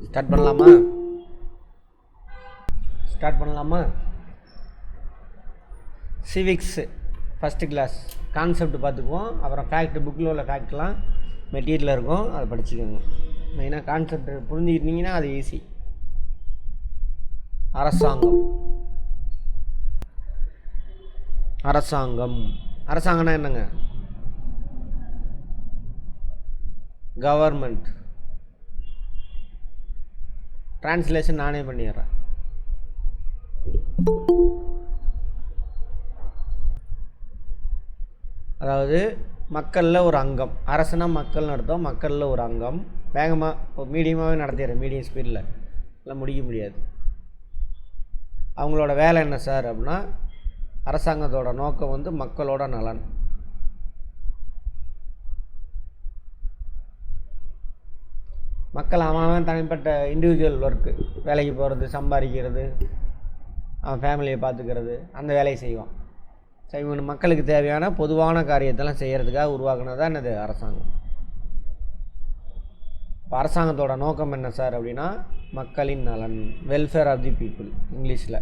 Start பண்ணலாமா? Civics first class concept பார்த்துக்குவோம். அப்புறம் ஃபேக்ட் புக்கில் உள்ள ஃபேக்ட்லாம் மெட்டீரியல் இருக்கும், அதை படிச்சுக்கோங்க. மெயினாக கான்செப்ட் புரிஞ்சுக்கிட்டிங்கன்னா அது ஈஸி. அரசாங்கம்னா என்னங்க? கவர்மெண்ட். டிரான்ஸ்லேஷன் நானே பண்ணிடுறேன். அதாவது மக்களில் ஒரு அங்கம். அரசுனா மக்கள்னு அர்த்தம். மக்களில் ஒரு அங்கம். வேகமாக மீடியமாகவே நடத்திடுறேன், மீடியம் ஸ்பீடில் எல்லாம் முடிக்க முடியாது. அவங்களோட வேலை என்ன சார் அப்படின்னா, அரசாங்கத்தோட நோக்கம் வந்து மக்களோட நலன். மக்கள் அவன் தனிப்பட்ட இண்டிவிஜுவல் ஒர்க்கு, வேலைக்கு போகிறது, சம்பாதிக்கிறது, அவன் ஃபேமிலியை பார்த்துக்கிறது, அந்த வேலையை செய்வான். சரி, மக்களுக்கு தேவையான பொதுவான காரியத்தெல்லாம் செய்கிறதுக்காக உருவாக்குனது தான் என்னது? அரசாங்கம். இப்போ அரசாங்கத்தோட நோக்கம் என்ன சார் அப்படின்னா, மக்களின் நலன், வெல்ஃபேர் ஆஃப் தி பீப்புள். இங்கிலீஷில்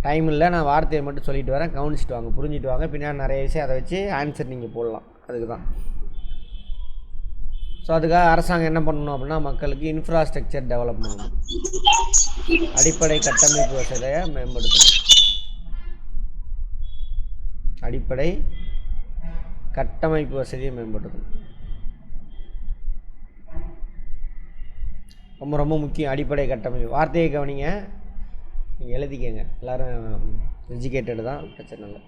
டைம் இல்லை, நான் வார்த்தையை மட்டும் சொல்லிட்டு வரேன், கவனிச்சிட்டு வாங்க, புரிஞ்சுட்டு வாங்க. பின்னாடி நிறைய விஷயம் அதை வச்சு ஆன்சர் நீங்கள் போடலாம். அதுக்கு தான். ஸோ அதுக்காக அரசாங்கம் என்ன பண்ணணும் அப்படின்னா, மக்களுக்கு இன்ஃப்ராஸ்ட்ரக்சர் டெவலப் பண்ணணும், அடிப்படை கட்டமைப்பு வசதியை மேம்படுத்தணும். அடிப்படை கட்டமைப்பு வசதியை மேம்படுத்தணும் ரொம்ப ரொம்ப முக்கியம். அடிப்படை கட்டமைப்பு வார்த்தையை கவனிங்க, நீங்கள் எழுதிக்கங்க. எல்லோரும் எஜுகேட்டடு தான், பிரச்சனை இல்லை.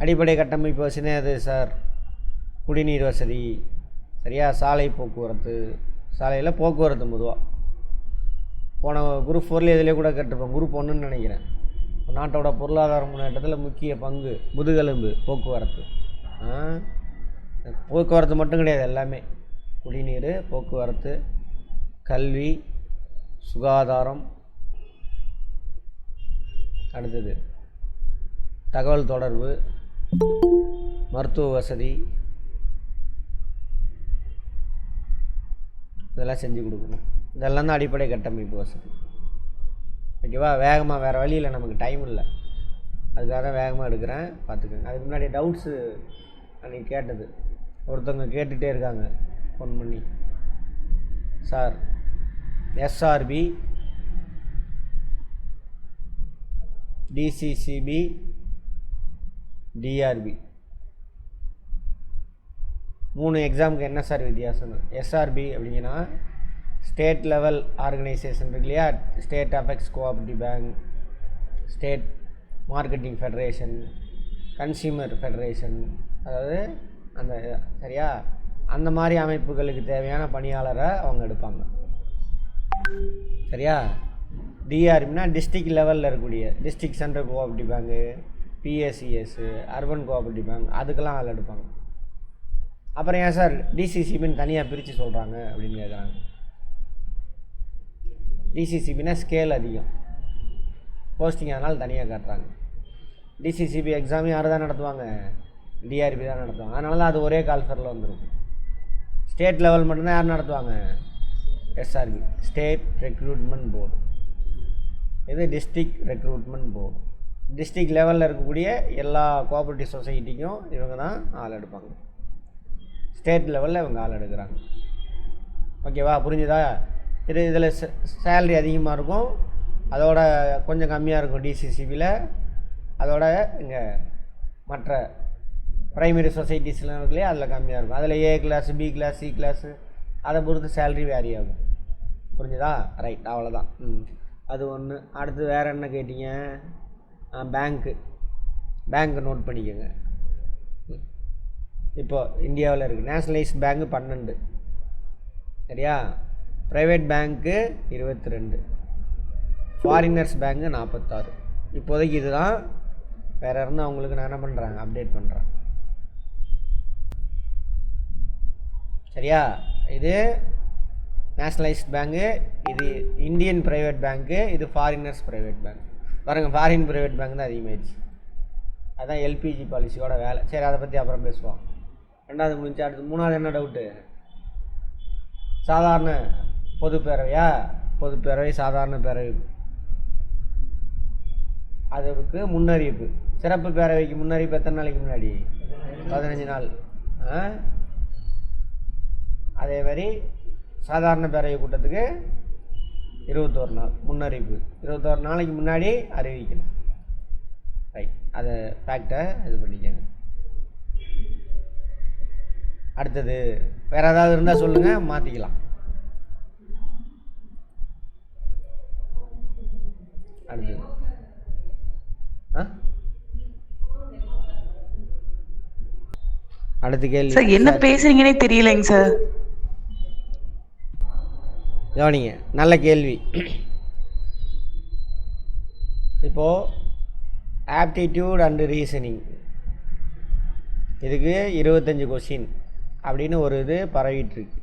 அடிப்படை கட்டமைப்பு வசதி அது சார், குடிநீர் வசதி, சரியா? சாலை போக்குவரத்து. சாலையில் போக்குவரத்து பொதுவாக போன குரூப் 4 இதிலே கூட கேட்டிருப்பேன், குரூப் 1ன்னு நினைக்கிறேன். நாட்டோட பொருளாதார முன்னேற்றத்தில் முக்கிய பங்கு முதுகெலும்பு போக்குவரத்து. போக்குவரத்து மட்டும் கிடையாது, எல்லாமே. குடிநீர், போக்குவரத்து, கல்வி, சுகாதாரம், அடுத்தது தகவல் தொடர்பு, மருத்துவ வசதி, இதெல்லாம் செஞ்சு கொடுக்கணும். இதெல்லாம் தான் அடிப்படை கட்டமைப்பு வசதி. ஓகேவா? வேகமாக, வேறு வழியில் நமக்கு டைம் இல்லை, அதுக்காக தான் வேகமாக எடுக்கிறேன், பார்த்துக்கோங்க. அதுக்கு முன்னாடி டவுட்ஸு அன்றைக்கி கேட்டது ஒருத்தவங்க கேட்டுகிட்டே இருக்காங்க ஃபோன் பண்ணி, சார் எஸ்ஆர்பி, டிசிசிபி, டிஆர்பி 3 எக்ஸாமுக்கு என்ன சார் வித்தியாசம்? எஸ்ஆர்பி அப்படிங்கன்னா ஸ்டேட் லெவல் ஆர்கனைசேஷன் இருக்கு இல்லையா? State affects cooperative bank, state marketing federation, consumer federation, அதாவது அந்த சரியா, அந்த மாதிரி அமைப்புகளுக்கு தேவையான பணியாளரை அவங்க எடுப்பாங்க. சரியா? டிஆர்பினா டிஸ்ட்ரிக்ட் லெவலில் இருக்கக்கூடிய district central cooperative bank, PSCS, urban cooperative bank, அதுக்கெல்லாம் அதில் எடுப்பாங்க. அப்புறம் ஏன் சார் டிசிசிபின்னு தனியாக பிரித்து சொல்கிறாங்க அப்படின்னு கேட்குறாங்க. டிசிசிபினா ஸ்கேல் அதிகம், போஸ்டிங், அதனால் தனியாக காட்டுறாங்க. டிசிசிபி எக்ஸாம் யார் தான் நடத்துவாங்க? டிஆர்பி தான் நடத்துவாங்க. அதனால தான் அது ஒரே கால்ஃபரில் வந்துடும். ஸ்டேட் லெவல் மட்டும்தான் யார் நடத்துவாங்க? SRP, state recruitment board. இது டிஸ்ட்ரிக்ட் ரெக்ரூட்மெண்ட் போர்டு. டிஸ்ட்ரிக்ட் லெவலில் இருக்கக்கூடிய எல்லா கோஆப்ரேட்டிவ் சொசைட்டிக்கும் இவங்க தான் ஆள் எடுப்பாங்க. ஸ்டேட் லெவலில் இவங்க ஆள் எடுக்கிறாங்க. ஓகேவா? புரிஞ்சுதா? இதில் சேலரி அதிகமாக இருக்கும், அதோட கொஞ்சம் கம்மியாக இருக்கும் டிசிசிபியில். அதோட இங்கே மற்ற ப்ரைமரி சொசைட்டிஸ்லாம் இருக்கு இல்லையா, அதில் கம்மியாக இருக்கும். அதில் A class, B class, C class, அதை பொறுத்து சேலரி வேரி ஆகும். புரிஞ்சுதா? ரைட், அவ்வளோதான். அது ஒன்று. அடுத்து வேறு என்ன கேட்டிங்க? பேங்க்கு நோட் பண்ணிக்கோங்க. இப்போது இந்தியாவில் இருக்குது நேஷ்னலைஸ்ட் பேங்க்கு 12, சரியா? ப்ரைவேட் பேங்க்கு 22, ஃபாரினர்ஸ் பேங்க்கு 46. இப்போதைக்கு இதுதான். வேறு இருந்தால் அவங்களுக்கு நான் என்ன பண்ணுறாங்க, அப்டேட் பண்ணுறேன். சரியா? இது நேஷ்னலைஸ்ட் பேங்க்கு, இது இந்தியன் ப்ரைவேட் பேங்க்கு, இது ஃபாரினர்ஸ் ப்ரைவேட் பேங்க். பாருங்கள், ஃபாரின் ப்ரைவேட் பேங்க் தான் அதிகமாகிடுச்சு. அதுதான் எல்பிஜி பாலிசியோட வேலை. சரி, அதை பற்றி அப்புறம் பேசுவோம். 2வது முடிஞ்சு அடுத்து 3வது என்ன டவுட்டு? சாதாரண பொது பேரவையா, பொது பேரவை, சாதாரண பேரவை, அதுக்கு முன்னறிவிப்பு. சிறப்பு பேரவைக்கு முன்னறிவிப்பு எத்தனை நாளைக்கு முன்னாடி? 15 நாள். அதே மாதிரி சாதாரண பேரவை கூட்டத்துக்கு 21 நாள் முன்னறிவிப்பு. 21 நாளைக்கு முன்னாடி அறிவிக்கணும். ரைட், அதை ஃபேக்டை இது பண்ணிக்கங்க. அடுத்தது வேறு ஏதாவது இருந்தால் சொல்லுங்கள், மாற்றிக்கலாம். அடுத்தது அடுத்த கேள்வி சார். என்ன பேசுறீங்கன்னே தெரியலைங்க சார். கவனிங்க, நல்ல கேள்வி. இப்போது ஆப்டிடியூட் அண்டு ரீசனிங், இதுக்கு 25 கொஸ்டின் அப்படின்னு ஒரு இது பரவிட்டுருக்கு.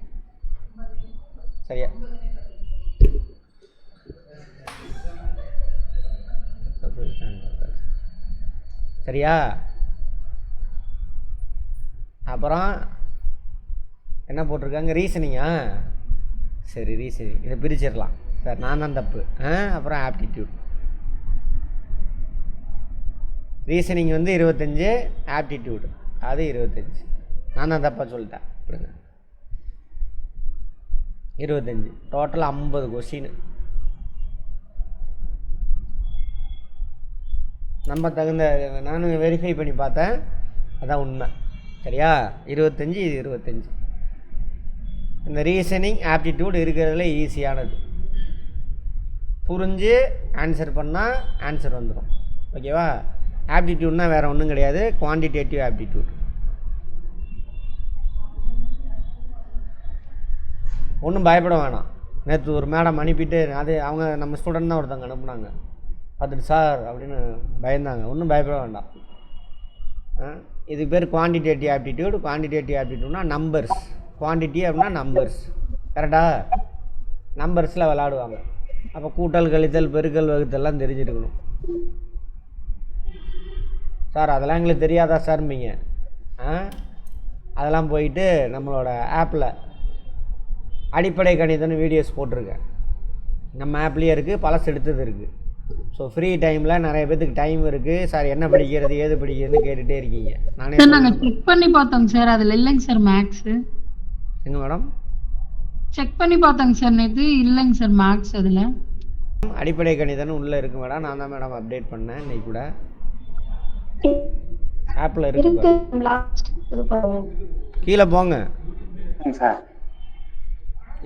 சரியா? சரியா? அப்புறம் என்ன போட்டிருக்காங்க? ரீசனிங்கா? சரி, ரீசனிங் இதை பிரிச்சிடலாம் சார். நான் தான் தப்பு. அப்புறம் ஆப்டிடியூட். ரீசனிங் வந்து 25, ஆப்டிடியூட் அது 25. நான் தான் தப்பாக சொல்லிட்டேன். கொடுங்க 25. Total 50 question. நம்ம தகுந்த நானும் வெரிஃபை பண்ணி பார்த்தேன், அதான் உண்மை. சரியா? 25, இது 25. இந்த ரீசனிங் ஆப்டிடியூட் இருக்கிறதுல ஈஸியானது. புரிஞ்சு ஆன்சர் பண்ணால் ஆன்சர் வந்துடும். ஓகேவா? ஆப்டிடியூட்னா வேறு ஒன்றும் கிடையாது, குவான்டிடேட்டிவ் ஆப்டிடியூட். ஒன்றும் பயப்பட வேணாம். நேற்று ஒரு மேடம் அனுப்பிட்டு, அது அவங்க நம்ம ஸ்டூடெண்ட் தான் ஒருத்தவங்க அனுப்புனாங்க. பார்த்துட்டு சார் அப்படின்னு பயந்தாங்க. ஒன்றும் பயப்பட வேண்டாம். இதுக்கு பேர் குவான்டிடேட்டிவ் ஆப்டிடியூட். குவான்டிடேட்டிவ் ஆப்டிடியூட்னா நம்பர்ஸ். குவான்டிட்டி அப்படின்னா நம்பர்ஸ். கரெக்டா? நம்பர்ஸில் விளாடுவாங்க. அப்போ கூட்டல், கழித்தல், பெருக்கல், வகுத்தெல்லாம் தெரிஞ்சிருக்கணும். சார் அதெல்லாம் எங்களுக்கு தெரியாதா சார்ம்பிங்க. அதெல்லாம் போயிட்டு நம்மளோட ஆப்பில் அடிப்படை கணிதம்னு வீடியோஸ் போட்டிருக்கேன். நம்ம ஆப்லேயே இருக்குது, பழசு எடுத்தது இருக்குது. ஸோ ஃப்ரீ டைமில் நிறைய பேத்துக்கு டைம் இருக்குது. சார் என்ன படிக்கிறது, ஏது படிக்கிறதுன்னு கேட்டுகிட்டே இருக்கீங்க. நானே நாங்கள் செக் பண்ணி பார்த்தோங்க சார், அதில் இல்லைங்க சார் மேக்ஸு. எங்க மேடம்? செக் பண்ணி பார்த்தோங்க சார் நேற்று, இல்லைங்க சார் மேக்ஸ் அதில். அடிப்படை கணிதம்னு உள்ளே இருக்கு மேடம். நான் தான் மேடம் அப்டேட் பண்ணேன் இன்னைக்கு கூட. ஆப்பில் இருக்கு. கீழே போங்க சார்.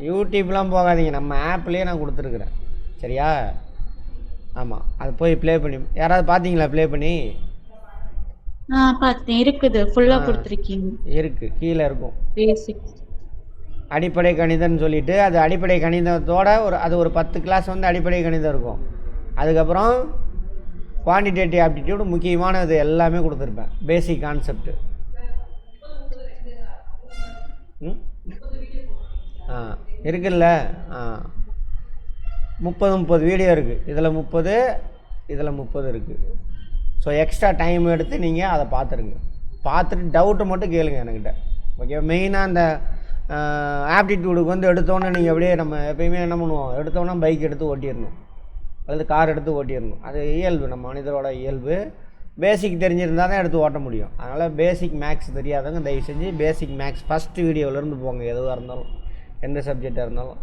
யூடியூப்லாம் போகாதீங்க, நம்ம ஆப்லேயே நான் கொடுத்துருக்குறேன். சரியா? ஆமாம், அது போய் ப்ளே பண்ணி யாராவது பார்த்தீங்களா? ப்ளே பண்ணி பார்த்தேன். இருக்குது, ஃபுல்லாக கொடுத்துருக்கீங்க. இருக்குது, கீழே இருக்கும். பேசிக் அடிப்படை கணிதம்னு சொல்லிட்டு, அது அடிப்படை கணிதத்தோட ஒரு 10 கிளாஸ் வந்து அடிப்படை கணிதம் இருக்கும். அதுக்கப்புறம் குவான்டிடேட்டிவ் ஆப்டிடியூட் முக்கியமானது எல்லாமே கொடுத்துருப்பேன். Basic concept. இருக்குல்ல? 30 வீடியோ இருக்குது. இதில் 30, இதில் 30 இருக்குது. ஸோ எக்ஸ்ட்ரா டைம் எடுத்து நீங்கள் அதை பார்த்துருங்க. பார்த்துட்டு டவுட்டை மட்டும் கேளுங்க என்கிட்ட. ஓகே? மெயினாக அந்த ஆப்டிடியூடுக்கு வந்து எடுத்தோன்னே நீங்கள் அப்படியே, நம்ம எப்பயுமே என்ன பண்ணுவோம், எடுத்தோன்னா பைக் எடுத்து ஓட்டிடணும், அல்லது கார் எடுத்து ஓட்டிடணும். அது இயல்பு, நம்ம மனிதரோட இயல்பு. பேசிக் தெரிஞ்சிருந்தால் தான் எடுத்து ஓட்ட முடியும். அதனால் பேசிக் மேக்ஸ் தெரியாதவங்க தயவு செஞ்சு பேசிக் மேக்ஸ் ஃபஸ்ட்டு வீடியோவிலேருந்து போங்க. எதுவாக இருந்தாலும், எந்த சப்ஜெக்டாக இருந்தாலும்.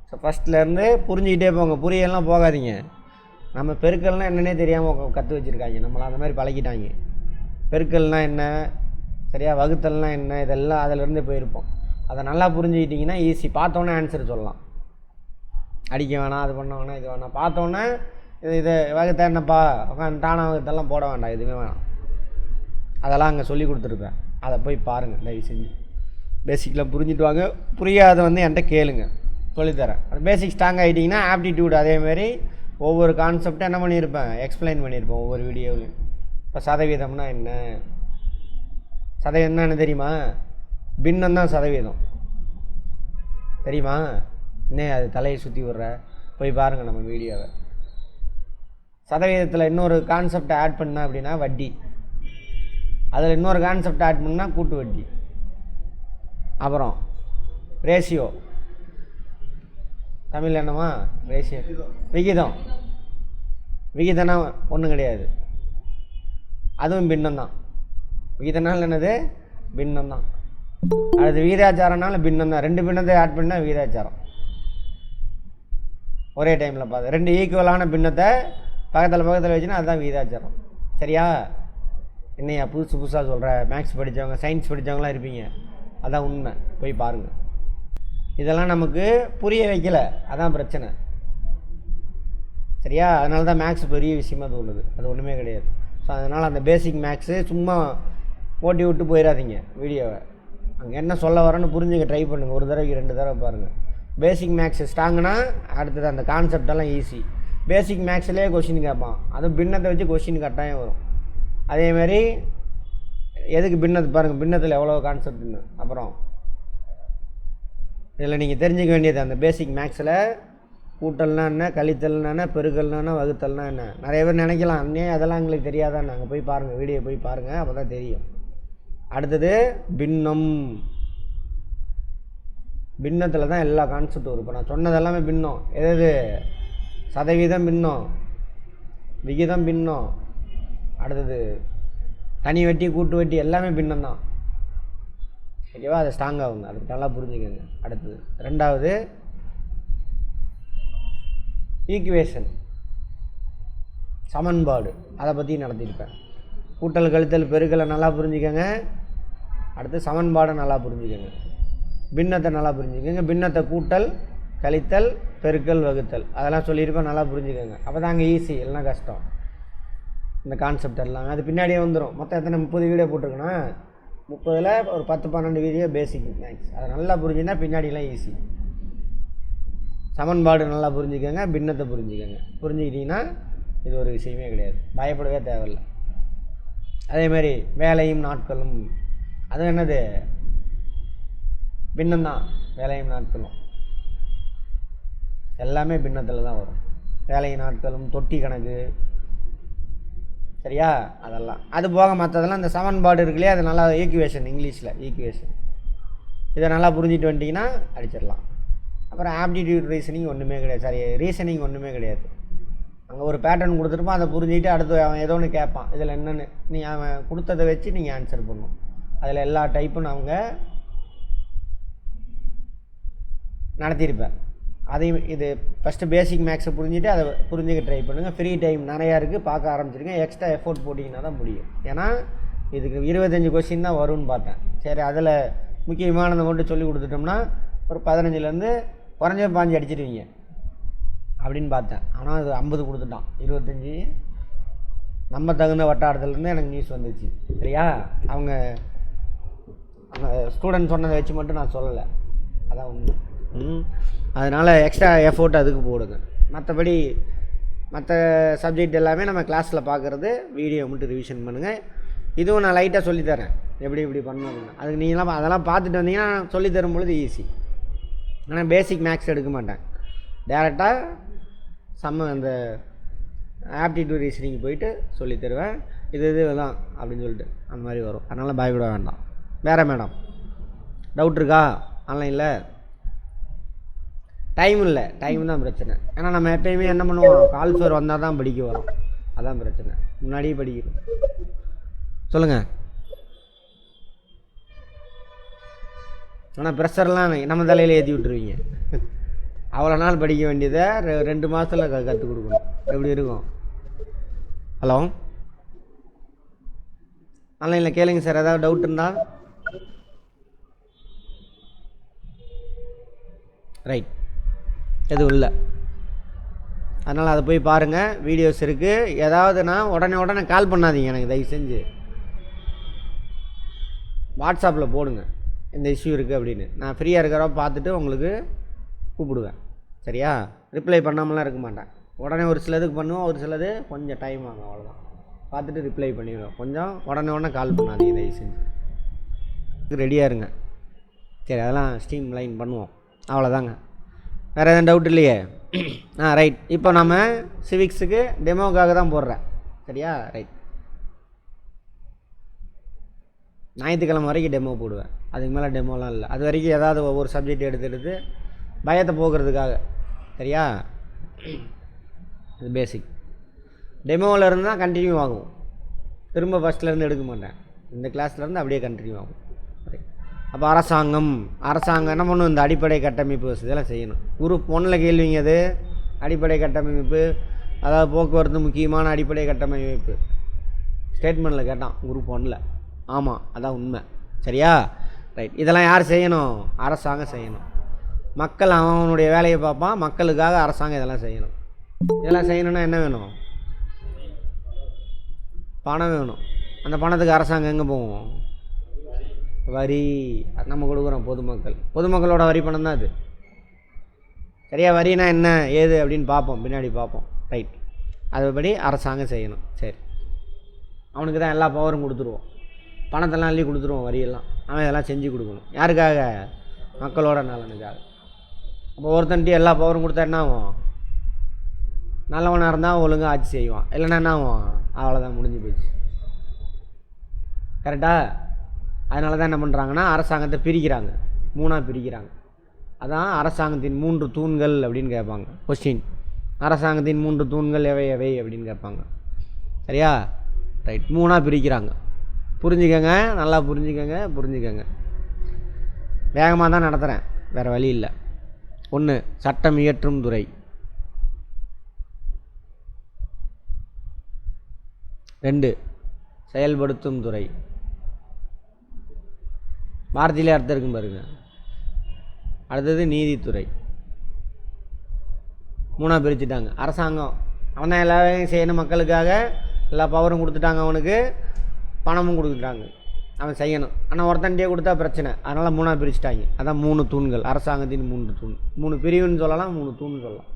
ஸோ ஃபஸ்ட்லேருந்து புரிஞ்சுக்கிட்டே போங்க. புரியலாம் போகாதீங்க. நம்ம பெருக்கல்னால் என்னன்னே தெரியாமல் கற்று வச்சுருக்காங்க. நம்மளை அந்த மாதிரி பழகிட்டாங்க. பெருக்கல்னால் என்ன, சரியா, வகுத்தல்னால் என்ன, இதெல்லாம் அதிலேருந்து போயிருப்போம். அதை நல்லா புரிஞ்சுக்கிட்டிங்கன்னா ஈஸி. பார்த்தோன்னே ஆன்சர் சொல்லலாம். அடிக்க வேணாம், அது பண்ண வேணாம், இது வேணாம். பார்த்தோன்னே இது வகுத்த என்னப்பா டானா வகுத்தெல்லாம் போட வேண்டாம், எதுவுமே வேணாம். அதெல்லாம் அங்கே சொல்லி கொடுத்துருப்பேன். அதை போய் பாருங்கள் தயவு செஞ்சு. பேசிக்கெலாம் புரிஞ்சுட்டு வாங்க. புரியாத வந்து என்கிட்ட கேளுங்க, சொல்லித்தரேன். அது பேசிக் ஸ்ட்ராங் ஆகிட்டிங்கன்னா ஆப்டிடியூட் அதேமாரி ஒவ்வொரு கான்செப்டும் என்ன பண்ணியிருப்பேன், எக்ஸ்பிளைன் பண்ணியிருப்பேன் ஒவ்வொரு வீடியோவிலையும். இப்போ சதவீதம்னா என்ன, சதவீதம்னா என்ன தெரியுமா? பின்னம் தான் சதவீதம். தெரியுமா? இன்னே அது தலையை சுற்றி விட்ற, போய் பாருங்கள் நம்ம வீடியோவை. சதவீதத்தில் இன்னொரு கான்செப்டை ஆட் பண்ண அப்படின்னா வட்டி. அதில் இன்னொரு கான்செப்ட் ஆட் பண்ணால் கூட்டு வட்டி. அப்புறம் ரேஷியோ, தமிழ் என்னமா ரேஷியோ விகிதம். விகிதம்னா ஒன்றும் கிடையாது, அதுவும் பின்னம் தான். விகிதம்னால என்னது பின்னம் தான். அடுத்து விகிதாச்சாரம்னால பின்னம் தான். 2 பின்னத்தை ஆட் பண்ணால் விகிதாச்சாரம். ஒரே டைமில் பார்த்து 2 ஈக்குவலான பின்னத்தை பக்கத்தில் வச்சுன்னா அதுதான் விகிதாச்சாரம். சரியா? என்னையா புதுசாக சொல்கிற? மேக்ஸ் படித்தவங்க சயின்ஸ் படித்தவங்களாம் இருப்பீங்க, அதான் உண்மை. போய் பாருங்கள். இதெல்லாம் நமக்கு புரிய வைக்கல, அதான் பிரச்சனை. சரியா? அதனால தான் மேக்ஸ் பெரிய விஷயமாக தோணுது, அது ஒன்றுமே கிடையாது. ஸோ அதனால் அந்த பேசிக் மேக்ஸு சும்மா ஓட்டி விட்டு போயிடாதீங்க வீடியோவை. அங்கே என்ன சொல்ல வரேன்னு புரிஞ்சுக்க ட்ரை பண்ணுங்கள். 1 தடவைக்கு 2 தடவை பாருங்கள். பேசிக் மேக்ஸ் ஸ்ட்ராங்குனா அடுத்தது அந்த கான்செப்டெல்லாம் ஈஸி. பேசிக் மேக்ஸ்லேயே கொஷின் கேட்பான், அதுவும் பின்னத்தை வச்சு கொஷின் கட்டாயம் வரும். அதேமாதிரி எதுக்கு பின்னத்தை பாருங்கள், பின்னத்தில் எவ்வளோ கான்செப்ட்னு. அப்புறம் இதில் நீங்கள் தெரிஞ்சுக்க வேண்டியது அந்த பேசிக் மேக்ஸில் கூட்டல்னா என்ன, கழித்தல்னா என்ன, பெருக்கல்னா என்ன, வகுத்தல்னா என்ன. நிறைய பேர் நினைக்கலாம் அண்ணே அதெல்லாம் எங்களுக்கு தெரியாதான். நாங்கள் போய் பாருங்கள், வீடியோ போய் பாருங்கள், அப்போ தான் தெரியும். அடுத்தது பின்னம். பின்னத்தில் தான் எல்லா கான்செப்டும் வரும். இப்போ நான் சொன்னது எல்லாமே பின்னம். எது? சதவீதம் பின்னம், விகிதம் பின்னம், அடுத்தது தனி வட்டி கூட்டு வட்டி எல்லாமே பின்னம் தான். ஓகேவா? அதை ஸ்ட்ராங்காகுங்க, அதுக்கு நல்லா புரிஞ்சுக்கோங்க. அடுத்தது 2வது ஈக்குவேஷன், சமன்பாடு. அதை பற்றி நடத்தியிருப்பேன். கூட்டல் கழித்தல் பெருக்கலை நல்லா புரிஞ்சுக்கோங்க. அடுத்து சமன்பாடை நல்லா புரிஞ்சுக்கோங்க. பின்னத்தை நல்லா புரிஞ்சுக்கோங்க. பின்னத்தை கூட்டல் கழித்தல் பெருக்கல் வகுத்தல் அதெல்லாம் சொல்லியிருப்பேன், நல்லா புரிஞ்சுக்கோங்க. அப்போ தான் அங்கே ஈஸி, இல்லைனா கஷ்டம். இந்த கான்செப்ட் எல்லாம் அது பின்னாடியே வந்துடும். மொத்தம் எத்தனை 30 வீடியோ போட்டிருக்கேன்னா 30ல் ஒரு 10-12 வீடியோ பேசிக் மேக்ஸ். அதை நல்லா புரிஞ்சுன்னா பின்னாடிலாம் ஈஸி. சமன்பாடு நல்லா புரிஞ்சுக்கோங்க, பின்னத்தை புரிஞ்சுக்கோங்க. புரிஞ்சுக்கிட்டிங்கன்னா இது ஒரு விஷயமே கிடையாது, பயப்படவே தேவையில்லை. அதேமாதிரி வேலையும் நாட்களும், அது என்னது? பின்னம்தான். வேலையும் நாட்களும் எல்லாமே பின்னத்தில் தான் வரும். வேலையும் நாட்களும், தொட்டி கணக்கு, சரியா? அதெல்லாம் அது போக மற்றதெல்லாம் இந்த சமன்பாடு இருக்குல்லையே, அது நல்லா ஈக்குவேஷன், இங்கிலீஷில் ஈக்குவேஷன். இதை நல்லா புரிஞ்சிட்டு வந்துட்டிங்கன்னா அடிச்சிடலாம். அப்புறம் ஆப்டிடியூட் ரீசனிங் ஒன்றுமே கிடையாது, சாரி ரீசனிங் ஒன்றுமே கிடையாது. அங்கே ஒரு பேட்டர்ன் கொடுத்துருப்பான், அதை புரிஞ்சுக்கிட்டு அடுத்து அவன் ஏதோ ஒன்று கேட்பான், இதில் என்னென்னு நீ அவன் கொடுத்ததை வச்சு நீங்கள் ஆன்சர் பண்ணணும். அதில் எல்லா டைப்பும் அவங்க நடத்தியிருப்பேன். அதையும் இது ஃபஸ்ட்டு பேசிக் மேக்ஸை புரிஞ்சுட்டு அதை புரிஞ்சுக்க ட்ரை பண்ணுங்கள். ஃப்ரீ டைம் நிறையா இருக்குது, பார்க்க ஆரம்பிச்சிருங்க. எக்ஸ்ட்ரா எஃபோர்ட் போட்டிங்கன்னா தான் முடியும். ஏன்னா இதுக்கு 25 கொஸ்டின் தான் வரும்னு பார்த்தேன். சரி, அதில் முக்கியமானதை மட்டும் சொல்லி கொடுத்துட்டோம்னா ஒரு 15லேருந்து குறைஞ்ச 5 அடிச்சிடுவீங்க அப்படின்னு பார்த்தேன். ஆனால் அது 50 கொடுத்துட்டான். 25 நம்ம தகுந்த வட்டாரத்துலேருந்து எனக்கு நியூஸ் வந்துச்சு. சரியா? அவங்க அந்த ஸ்டூடெண்ட் சொன்னதை வச்சு மட்டும் நான் சொல்லலை, அதான் உண்மை. அதனால் எக்ஸ்ட்ரா எஃபோர்ட் அதுக்கு போடுங்க. மற்றபடி மற்ற சப்ஜெக்ட் எல்லாமே நம்ம கிளாஸில் பார்க்குறது, வீடியோ மட்டும் ரிவிஷன் பண்ணுங்கள். இதுவும் நான் லைட்டாக சொல்லித்தரேன், எப்படி இப்படி பண்ணணும் அப்படின்னு. அதுக்கு நீங்களாம் அதெல்லாம் பார்த்துட்டு வந்தீங்கன்னா சொல்லித்தரும் பொழுது ஈஸி. ஆனால் பேசிக் மேக்ஸ் எடுக்க மாட்டேன், டேரெக்டாக அந்த ஆப்டிடியூட் ரீசனிங் போயிட்டு சொல்லி தருவேன். இதுதான் அப்படின்னு சொல்லிட்டு அந்த மாதிரி வரும். அதனால் பயப்பட வேண்டாம். வேறு மேடம் டவுட் இருக்கா? ஆன்லைனில் டைம் இல்லை, டைம் தான் பிரச்சனை. ஏன்னா நம்ம எப்பயுமே என்ன பண்ணுவோம், கால் ஃபேர் வந்தால் தான் படிக்க வரோம், அதான் பிரச்சனை. முன்னாடியே படிக்கணும். சொல்லுங்கள். ஆனால் ப்ரெஷர்லாம் நம்ம தலையில் ஏற்றி விட்டுருவீங்க. அவ்வளோ நாள் படிக்க வேண்டியதை 2 மாதத்தில் கற்றுக் கொடுக்கணும். எப்படி இருக்கும்? ஹலோ, ஆன்லைனில் கேளுங்க சார், ஏதாவது டவுட் இருந்தால். ரைட், எதுவும் இல்லை. அதனால் அதை போய் பாருங்கள், வீடியோஸ் இருக்குது. ஏதாவதுனா உடனே கால் பண்ணாதீங்க எனக்கு, தயவு செஞ்சு வாட்ஸ்அப்பில் போடுங்க இந்த இஷ்யூ இருக்குது அப்படின்னு. நான் ஃப்ரீயாக இருக்கிறப்ப பார்த்துட்டு உங்களுக்கு கூப்பிடுவேன். சரியா? ரிப்ளை பண்ணாமலாம் இருக்க மாட்டேன். உடனே ஒரு சிலதுக்கு பண்ணுவோம், ஒரு சிலது கொஞ்சம் டைம் ஆகும், அவ்வளோதான். பார்த்துட்டு ரிப்ளை பண்ணிடுவேன். கொஞ்சம் உடனே கால் பண்ணாதீங்க தயவு செஞ்சு. ரெடியாக இருங்க. சரி, அதெல்லாம் ஸ்ட்ரீம் லைன் பண்ணுவோம், அவ்வளோதாங்க. வேறு எதுவும் டவுட் இல்லையே? ரைட். இப்போ நம்ம சிவிக்ஸுக்கு டெமோக்காக தான் போடுறேன். சரியா? ரைட். ஞாயிற்றுக்கிழமை வரைக்கும் டெமோ போடுவேன், அதுக்கு மேலே டெமோலாம் இல்லை. அது வரைக்கும் ஏதாவது ஒவ்வொரு சப்ஜெக்ட் எடுத்து பயத்தை போக்குறதுக்காக சரியா? இது பேசிக். டெமோவில் இருந்தால் கண்டினியூ ஆகும், திரும்ப ஃபஸ்ட்லேருந்து எடுக்க மாட்டேன். இந்த கிளாஸ்லேருந்து அப்படியே கண்டினியூ ஆகும். அப்போ அரசாங்கம் என்ன பண்ணும்? இந்த அடிப்படை கட்டமைப்பு வசதியெல்லாம் செய்யணும். குரூப் 1ல் கேள்விங்க அது. அடிப்படை கட்டமைப்பு, அதாவது போக்குவரத்து முக்கியமான அடிப்படை கட்டமைப்பு ஸ்டேட்மெண்ட்டில் கேட்டான் குரூப் 1ல். ஆமாம், அதான் உண்மை. சரியா? ரைட். இதெல்லாம் யார் செய்யணும்? அரசாங்கம் செய்யணும். மக்கள் அவனுடைய வேலையை பார்ப்பான், மக்களுக்காக அரசாங்கம் இதெல்லாம் செய்யணும். இதெல்லாம் செய்யணுன்னா என்ன வேணும்? பணம் வேணும். அந்த பணத்துக்கு அரசாங்கம் எங்கே போவோம்? வரி. நம்ம கொடுக்குறோம் பொதுமக்களோட வரி பணம் தான் அது. சரியா? வரினா என்ன ஏது அப்படின்னு பார்ப்போம், பின்னாடி பார்ப்போம். ரைட். அதுபடி அரசாங்கம் செய்யணும். சரி, அவனுக்கு தான் எல்லா பவரும் கொடுத்துருவோம், பணத்தெல்லாம் அள்ளி கொடுத்துருவோம், வரியெல்லாம். அவன் இதெல்லாம் செஞ்சு கொடுக்கணும். யாருக்காக? மக்களோட நலனுக்காக. அப்போ ஒருத்தன்ட்டு எல்லா பவரும் கொடுத்தா என்ன ஆகும்? நல்லவனாக இருந்தால் ஒழுங்காக ஆட்சி செய்வான், இல்லைன்னா என்ன ஆகும்? அவ்வளோதான், முடிஞ்சு போச்சு. கரெக்டாக? அதனால தான் என்ன பண்ணுறாங்கன்னா அரசாங்கத்தை பிரிக்கிறாங்க, 3ஆக பிரிக்கிறாங்க. அதான் அரசாங்கத்தின் 3 தூண்கள் அப்படின்னு கேட்பாங்க கொஸ்டின். அரசாங்கத்தின் 3 தூண்கள் எவை எவை அப்படின்னு கேட்பாங்க. சரியா? ரைட். 3ஆக பிரிக்கிறாங்க. புரிஞ்சுக்கங்க, நல்லா புரிஞ்சுக்கங்க. வேகமாக தான் நடத்துகிறேன், வேறு வழி இல்லை. 1 சட்டம் இயற்றும் துறை, 2 செயல்படுத்தும் துறை. வார்த்தையிலே அர்த்தம் இருக்கும் பாருங்க. அடுத்தது நீதித்துறை. 3ஆக பிரிச்சுட்டாங்க. அரசாங்கம் அவன் தான் எல்லா வேலையும் செய்யணும், மக்களுக்காக எல்லா பவரும் கொடுத்துட்டாங்க, அவனுக்கு பணமும் கொடுத்துட்டாங்க, அவன் செய்யணும். ஆனால் ஒருத்தன்ட்டே கொடுத்தா பிரச்சனை, அதனால் 3ஆக பிரிச்சுட்டாங்க. அதான் 3 தூண்கள், அரசாங்கத்தின் 3 தூண். 3 பிரிவுன்னு சொல்லலாம், 3 தூண்னு சொல்லலாம்.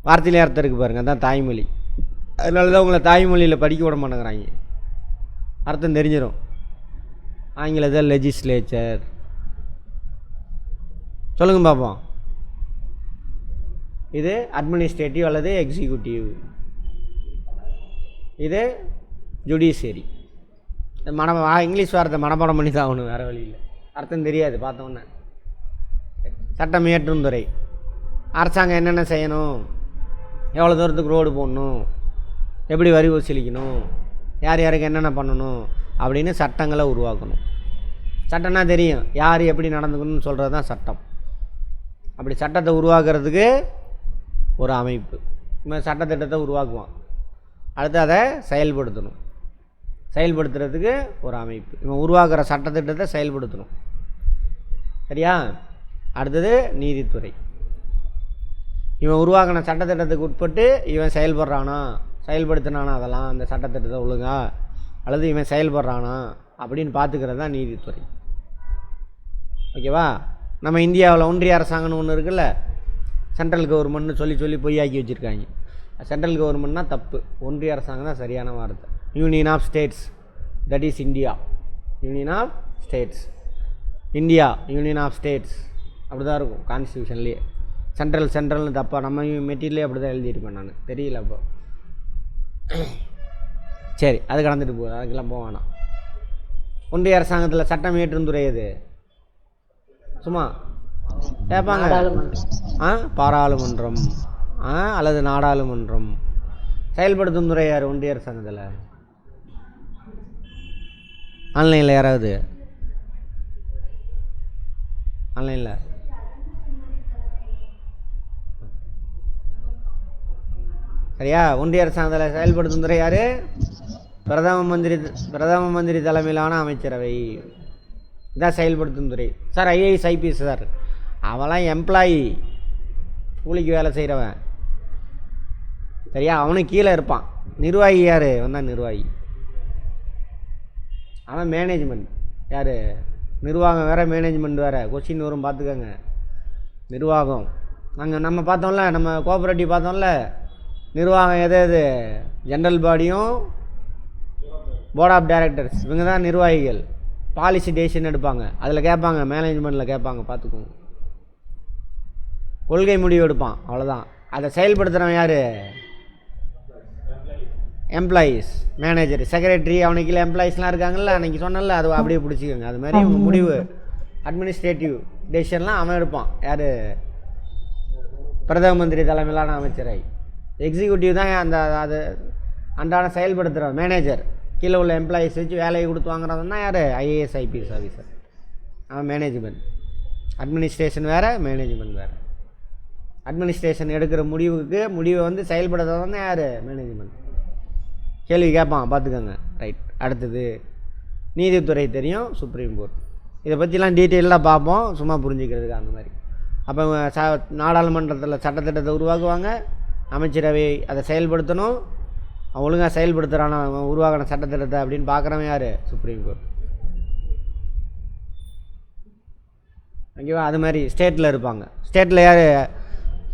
வார்த்தையிலே அர்த்தம் இருக்குது பாருங்கள், அதான் தாய்மொழி. அதனால தான் உங்களை தாய்மொழியில் படிக்க விட மாட்டேங்கிறாங்க, அர்த்தம் தெரிஞ்சிடும். ஆங்கிலத்தில் லெஜிஸ்லேச்சர். சொல்லுங்க பார்ப்போம். இது அட்மினிஸ்ட்ரேட்டிவ் அல்லது எக்ஸிக்யூட்டிவ். இது ஜுடிஷியரி. இங்கிலீஷ் வார்த்தை மனப்பாடம் பண்ணி தான் ஆகணும், வேறு வழி இல்லை, அர்த்தம் தெரியாது பார்த்தோன்னே. சட்டம் இயற்றும் துறை. அரசாங்கம் என்னென்ன செய்யணும், எவ்வளோ தூரத்துக்கு ரோடு போடணும், எப்படி வரி வசூலிக்கணும், யார் யாருக்கு என்னென்ன பண்ணணும் அப்படின்னு சட்டங்களை உருவாக்கணும். சட்டம்னா தெரியும், யார் எப்படி நடந்துக்கணும்னு சொல்கிறது தான் சட்டம். அப்படி சட்டத்தை உருவாக்குறதுக்கு ஒரு அமைப்பு, இவன் சட்டத்திட்டத்தை உருவாக்குவான். அடுத்து அதை செயல்படுத்தணும், செயல்படுத்துறதுக்கு ஒரு அமைப்பு. இவன் உருவாக்குற சட்டத்திட்டத்தை செயல்படுத்தணும். சரியா? அடுத்தது நீதித்துறை. இவன் உருவாக்கின சட்டத்திட்டத்துக்கு உட்பட்டு இவன் செயல்படுத்தினானா அதெல்லாம் அந்த சட்டத்திட்டத்தை ஒழுங்கா, அல்லது இவன் செயல்படுறானா அப்படின்னு பார்த்துக்கிறது தான் நீதித்துறை. ஓகேவா? நம்ம இந்தியாவில் ஒன்றிய அரசாங்கம்னு ஒன்று இருக்குல்ல, சென்ட்ரல் கவர்மெண்ட்னு சொல்லி பொய்யாக்கி வச்சுருக்காங்க. சென்ட்ரல் கவர்மெண்ட்னா தப்பு, ஒன்றிய அரசாங்கம் தான் சரியான வார்த்தை. Union of states, that is India. Union of states, India union of states, அப்படி தான் இருக்கும் கான்ஸ்டியூஷன்லேயே. சென்ட்ரல்னு தப்பா, நம்ம மெட்டீரியலே அப்படி தான் எழுதியிருப்பேன் நான், தெரியல அப்போ. சரி, அது கடந்துட்டு போகுது, அதுக்கெல்லாம் போக வேணாம். ஒன்றிய அரசாங்கத்தில் சட்டம் இயற்றும் துறை எது? சும்மா கேட்பாங்க. பாராளுமன்றம் அல்லது நாடாளுமன்றம். செயல்படுத்தும் துறை யார் ஒன்றிய அரசாங்கத்தில்? ஆன்லைனில் யாராவது? ஆன்லைனில் சரியா? ஒன்றிய அரசாங்கத்தில் செயல்படுத்தும் துறை யார்? பிரதம மந்திரி தலைமையிலான அமைச்சரவை. இதான் செயல்படுத்தும் துறை. சார் ஐஏஎஸ் ஐபிஎஸ் சார், அவெல்லாம் எம்ப்ளாயி, கூலிக்கு வேலை செய்கிறவன். சரியா? அவனுக்கு கீழே இருப்பான். நிர்வாகி யார்? அவன் நிர்வாகி. அவன் மேனேஜ்மெண்ட். யார்? நிர்வாகம் வேறு, மேனேஜ்மெண்ட் வேறு. கொஸ்டின் வரும் பார்த்துக்கோங்க. நிர்வாகம் நம்ம பார்த்தோம்ல, நம்ம கோஆப்ரேட்டிவ் பார்த்தோம்ல, நிர்வாகம் எது? ஜென்ரல் பாடியும் போர்ட் ஆஃப் டைரக்டர்ஸ், இவங்க தான் நிர்வாகிகள். பாலிசி டெசிஷன் எடுப்பாங்க, அதில் கேட்பாங்க, மேனேஜ்மெண்ட்டில் கேட்பாங்க, பார்த்துக்கோங்க. கொள்கை முடிவு எடுப்பான், அவ்வளோதான். அதை செயல்படுத்துகிறவன் யார்? எம்ப்ளாயீஸ், மேனேஜர், செக்ரட்டரி, அவனுக்கு கீழே எம்ப்ளாயீஸ்லாம் இருக்காங்கல்ல, அன்றைக்கி சொன்னல, அது அப்படியே பிடிச்சிக்கோங்க. அது மாதிரி முடிவு அட்மினிஸ்ட்ரேட்டிவ் டெசிஷன்லாம் அவன் எடுப்பான். யார்? பிரதம மந்திரி தலைமையிலான அமைச்சரவை. எக்ஸிக்யூட்டிவ் தான் அந்த அது அன்றாட செயல்படுத்துகிற மேனேஜர். கீழே உள்ள எம்ப்ளாயீஸ் வச்சு வேலையை கொடுத்து வாங்குறதுன்னா யார்? IAS IPS officer. அவன் மேனேஜ்மெண்ட். அட்மினிஸ்ட்ரேஷன் வேறு, மேனேஜ்மெண்ட் வேறு. அட்மினிஸ்ட்ரேஷன் எடுக்கிற முடிவை வந்து செயல்படுத்துறதுன்னா யார்? மேனேஜ்மெண்ட். கேள்வி கேட்பான், பார்த்துக்கோங்க. ரைட். அடுத்தது நீதித்துறை தெரியும், சுப்ரீம் கோர்ட். இதை பற்றிலாம் டீட்டெயிலாக பார்ப்போம், சும்மா புரிஞ்சுக்கிறதுக்கு. அந்த மாதிரி அப்போ நாடாளுமன்றத்தில் சட்டத்திட்டத்தை உருவாக்குவாங்க, அமைச்சரவை அதை செயல்படுத்தணும். ஒழுங்காக செயல்படுத்துகிறானா உருவாக்கின சட்டத்திட்டத்தை அப்படின்னு பார்க்குறவன் யார்? Supreme court. ஓகேவா? அது மாதிரி ஸ்டேட்டில் இருப்பாங்க. ஸ்டேட்டில் யார்?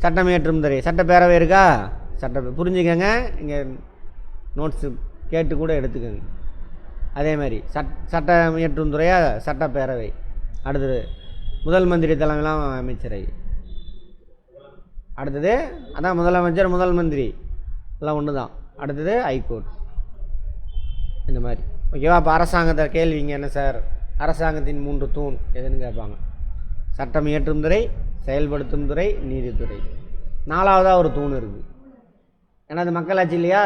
சட்டம் இயற்றும் துறை. சட்டப்பேரவை இருக்கா? புரிஞ்சுக்கங்க, இங்கே நோட்ஸு கேட்டு கூட எடுத்துக்கோங்க. அதே மாதிரி சட்டம் இயற்றும் துறையாக சட்டப்பேரவை. அடுத்தது முதல் மந்திரி தலைமையிலாம் அமைச்சரவை. அடுத்தது அதான் முதலமைச்சர், முதல் மந்திரி எல்லாம் ஒன்று தான். அடுத்தது ஹைகோர்ட். இந்த மாதிரி. ஓகேவா? அப்போ அரசாங்கத்தை கேள்விங்க என்ன சார்? அரசாங்கத்தின் 3 தூண் எதுன்னு கேட்பாங்க. சட்டம் இயற்றும் துறை, செயல்படுத்தும் துறை, நீதித்துறை. 4வதாக ஒரு தூண் இருக்குது. ஏன்னா அது மக்களாட்சி இல்லையா?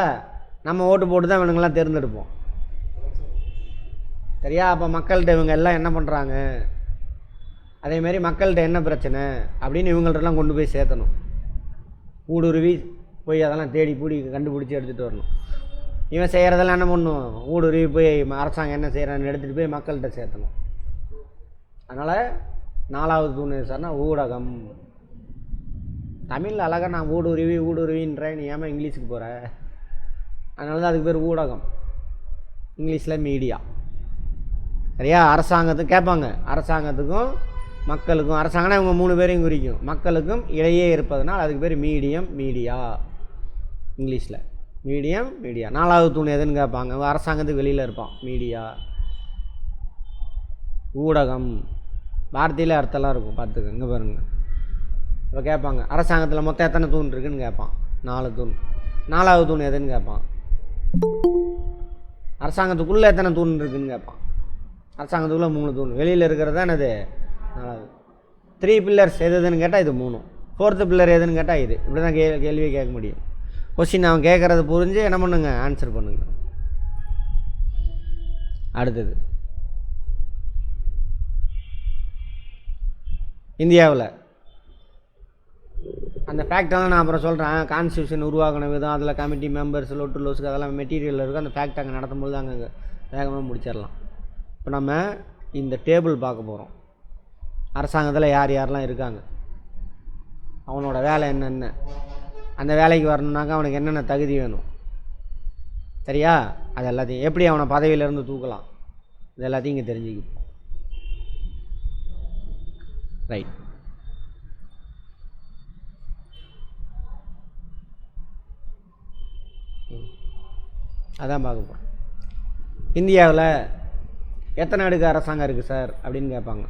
நம்ம ஓட்டு போட்டு தான் இவனுங்கெல்லாம் தேர்ந்தெடுப்போம். சரியா? அப்போ மக்கள்கிட்ட இவங்க எல்லாம் என்ன பண்ணுறாங்க, அதேமாரி மக்கள்கிட்ட என்ன பிரச்சனை அப்படின்னு இவங்கள்ட்டெல்லாம் கொண்டு போய் சேர்த்தணும். ஊடுருவி போய் அதெல்லாம் தேடி கண்டுபிடிச்சி எடுத்துகிட்டு வரணும். இவன் செய்கிறதெல்லாம் என்ன பண்ணும்? ஊடுருவி போய் அரசாங்கம் என்ன செய்கிறான்னு எடுத்துகிட்டு போய் மக்கள்கிட்ட சேர்த்தணும். அதனால் 4வது தூண் சார்னா ஊடகம். தமிழில் அழகாக நான் ஊடுருவின்றேன், நீ ஏமா இங்கிலீஷுக்கு போகிற? அதனால தான் அதுக்கு பேர் ஊடகம். இங்கிலீஷில் மீடியா. சரியா? அரசாங்கத்துக்கு கேட்பாங்க. அரசாங்கத்துக்கும் மக்களுக்கும், அரசாங்கம்னா இவங்க 3 பேரையும் குறிக்கும். மக்களுக்கும் இடையே இருப்பதனால் அதுக்கு பேர் மீடியம், மீடியா. இங்கிலீஷில் மீடியம், மீடியா. 4வது தூண் எதுன்னு கேட்பாங்க. அரசாங்கத்துக்கு வெளியில் இருப்பான் மீடியா. ஊடகம் வார்த்தையில் அர்த்தம்லாம் இருக்கும், பார்த்துக்க. இங்கே பாருங்கள். இப்போ கேட்பாங்க அரசாங்கத்தில் மொத்தம் எத்தனை தூண் இருக்குதுன்னு கேட்பான். 4 தூண். 4வது தூண் எதுன்னு கேட்பான். அரசாங்கத்துக்குள்ளே எத்தனை தூண் இருக்குதுன்னு கேட்பான். அரசாங்கத்துக்குள்ளே 3 தூண். வெளியில் இருக்கிறது தான் என்னது? 4வது. 3 பில்லர்ஸ் எதுன்னு கேட்டால் இது 3. 4th பில்லர் எதுன்னு கேட்டால் இது. இப்படி தான் கேள்வியை கேட்க முடியும். கொஸ்டின் அவன் கேட்குறது புரிஞ்சு என்ன பண்ணுங்க, ஆன்சர் பண்ணுங்க. அடுத்தது இந்தியாவில் அந்த ஃபேக்டெல்லாம் நான் அப்புறம் சொல்கிறேன். கான்ஸ்டியூஷன் உருவாக்கின விதம், அதில் கமிட்டி மெம்பர்ஸ், லோட்டு லோஸுக்கு அதெல்லாம் மெட்டீரியல் இருக்குது. அந்த ஃபேக்ட் அங்கே நடத்தும்போது அங்கே வேகமாக முடிச்சிடலாம். இப்போ நம்ம இந்த டேபிள் பார்க்க போகிறோம். அரசாங்கத்தில் யார் யாரெல்லாம் இருக்காங்க, அவனோட வேலை என்னென்ன, அந்த வேலைக்கு வரணுன்னாக்கா அவனுக்கு என்னென்ன தகுதி வேணும். சரியா? அது எல்லாத்தையும் எப்படி அவனை பதவியிலேருந்து தூக்கலாம், இது எல்லாத்தையும் இங்கே தெரிஞ்சுக்கணும். ரைட். அதான் பார்க்க போகிறோம். இந்தியாவில் எத்தனை அடுக்கு அரசாங்கம் இருக்குது சார் அப்படின்னு கேட்பாங்க.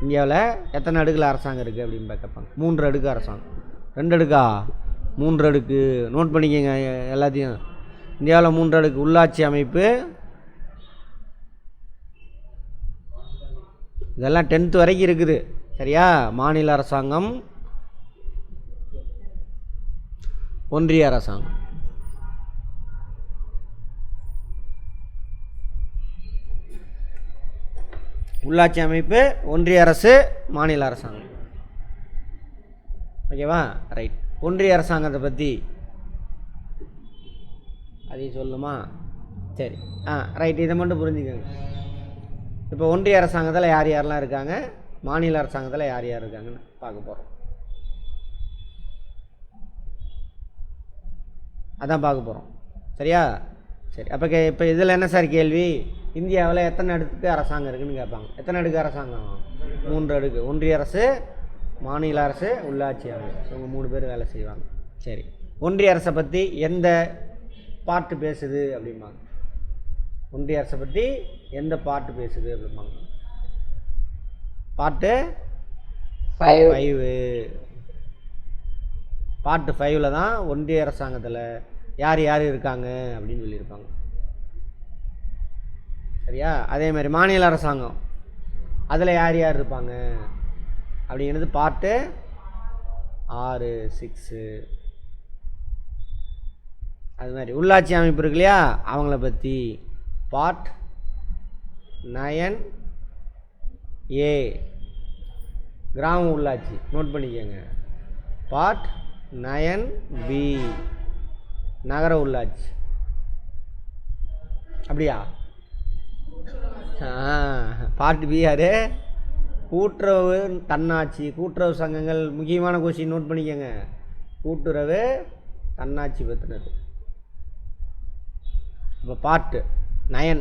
இந்தியாவில் எத்தனை அடுக்கில் அரசாங்கம் இருக்குது அப்படின்னு கேட்பாங்க. 3 அடுக்கு அரசாங்கம். 2 அடுக்கா? 3 அடுக்கு. நோட் பண்ணிக்கங்க எல்லாத்தையும். இந்தியாவில் 3 அடுக்கு. உள்ளாட்சி அமைப்பு, இதெல்லாம் 10th வரைக்கும் இருக்குது. சரியா? மாநில அரசாங்கம், ஒன்றிய அரசாங்கம். உள்ளாட்சி அமைப்பு, ஒன்றிய அரசு, மாநில அரசாங்கம். ஓகேவா? ரைட். ஒன்றிய அரசாங்கத்தை பற்றி அதையும் சொல்லுமா? சரி. ரைட். இதை மட்டும் புரிஞ்சுக்கோங்க. இப்போ ஒன்றிய அரசாங்கத்தில் யார் யாரெல்லாம் இருக்காங்க, மாநில அரசாங்கத்தில் யார் யார் இருக்காங்கன்னு பார்க்க போகிறோம். அதான் பார்க்க போகிறோம். சரியா? சரி. இப்போ இதில் என்ன சார் கேள்வி? இந்தியாவில் எத்தனை அடுக்கு அரசாங்கம் இருக்குதுன்னு கேட்பாங்க. எத்தனை அடுக்கு அரசாங்கம்? 3 அடுக்கு. ஒன்றிய அரசு, மாநில அரசு, உள்ளாட்சி அமைப்பு. இவங்க 3 பேர் வேலை செய்வாங்க. சரி. ஒன்றிய அரசை பற்றி எந்த பார்ட்டு பேசுது அப்படிம்பாங்க. ஒன்றிய அரசை பற்றி எந்த பார்ட்டு பேசுது அப்படிம்பாங்க. பார்ட்டு 5. பார்ட்டு 5ல் தான் ஒன்றிய அரசாங்கத்தில் யார் யார் இருக்காங்க அப்படின்னு சொல்லியிருப்பாங்க. சரியா? அதே மாதிரி மாநில அரசாங்கம் அதில் யார் யார் இருப்பாங்க அப்படிங்கிறது பார்ட்டு 6 6 அது மாதிரி உள்ளாட்சி அமைப்பு இருக்கு இல்லையா, அவங்கள பற்றி பார்ட் 9A கிராம உள்ளாட்சி நோட் பண்ணிக்கோங்க. பார்ட் 9B நகர உள்ளாட்சி. அப்படியா? பார்ட் பி யாரு? கூட்டுறவு தன்னாட்சி, கூட்டுறவு சங்கங்கள். முக்கியமான கொஸ்டின் நோட் பண்ணிக்கோங்க. கூட்டுறவு தன்னாட்சி பற்றினது. இப்போ பார்ட் 9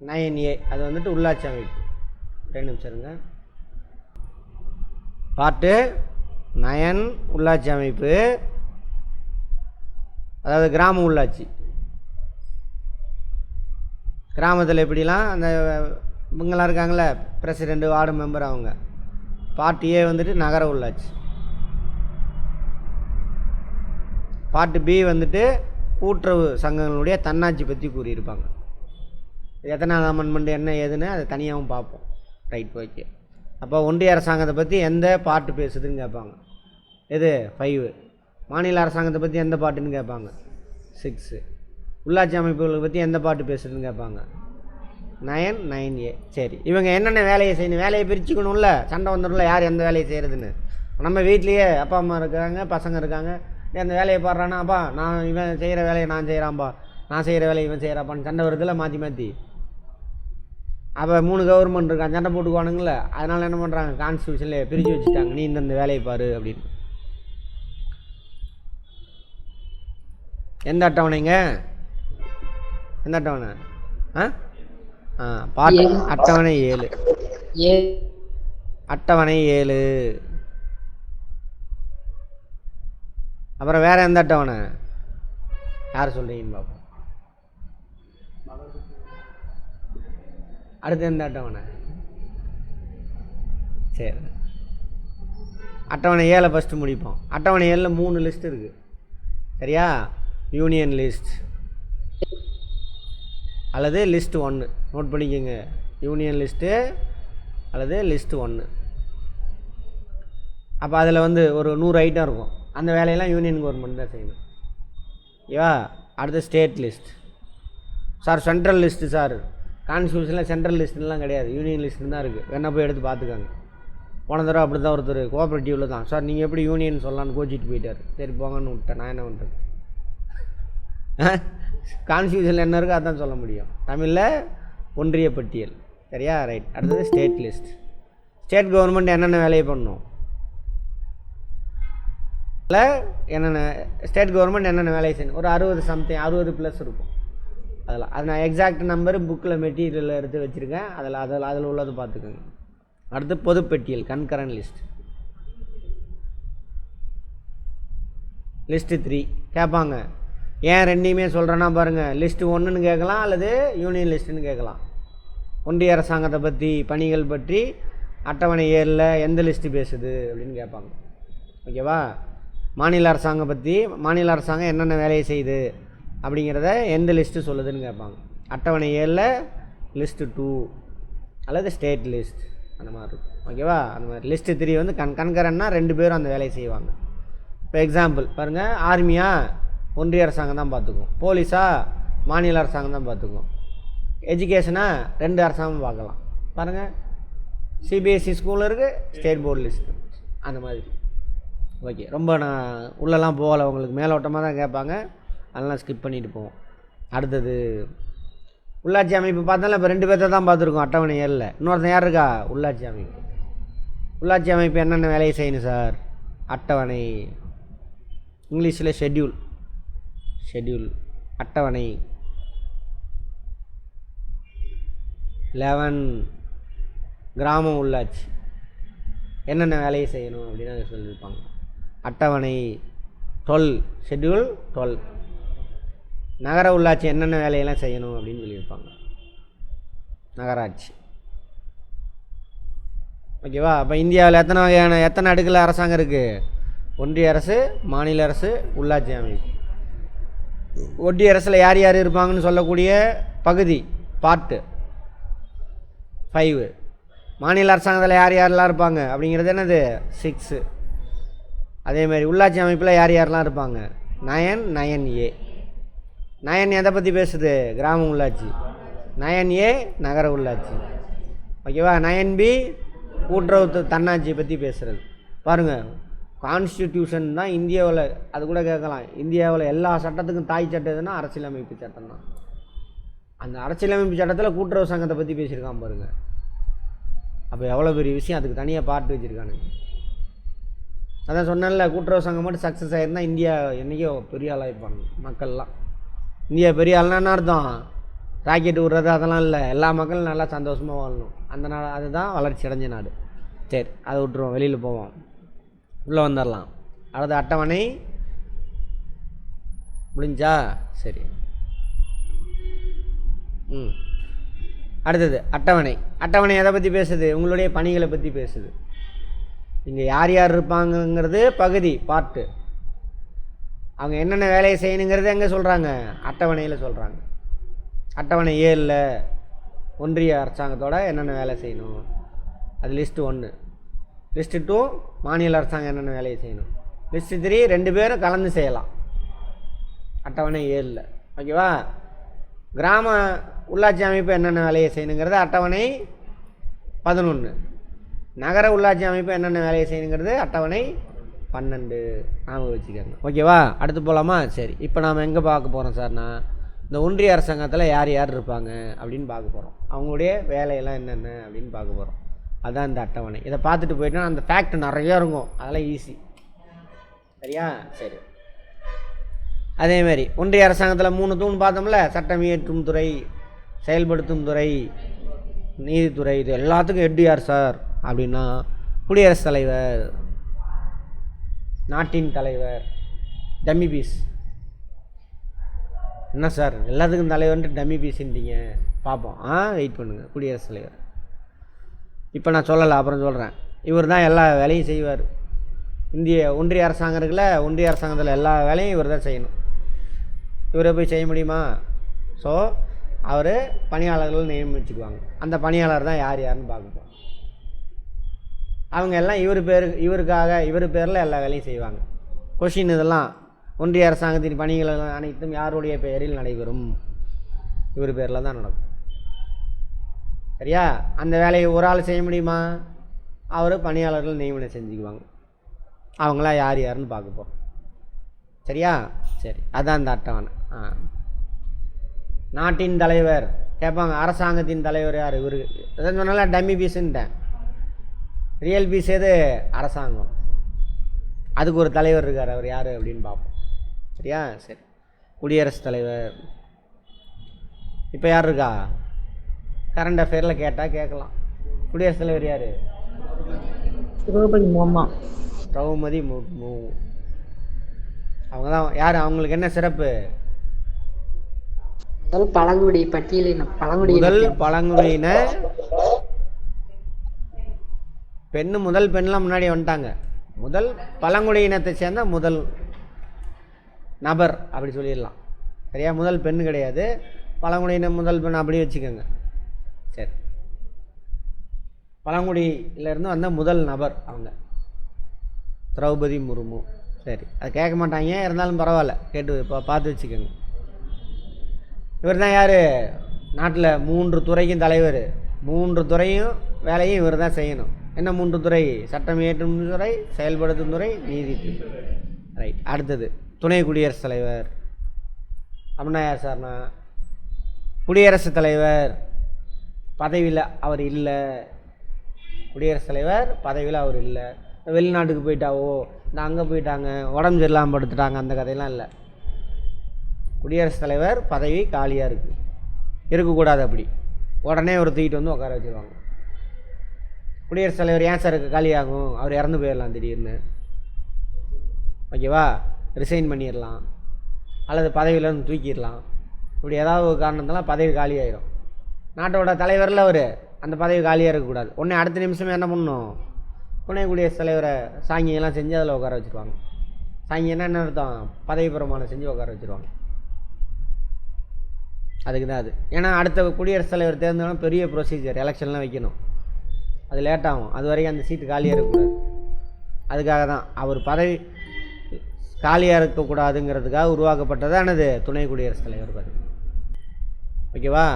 9A அது வந்துட்டு உள்ளாட்சி அமைப்பு. 2 நிமிஷம் இருங்க. பார்ட்டு 9 உள்ளாட்சி அமைப்பு, அதாவது கிராம உள்ளாட்சி. கிராமத்தில் எப்படிலாம் அந்த இவங்களாம் இருக்காங்களே, பிரசிடெண்ட்டு, வார்டு மெம்பர், அவங்க. பார்ட் ஏ வந்துட்டு நகர உள்ளாட்சி. பார்ட் பி வந்துட்டு கூட்டுறவு சங்கங்களுடைய தன்னாட்சி பற்றி கூறியிருப்பாங்க. எத்தனாவது அமெண்ட்மெண்ட் என்ன ஏதுன்னு அதை தனியாகவும் பார்ப்போம். Right, okay. அப்போ ஒன்றிய அரசாங்கத்தை பற்றி எந்த பாட்டு பேசுதுன்னு கேட்பாங்க. எது? 5. மாநில அரசாங்கத்தை பற்றி எந்த பாட்டுன்னு கேட்பாங்க. 6. உள்ளாட்சி அமைப்புகளை பற்றி எந்த பாட்டு பேசுதுன்னு கேட்பாங்க. 9A. சரி, இவங்க என்னென்ன வேலையை செய்யணும், வேலையை பிரிச்சுக்கணும்ல, சண்டை வந்துடும்ல யார் எந்த வேலையை செய்கிறதுன்னு. நம்ம வீட்லேயே அப்பா அம்மா இருக்காங்க, பசங்க இருக்காங்க, அந்த வேலையை பாடுறான்னா, அப்பா நான் இவன் செய்கிற வேலையை நான் செய்கிறான்பா, நான் செய்கிற வேலையை இவன் செய்கிறாப்பான்னு சண்டை வருதுல மாற்றி மாற்றி. அப்போ 3 கவர்மெண்ட் இருக்கான், சண்டை போட்டுக்குவானுங்கள. அதனால் என்ன பண்ணுறாங்க, கான்ஸ்டியூஷனில் பிரித்து வச்சுட்டாங்க, நீ இந்த வேலையை பாரு அப்படின்னு. எந்த அட்டவணைங்க? எந்த அட்டவணை? பாட்டு அட்டவணை 7. அட்டவணை 7. அப்புறம் வேற எந்த அட்டவணை யார் சொல்றீங்கன்னு பார்ப்போம். அடுத்து எந்த அட்டவணை? சரி, அட்டவணை 7 ஃபஸ்ட்டு முடிப்போம். அட்டவணை 7 3 லிஸ்ட் இருக்குது, சரியா? யூனியன் லிஸ்ட் அல்லது லிஸ்ட் 1. நோட் பண்ணிக்கோங்க, யூனியன் லிஸ்ட்டு அல்லது லிஸ்ட் 1. அப்போ அதில் வந்து ஒரு 100 ஐட்டம் இருக்கும். அந்த வேலையெல்லாம் யூனியன் கவர்மெண்ட் தான் செய்யணும், ஓகேவா? அடுத்து state list. Sir central list sir, கான்ஸ்டியூஷனில் சென்ட்ரல் லிஸ்ட்டுலாம் கிடையாது, யூனியன் லிஸ்ட்டு தான் இருக்குது. வேணா போய் எடுத்து பார்த்துக்காங்க. போன தடவை அப்படி தான் ஒருத்தர் கோஆப்ரேட்டிவில் தான், சார் நீங்கள் எப்படி யூனியன் சொல்லலான்னு கோச்சிட்டு போயிட்டார். சரி போங்கன்னு விட்டேன், நான் என்ன பண்ணுறது? கான்ஸ்டியூஷனில் என்ன இருக்கோ அதான் சொல்ல முடியும். தமிழில் ஒன்றிய பட்டியல், சரியா? ரைட். அடுத்தது ஸ்டேட் லிஸ்ட். ஸ்டேட் கவர்மெண்ட் என்னென்ன வேலையை பண்ணணும், இல்லை என்னென்ன ஸ்டேட் கவர்மெண்ட் என்னென்ன வேலையை செய்யணும், ஒரு 60+ இருக்கும். அதெல்லாம் அது நான் எக்ஸாக்ட் நம்பர் புக்கில் மெட்டீரியலில் எடுத்து வச்சுருக்கேன், அதில் உள்ளது பார்த்துக்கோங்க. அடுத்து பொதுப்பட்டியல், கன்கரண்ட் லிஸ்ட். லிஸ்ட்டு 3 கேட்பாங்க. ஏன் ரெண்டையுமே சொல்கிறேன்னா பாருங்கள், லிஸ்ட்டு 1ன்னு கேட்கலாம் அல்லது யூனியன் லிஸ்ட்டுன்னு கேட்கலாம். ஒன்றிய அரசாங்கத்தை பற்றி, பணிகள் பற்றி அட்டவணை 7ல் எந்த லிஸ்ட்டு பேசுது அப்படின்னு கேட்பாங்க, ஓகேவா? மாநில அரசாங்கம் பற்றி, மாநில அரசாங்கம் என்னென்ன வேலையை செய்யுது அப்படிங்கிறத எந்த லிஸ்ட்டு சொல்லுதுன்னு கேட்பாங்க. அட்டவணை 7ல் லிஸ்ட்டு 2 அல்லது ஸ்டேட் லிஸ்ட் அந்த மாதிரி இருக்கும், ஓகேவா? அந்த மாதிரி லிஸ்ட்டு 3 வந்து கன்கரன்னா 2 பேரும் அந்த வேலையை செய்வாங்க. இப்போ எக்ஸாம்பிள் பாருங்கள், ஆர்மியா ஒன்றிய அரசாங்கம் தான் பார்த்துக்கும், போலீஸா மாநில அரசாங்கம் தான் பார்த்துக்கும், எஜுகேஷனா 2 அரசாங்கம் பார்க்கலாம். பாருங்கள், சிபிஎஸ்சி ஸ்கூலில் இருக்குது, ஸ்டேட் போர்டு லிஸ்ட்டு அந்த மாதிரி. ஓகே, ரொம்ப நான் உள்ளெல்லாம் போகலை, உங்களுக்கு மேலோட்டமாக தான் கேட்பாங்க, அதெல்லாம் ஸ்கிப் பண்ணிட்டு போவோம். அடுத்தது உள்ளாட்சி அமைப்பு பார்த்தாலும் இப்போ 2 பேர்த்த தான் பார்த்துருக்கோம் அட்டவணை 7ல். இன்னொருத்தன் யார் இருக்கா? உள்ளாட்சி அமைப்பு. உள்ளாட்சி அமைப்பு என்னென்ன வேலையை செய்யணும் சார்? அட்டவணை, இங்கிலீஷில் ஷெட்யூல், அட்டவணை 11 கிராம உள்ளாட்சி என்னென்ன வேலையை செய்யணும் அப்படின்னு அதை சொல்லியிருப்பாங்க. அட்டவணை 12 ஷெட்யூல் 12 நகர உள்ளாட்சி என்னென்ன வேலையெல்லாம் செய்யணும் அப்படின்னு சொல்லியிருப்பாங்க, நகராட்சி, ஓகேவா? அப்போ இந்தியாவில் எத்தனை அடுக்கில் அரசாங்கம் இருக்குது? ஒன்றிய அரசு, மாநில அரசு, உள்ளாட்சி அமைப்பு. ஒன்றிய அரசில் யார் யார் இருப்பாங்கன்னு சொல்லக்கூடிய பகுதி பார்ட்டு 5. மாநில அரசாங்கத்தில் யார் யாரெல்லாம் இருப்பாங்க அப்படிங்கிறது என்னது 6. அதேமாதிரி உள்ளாட்சி அமைப்பில் யார் யாரெல்லாம் இருப்பாங்க 9A. 9 எதை பற்றி பேசுது? கிராம உள்ளாட்சி. 9A நகர உள்ளாட்சி. ஓகேவா? 9B கூட்டுறவு தன்னாட்சியை பற்றி பேசுகிறது. பாருங்கள், கான்ஸ்டிடியூஷன் தான் இந்தியாவில், அது கூட கேட்கலாம், இந்தியாவில் எல்லா சட்டத்துக்கும் தாய் சட்டம் எதுனா அரசியலமைப்பு சட்டம் தான். அந்த அரசியலமைப்பு சட்டத்தில் கூட்டுறவு சங்கத்தை பற்றி பேசியிருக்கான் பாருங்கள். அப்போ எவ்வளோ பெரிய விஷயம், அதுக்கு தனியாக பார்த்து வச்சுருக்கானுங்க. அதான் சொன்னேன்ல, கூட்டுறவு சங்கம் மட்டும் சக்ஸஸ் ஆகிருந்தா இந்தியா என்றைக்கோ பெரிய ஆளாக இருப்பாங்க மக்கள்லாம். இந்தியா பெரிய ஆள்னா என்ன அர்த்தம்? ராக்கெட் விடுறது அதெல்லாம் இல்லை, எல்லா மக்களும் நல்லா சந்தோஷமாக வாழணும். அந்த நாடு அதுதான் வளர்ச்சி அடைஞ்ச நாடு. சரி, அதை விட்டுருவோம், வெளியில் போவோம், உள்ளே வந்துடலாம். அடுத்த அட்டவணை முடிஞ்சா? சரி. அடுத்தது அட்டவணை. அட்டவணை எதை பற்றி பேசுது? உங்களுடைய பணிகளை பற்றி பேசுது. இங்கே யார் யார் இருப்பாங்கங்கிறது பகுதி பார்ட்டு. அவங்க என்னென்ன வேலையை செய்யணுங்கிறது எங்கே சொல்கிறாங்க? அட்டவணையில் சொல்கிறாங்க. அட்டவணை 7ல் ஒன்றிய அரசாங்கத்தோட என்னென்ன வேலை செய்யணும் அது லிஸ்ட்டு 1. லிஸ்ட்டு 2 மாநில அரசாங்கம் என்னென்ன வேலையை செய்யணும். லிஸ்ட்டு 3 2 பேரும் கலந்து செய்யலாம் அட்டவணை 7ல். ஓகேவா? கிராம உள்ளாட்சி அமைப்பு என்னென்ன வேலையை செய்யணுங்கிறது அட்டவணை 11. நகர உள்ளாட்சி அமைப்பு என்னென்ன வேலையை செய்யணுங்கிறது அட்டவணை 12. ஞாபகம் வச்சுக்கோங்க. ஓகேவா? அடுத்து போகலாமா? சரி, இப்போ நாம் எங்கே பார்க்க போகிறோம் சார்னா, இந்த ஒன்றிய அரசாங்கத்தில் யார் யார் இருப்பாங்க அப்படின்னு பார்க்க போகிறோம். அவங்களுடைய வேலையெல்லாம் என்னென்ன அப்படின்னு பார்க்க போகிறோம். அதுதான் இந்த அட்டவணை. இதை பார்த்துட்டு போயிட்டோன்னா அந்த ஃபேக்ட் நிறையா இருக்கும், அதெல்லாம் ஈஸி. சரியா? சரி. அதேமாதிரி ஒன்றிய அரசாங்கத்தில் 3 தூண் பார்த்தோம்ல, சட்டம் இயற்றும் துறை, செயல்படுத்தும் துறை, நீதித்துறை. இது எல்லாத்துக்கும் ஹெட் யார் சார் அப்படின்னா குடியரசுத் தலைவர், நாட்டின் தலைவர், டம்மி பீஸ். என்ன சார் எல்லாத்துக்கும் தலைவர்ன்ட்டு டம்மி பீஸுன்றீங்க? பார்ப்போம், வெயிட் பண்ணுங்கள். குடியரசுத் தலைவர் இப்போ நான் சொல்லலை, அப்புறம் சொல்கிறேன். இவர் தான் எல்லா வேலையும் செய்வார். ஒன்றிய அரசாங்கம் இருக்குல்ல, ஒன்றிய அரசாங்கத்தில் எல்லா வேலையும் இவர் தான் செய்யணும். இவரை போய் செய்ய முடியுமா? ஸோ அவர் பணியாளர்கள் நியமிச்சுக்குவாங்க. அந்த பணியாளர் தான் யார் யாருன்னு பார்க்க போகிறோம். அவங்க எல்லாம் இவர் பேரில் எல்லா வேலையும் செய்வாங்க. கொஷின் இதெல்லாம் ஒன்றிய அரசாங்கத்தின் பணிகள் அனைத்தும் யாருடைய பெயரில் நடைபெறும்? இவர் பேரில் தான் நடக்கும். சரியா? அந்த வேலையை ஒரு ஆள் செய்ய முடியுமா? அவர் பணியாளர்கள் நியமனம் செஞ்சுக்குவாங்க. அவங்களாம் யார் யாருன்னு பார்க்க போகிறோம். சரியா? சரி, அதான் அந்த அட்டவணை. நாட்டின் தலைவர் கேட்பாங்க. அரசாங்கத்தின் தலைவர் யார்? இவரு எதாவது சொன்னால டம்மி பீஸுன்ட்டேன். ரியல் பீஸ் எது? அரசாங்கம். அதுக்கு ஒரு தலைவர் இருக்கார். அவர் யார் அப்படின்னு பார்ப்போம். சரியா? சரி. குடியரசுத் தலைவர். இப்போ யார் இருக்கா? கரண்ட் அஃபேரில் கேட்டால் கேட்கலாம். குடியரசுத் தலைவர் யார்? திரௌபதி முர்மு. அவங்க தான் யார்? அவங்களுக்கு என்ன சிறப்பு? முதல் பழங்குடியின பெண்ணு. முதல் பெண்லாம் முன்னாடி வந்துட்டாங்க. முதல் பழங்குடியினத்தை சேர்ந்த முதல் நபர் அப்படி சொல்லிடலாம். சரியா? முதல் பெண்ணு கிடையாது, பழங்குடியின முதல் பெண் அப்படி வச்சுக்கோங்க. சரி, பழங்குடியிலேருந்து வந்த முதல் நபர் அவங்க திரௌபதி முர்மு. சரி, அது கேட்க மாட்டாங்க, இருந்தாலும் பரவாயில்ல, கேட்டு பார்த்து வச்சுக்கோங்க. இவர் தான் யார்? நாட்டில் 3 துறைக்கும் தலைவர். 3 துறையும் வேலையும் இவர் தான் செய்யணும். என்ன 3 துறை? சட்டம் இயற்றும் துறை, செயல்படுத்தும் துறை, நீதித்துறை. ரைட். அடுத்தது துணை குடியரசுத் தலைவர். அப்படின்னா யார் சார்னா, குடியரசுத் தலைவர் பதவியில் அவர் இல்லை. குடியரசுத் தலைவர் பதவியில் அவர் இல்லை. வெளிநாட்டுக்கு போயிட்டாவோ, இந்த அங்கே போயிட்டாங்க, உடம்பு சரியில்லாமல் படுத்துட்டாங்க, அந்த கதையெல்லாம் இல்லை. குடியரசுத் தலைவர் பதவி காலியாக இருக்குது, இருக்கக்கூடாது. அப்படி உடனே ஒரு தூக்கிட்டு வந்து உட்கார வச்சுருவாங்க. குடியரசுத் தலைவர் ஏன் சார் காலியாகும்? அவர் இறந்து போயிடலாம் திடீர்னு. ஓகேவா? ரிசைன் பண்ணிடலாம், அல்லது பதவியிலேருந்து தூக்கிடலாம். இப்படி ஏதாவது ஒரு காரணத்தெல்லாம் பதவி காலியாயிடும். நாட்டோட தலைவரில் அவர் அந்த பதவி காலியாக இருக்கக்கூடாது. உடனே அடுத்த நிமிஷமே என்ன பண்ணணும்? துணை குடியரசுத் தலைவரை சாங்கியெல்லாம் செஞ்சு அதில் உட்கார வச்சுருவாங்க. சாங்கியன்னா என்ன அர்த்தம்? பதவி பிரமாணம் செஞ்சு உட்கார வச்சுருவாங்க. அதுக்கு தான் அது. ஏன்னா அடுத்த குடியரசுத் தலைவர் தேர்ந்தெடுக்கணும், பெரிய ப்ரொசீஜர், எலெக்ஷன்லாம் வைக்கணும், அது லேட் ஆகும். அது வரைக்கும் அந்த சீட்டு காலியாக இருக்கக்கூடாது. அதுக்காக தான் அவர் பதவி காலியாக இருக்கக்கூடாதுங்கிறதுக்காக உருவாக்கப்பட்டதானது துணை குடியரசுத் தலைவர் பதவி. ஓகேவா?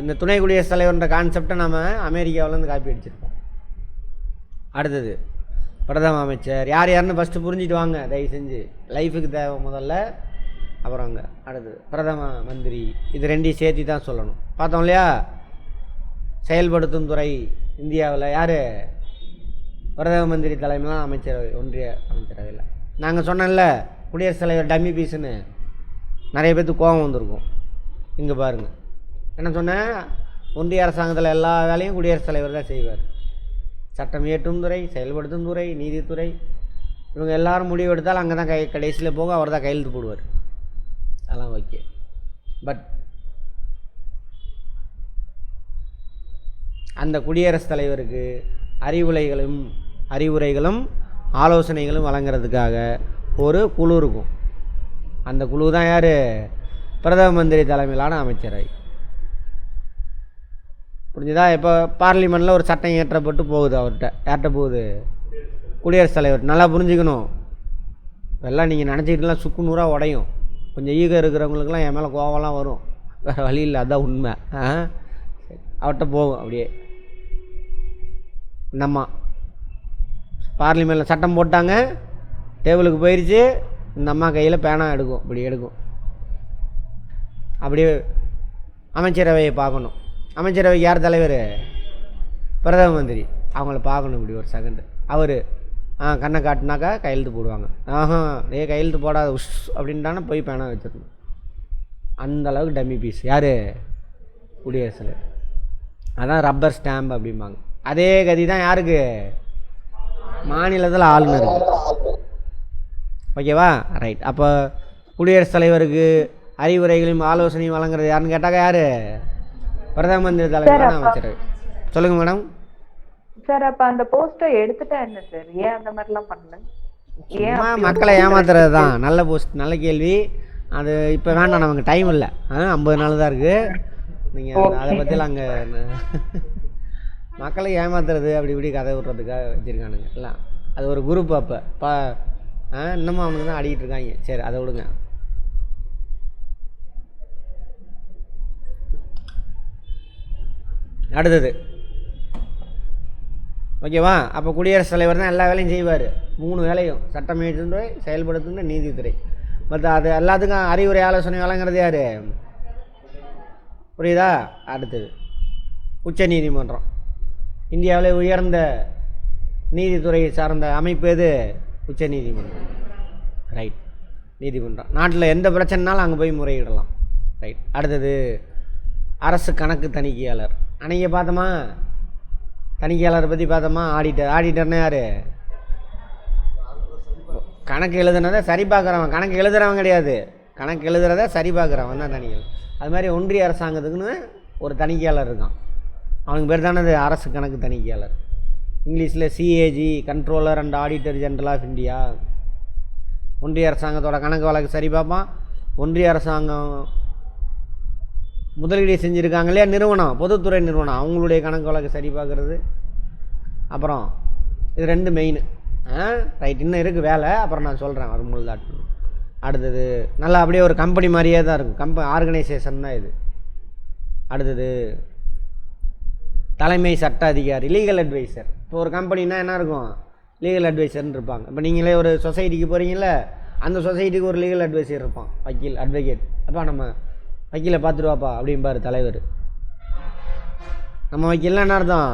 இந்த துணை குடியரசுத் தலைவர்ன்ற கான்செப்டை நம்ம அமெரிக்காவிலேருந்து காப்பி அடிச்சிருக்கோம். அடுத்தது பிரதம அமைச்சர் யார் யாருன்னு ஃபஸ்ட்டு புரிஞ்சுட்டு வாங்க தயவு செஞ்சு. லைஃபுக்கு தேவை முதல்ல, அப்புறம் அங்கே அடுத்தது பிரதம மந்திரி. இது ரெண்டையும் சேர்த்து தான் சொல்லணும். பார்த்தோம் இல்லையா? செயல்படுத்தும் துறை இந்தியாவில் யார்? பிரதம மந்திரி தலைமையிலாம் அமைச்சரவை, ஒன்றிய அமைச்சரவையில். நாங்கள் சொன்னோம்ல குடியரசுத் தலைவர் டம்மி பீஸுன்னு, நிறைய பேர்த்துக்கு கோபம் வந்திருக்கும். இங்கே பாருங்கள் என்ன சொன்னேன், ஒன்றிய அரசாங்கத்தில் எல்லா வேலையும் குடியரசுத் தலைவர் தான் செய்வார். சட்டம் இயற்றும் துறை, செயல்படுத்தும் துறை, நீதித்துறை, இவங்க எல்லாரும் முடிவு எடுத்தாலும் அங்கே தான் கடைசியில் போக அவர் தான் கையெழுத்து போடுவார். அதெல்லாம் ஓகே. பட் அந்த குடியரசுத் தலைவருக்கு அறிவுரைகளும் ஆலோசனைகளும் வழங்குறதுக்காக ஒரு குழு இருக்கும். அந்த குழு தான் யார்? பிரதம மந்திரி தலைமையிலான அமைச்சரவை. புரிஞ்சுதா? இப்போ பார்லிமெண்ட்டில் ஒரு சட்டம் இயற்றப்பட்டு போகுது, அவர்கிட்ட யார்கிட்ட போகுது? குடியரசுத் தலைவர். நல்லா புரிஞ்சுக்கணும். எல்லாம் நீங்கள் நினச்சிக்கிட்டுலாம் சுக்கு நூறாக உடையும். கொஞ்சம் ஈகோ இருக்கிறவங்களுக்குலாம் என் மேலே கோவம்லாம் வரும், வேறு வழி இல்லை, அதுதான் உண்மை. அவர்கிட்ட போகும். அப்படியே நம்ம பார்லிமெண்ட்டில் சட்டம் போட்டாங்க, டேபிளுக்கு போயிடுச்சு, இந்த அம்மா கையில் பேனா எடுக்கும், இப்படி எடுக்கும். அப்படியே அமைச்சரவையை பார்க்கணும். அமைச்சரவைக்கு யார் தலைவர்? பிரதம மந்திரி. அவங்கள பார்க்கணும் இப்படி ஒரு செகண்டு. அவர் கண்ணை காட்டினாக்கா கையெழுத்து போடுவாங்க. கையெழுத்து போடாத உஷ் அப்படின்ட்டானா போய் பேனா வச்சிடணும். அந்தளவுக்கு டம்மி பீஸ் யார்? குடியரசுத் தலைவர். அதான் ரப்பர் ஸ்டாம்ப் அப்படிம்பாங்க. அதே கதி தான் யாருக்கு? மாநிலத்தில் ஆளுநருக்கு. ஓகேவா? ரைட். அப்போ குடியரசுத் தலைவருக்கு அறிவுரைகளையும் ஆலோசனையும் வழங்குறது யாருன்னு கேட்டாக்கா யார்? பிரதம மந்திரி தலைமையிலான அமைச்சரவை. சொல்லுங்கள் மேடம். சார் அப்ப அந்த போஸ்டை எடுத்துட்டா என்ன சார்? ஏன் அந்த மாதிரிலாம் பண்ணல? ஏன் மக்களை ஏமாத்துறது தான். நல்ல போஸ்ட், நல்ல கேள்வி. அது இப்போ வேண்டாம், நமக்கு டைம் இல்லை. 50 நாள் தான் இருக்குது. நீங்கள் அதை பற்றிலாம் அங்கே மக்களை ஏமாத்துறது அப்படி இப்படி கதை விட்றதுக்காக வச்சுருக்கானுங்க எல்லாம். அது ஒரு குரூப். அப்போ இன்னமும் அவனுக்கு தான் ஆடிக்கிட்டு இருக்காங்க. சரி, அதை விடுங்க. அடுத்தது ஓகேவா? அப்போ குடியரசுத் தலைவர் தான் எல்லா வேலையும் செய்வார். 3 வேலையும், சட்டம் இயற்றும் துறை, செயல்படுத்தும் நீதித்துறை. மற்ற அது எல்லாத்துக்கும் அறிவுரை ஆலோசனை வழங்குறது யார்? புரியுதா? அடுத்தது உச்ச நீதிமன்றம். இந்தியாவிலே உயர்ந்த நீதித்துறையை சார்ந்த அமைப்பு எது? உச்ச நீதிமன்றம். ரைட். நீதிமன்றம் நாட்டில் எந்த பிரச்சனைனாலும் அங்கே போய் முறையிடலாம். ரைட். அடுத்தது அரசு கணக்கு தணிக்கையாளர். அன்றைக்கி பார்த்தோமா தணிக்கையாளரை பற்றி பார்த்தோமா? ஆடிட்டர்னா யார்? கணக்கு எழுதுனதை சரி பார்க்குறவன். கணக்கு எழுதுகிறவன் கிடையாது, கணக்கு எழுதுறத சரி பார்க்குறவன் தான் தணிக்கையாளர். அது மாதிரி ஒன்றிய அரசாங்கத்துக்குன்னு ஒரு தணிக்கையாளர் இருக்கான். அவனுக்கு பேர் தானே அரசு கணக்கு தணிக்கையாளர். இங்கிலீஷில் CAG, controller and auditor general of India. ஒன்றிய அரசாங்கத்தோட கணக்கு வழக்கு சரி பார்ப்பான். ஒன்றிய அரசாங்கம் முதலீடு செஞ்சுருக்காங்க இல்லையா, நிறுவனம், பொதுத்துறை நிறுவனம், அவங்களுடைய கணக்கு வழக்கு சரி பார்க்குறது. அப்புறம் இது 2 மெயின். ரைட். இன்னும் இருக்குது வேலை, அப்புறம் நான் சொல்கிறேன் வரும்போது தான். அடுத்தது நல்லா அப்படியே ஒரு கம்பெனி மாதிரியே தான் இருக்கும். ஆர்கனைசேஷன் தான் இது. அடுத்தது தலைமை சட்ட அதிகாரி, லீகல் அட்வைசர். இப்போ ஒரு கம்பெனின்னா என்ன இருக்கும்? லீகல் அட்வைசர்னு இருப்பாங்க. இப்போ நீங்களே ஒரு சொசைட்டிக்கு போகிறீங்கள, அந்த சொசைட்டிக்கு ஒரு லீகல் அட்வைசர் இருப்பான், வக்கீல், அட்வொகேட். அப்போ நம்ம வக்கீலை பார்த்துருவாப்பா அப்படிம்பார் தலைவர். நம்ம வக்கீல்னா என்ன அர்த்தம்?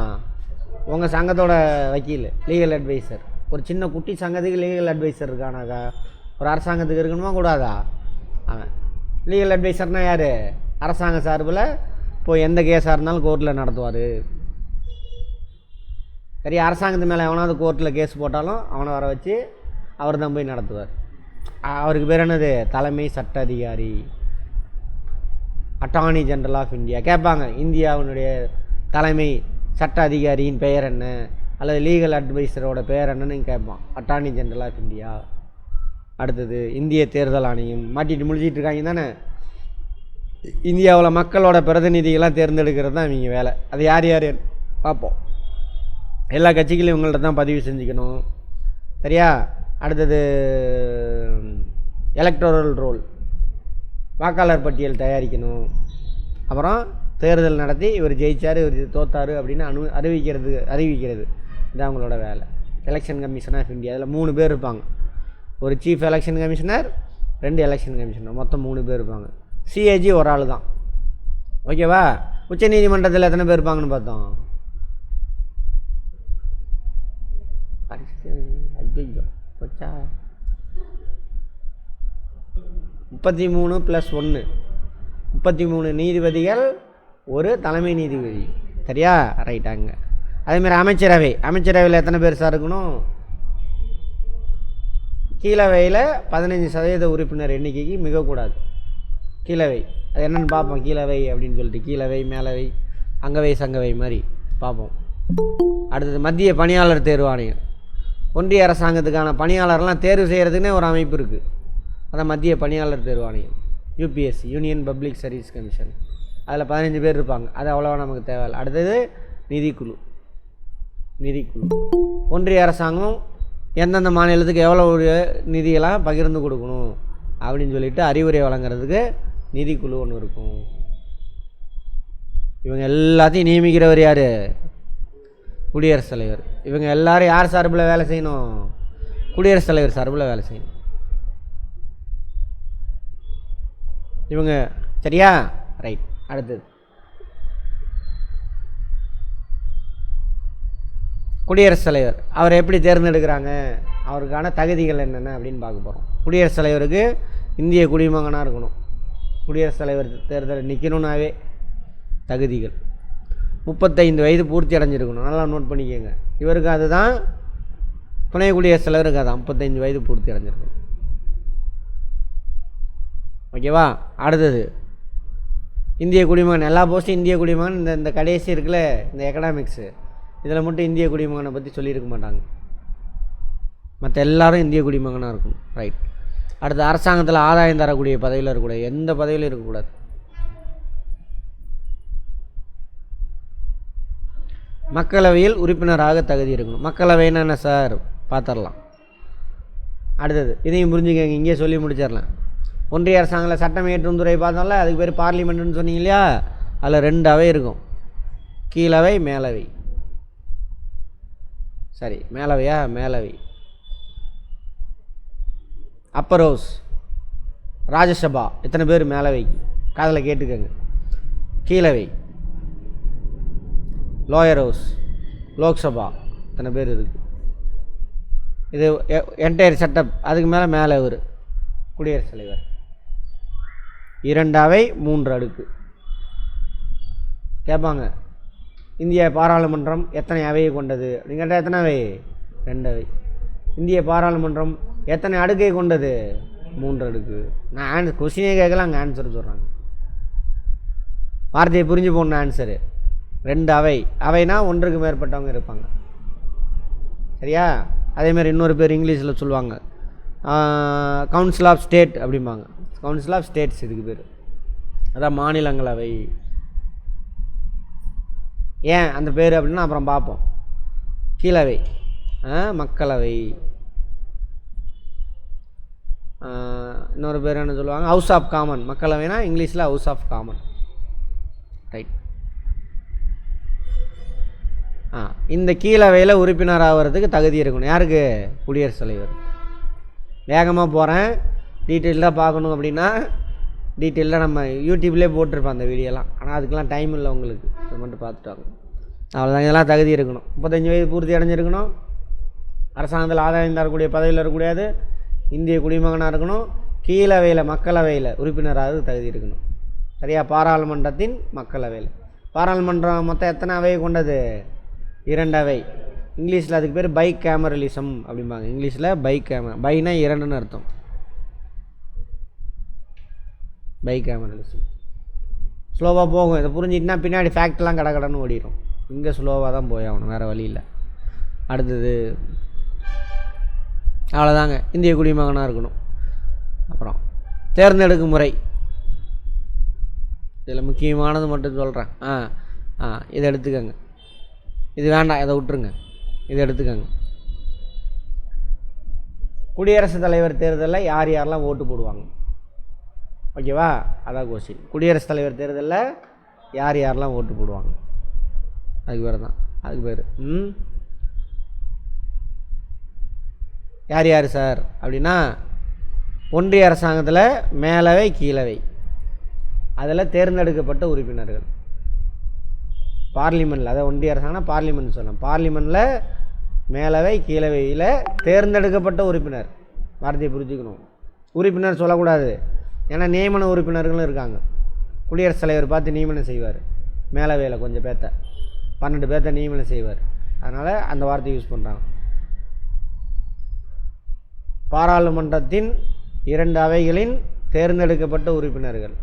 உங்கள் சங்கத்தோட வக்கீல், லீகல் அட்வைசர். ஒரு சின்ன குட்டி சங்கத்துக்கு லீகல் அட்வைசர் இருக்கானாக்கா, ஒரு அரசாங்கத்துக்கு இருக்கணுமா கூடாதா? அவன் லீகல் அட்வைசர்னால் யார்? அரசாங்க சார்பில் இப்போ எந்த கேஸாக இருந்தாலும் கோர்ட்டில் நடத்துவார். சரி, அரசாங்கத்து மேலே எவனாவது கோர்ட்டில் கேஸ் போட்டாலும் அவனை வர வச்சு அவர் தான் போய் நடத்துவார். அவருக்கு பேர் என்னது? தலைமை சட்ட அதிகாரி, அட்டார்னி ஜெனரல் ஆஃப் இந்தியா. கேட்பாங்க, இந்தியாவினுடைய தலைமை சட்ட அதிகாரியின் பெயர் என்ன, அல்லது லீகல் அட்வைசரோட பெயர் என்னன்னு கேட்பான். Attorney general of India. அடுத்தது இந்திய தேர்தல் ஆணையம். மாட்டிட்டு முடிச்சிட்டு இருக்காங்க தானே. இந்தியாவில் மக்களோட பிரதிநிதிகளாக தேர்ந்தெடுக்கிறது தான் இவங்க வேலை. அது யார் யார் பார்ப்போம். எல்லா கட்சிகளையும் இவங்கள்ட்ட தான் பதிவு செஞ்சுக்கணும். சரியா? அடுத்தது எலக்டோரல் ரோல், வாக்காளர் பட்டியல் தயாரிக்கணும். அப்புறம் தேர்தல் நடத்தி இவர் ஜெயிச்சார் இவர் தோத்தார் அப்படின்னு அறிவிக்கிறது. இது அவங்களோட வேலை. Election commission of India. அதில் 3 பேர் இருப்பாங்க. ஒரு chief election commissioner, 2 election commissioner, மொத்தம் 3 பேர் இருப்பாங்க. சிஏஜி ஒரு ஆள் தான். ஓகேவா? உச்சநீதிமன்றத்தில் எத்தனை பேர் இருப்பாங்கன்னு பார்த்தோம். ஐயோ போச்சா, 33 + 1 33 நீதிபதிகள், ஒரு தலைமை நீதிபதி. சரியா? ரைட்டாங்க. அதேமாதிரி அமைச்சரவையில் எத்தனை பேர் சார் இருக்கணும்? கீழவையில் 15% உறுப்பினர் எண்ணிக்கைக்கு மிகக்கூடாது. கீழவை அது என்னென்னு பார்ப்போம். கீழவை அப்படின்னு சொல்லிட்டு கீழவை, மேலவை, அங்கவை, சங்கவை மாதிரி பார்ப்போம். அடுத்தது மத்திய பணியாளர் தேர்வு ஆணையம். ஒன்றிய அரசாங்கத்துக்கான பணியாளர்லாம் தேர்வு செய்கிறதுக்குனே ஒரு அமைப்பு இருக்குது. அதான் மத்திய பணியாளர் தேர்வு ஆணையம், UPSC, union public service commission. அதில் 15 பேர் இருப்பாங்க. அது அவ்வளோவா நமக்கு தேவையில்லை. அடுத்தது நிதிக்குழு. ஒன்றிய அரசாங்கம் எந்தெந்த மாநிலத்துக்கு எவ்வளோ நிதியெல்லாம் பகிர்ந்து கொடுக்கணும் அப்படின்னு சொல்லிட்டு அறிவுரை வழங்குறதுக்கு நிதிக்குழு ஒன்று இருக்கும். இவங்க எல்லாத்தையும் நியமிக்கிறவர் யார்? குடியரசுத் தலைவர். இவங்க எல்லாரும் யார் சார்பில் வேலை செய்யணும்? குடியரசுத் தலைவர் சார்பில் வேலை செய்யணும் இவங்க. சரியா? ரைட். அடுத்தது குடியரசுத் தலைவர். அவரை எப்படி தேர்ந்தெடுக்கிறாங்க, அவருக்கான தகுதிகள் என்னென்ன அப்படின்னு பார்க்க போகிறோம். குடியரசுத் தலைவருக்கு இந்திய குடிமகனாக இருக்கணும். குடியரசுத் தலைவர் தேர்தல் நிற்கணுன்னாவே தகுதிகள் 35 வயது பூர்த்தி அடைஞ்சிருக்கணும். நல்லா நோட் பண்ணிக்கோங்க. இவருக்கு அதுதான், துணை குடியரசுத் தலைவருக்கு அதான் 35 வயது பூர்த்தி அடைஞ்சிருக்கணும். ஓகேவா? அடுத்தது இந்திய குடிமகன். எல்லா போஸ்ட்டும் இந்திய குடிமகன். இந்த கடைசி இருக்குல்ல, இந்த எக்கனாமிக்ஸு, இதில் மட்டும் இந்திய குடிமகனை பற்றி சொல்லியிருக்க மாட்டாங்க. மற்ற எல்லாரும் இந்திய குடிமகனாக இருக்கணும். ரைட். அடுத்து அரசாங்கத்தில் ஆதாயம் தரக்கூடிய பதவியில் இருக்கக்கூடாது. எந்த பதவியிலும் இருக்கக்கூடாது. மக்களவையில் உறுப்பினராக தகுதி இருக்கணும். மக்களவைன்னா என்ன சார் பார்த்துடலாம். அடுத்தது இதையும் புரிஞ்சுக்கங்க, இங்கே சொல்லி முடிச்சிடலாம். ஒன்றிய அரசாங்கத்தில் சட்டம் இயற்றும் துறை பார்த்தோம்ல, அதுக்கு பேர் பார்லிமெண்ட்டுன்னு சொன்னீங்க இல்லையா? அதில் 2 அவை இருக்கும், கீழவை, மேலவை. சரி, மேலவையா? மேலவை. அப்பர் ஹவுஸ், ராஜ்யசபா எத்தனை பேர் மேலவைக்கு? காதில் கேட்டுக்கங்க. கீழவை, லோயர் ஹவுஸ், லோக்சபா இத்தனை பேர் இருக்குது. இது என்டையர் செட்டப். அதுக்கு மேலே ஒரு குடியரசுத் தலைவர். 2 அவை, 3 அடுக்கு. கேட்பாங்க, இந்திய பாராளுமன்றம் எத்தனை அவையை கொண்டது அப்படின்னு கேட்டால் எத்தனை அவை? 2 அவை. இந்திய பாராளுமன்றம் எத்தனை அடுக்கை கொண்டது? 3 அடுக்கு. நான் கொஸ்டினே கேட்கல, அங்கே ஆன்சர் சொல்கிறாங்க. வார்த்தையை புரிஞ்சு போடணும் ஆன்சரு. 2 அவை. அவைனா ஒன்றுக்கு மேற்பட்டவங்க இருப்பாங்க. சரியா? அதேமாதிரி இன்னொரு பேர் இங்கிலீஷில் சொல்லுவாங்க, கவுன்சில் ஆஃப் ஸ்டேட் அப்படிம்பாங்க. கவுன்சில் ஆஃப் ஸ்டேட்ஸ் இதுக்கு பேர். அதான் மாநிலங்களவை. ஏன் அந்த பேர் அப்படின்னா அப்புறம் பார்ப்போம். கீழவை, மக்களவை. இன்னொரு பேர் என்ன சொல்லுவாங்க? House of common. மக்களவைனா இங்கிலீஷில் ஹவுஸ் ஆஃப் காமன். ரைட். இந்த கீழவையில் உறுப்பினர் ஆகிறதுக்கு தகுதி இருக்கணும். யாருக்கு? குடியரசுத் தலைவர். வேகமாக போகிறேன், டீட்டெயிலாக பார்க்கணும் அப்படின்னா டீட்டெயிலாக நம்ம யூடியூப்லேயே போட்டிருப்போம் அந்த வீடியோலாம். ஆனால் அதுக்கெலாம் டைம் இல்லை உங்களுக்கு. இது மட்டும் பார்த்துட்டாங்க. அவ்வளோதான். இதெல்லாம் தகுதி இருக்கணும். 35 வயது பூர்த்தி அடைஞ்சிருக்கணும். அரசாங்கத்தில் ஆதாயம் தரக்கூடிய பதவியில் இருக்கக்கூடாது. இந்திய குடிமகனாக இருக்கணும். கீழவையில், மக்களவையில் உறுப்பினராக தகுதி இருக்கணும். சரியா? பாராளுமன்றத்தின் மக்களவையில். பாராளுமன்றம் மொத்தம் எத்தனை அவையை கொண்டது? 2 அவை. இங்கிலீஷில் அதுக்கு பேர் பை கேமரலிசம் அப்படிம்பாங்க. இங்கிலீஷில் பை கேமரா. பைனா 2ன்னு அர்த்தம். Bicameralism. ஸ்லோவாக போகும். இதை புரிஞ்சிட்டுனா பின்னாடி ஃபேக்ட்லாம் கடன்னு ஓடிடும். இங்கே ஸ்லோவாக தான் போயாகணும், வேறு வழி இல்லை. அடுத்தது அவ்வளோதாங்க. இந்திய குடிமகனாக இருக்கணும். அப்புறம் தேர்ந்தெடுக்கும் முறை. இதில் முக்கியமானது மட்டும் சொல்கிறேன். இதை எடுத்துக்கோங்க. இது வேண்டாம், இதை விட்டுருங்க. இதை எடுத்துக்கோங்க. குடியரசுத் தலைவர் தேர்தலில் யார் யாரெல்லாம் ஓட்டு போடுவாங்க? ஓகேவா? அதான் கொஸ்டின். குடியரசுத் தலைவர் தேர்தலில் யார் யாரெல்லாம் ஓட்டு போடுவாங்க? அதுக்கு பேர் தான், அதுக்கு பேர் யார் யார் சார் அப்படின்னா, ஒன்றிய அரசாங்கத்தில் மேலவை கீழவை, அதில் தேர்ந்தெடுக்கப்பட்ட உறுப்பினர்கள். பார்லிமெண்ட்டில், அதை ஒன்றிய அரசாங்கம் பார்லிமெண்ட் சொல்லலாம். பார்லிமெண்ட்டில் மேலவை கீழவையில் தேர்ந்தெடுக்கப்பட்ட உறுப்பினர், வார்த்தையை புரிஞ்சுக்கணும். உறுப்பினர் சொல்லக்கூடாது, ஏன்னா நியமன உறுப்பினர்களும் இருக்காங்க. குடியரசுத் தலைவர் பார்த்து நியமனம் செய்வார். மேலவையில் கொஞ்சம் பேர்த்த 12 பேர்த்த நியமனம் செய்வார். அதனால் அந்த வார்த்தையை யூஸ் பண்ணுறாங்க. பாராளுமன்றத்தின் 2 அவைகளின் தேர்ந்தெடுக்கப்பட்ட உறுப்பினர்கள்,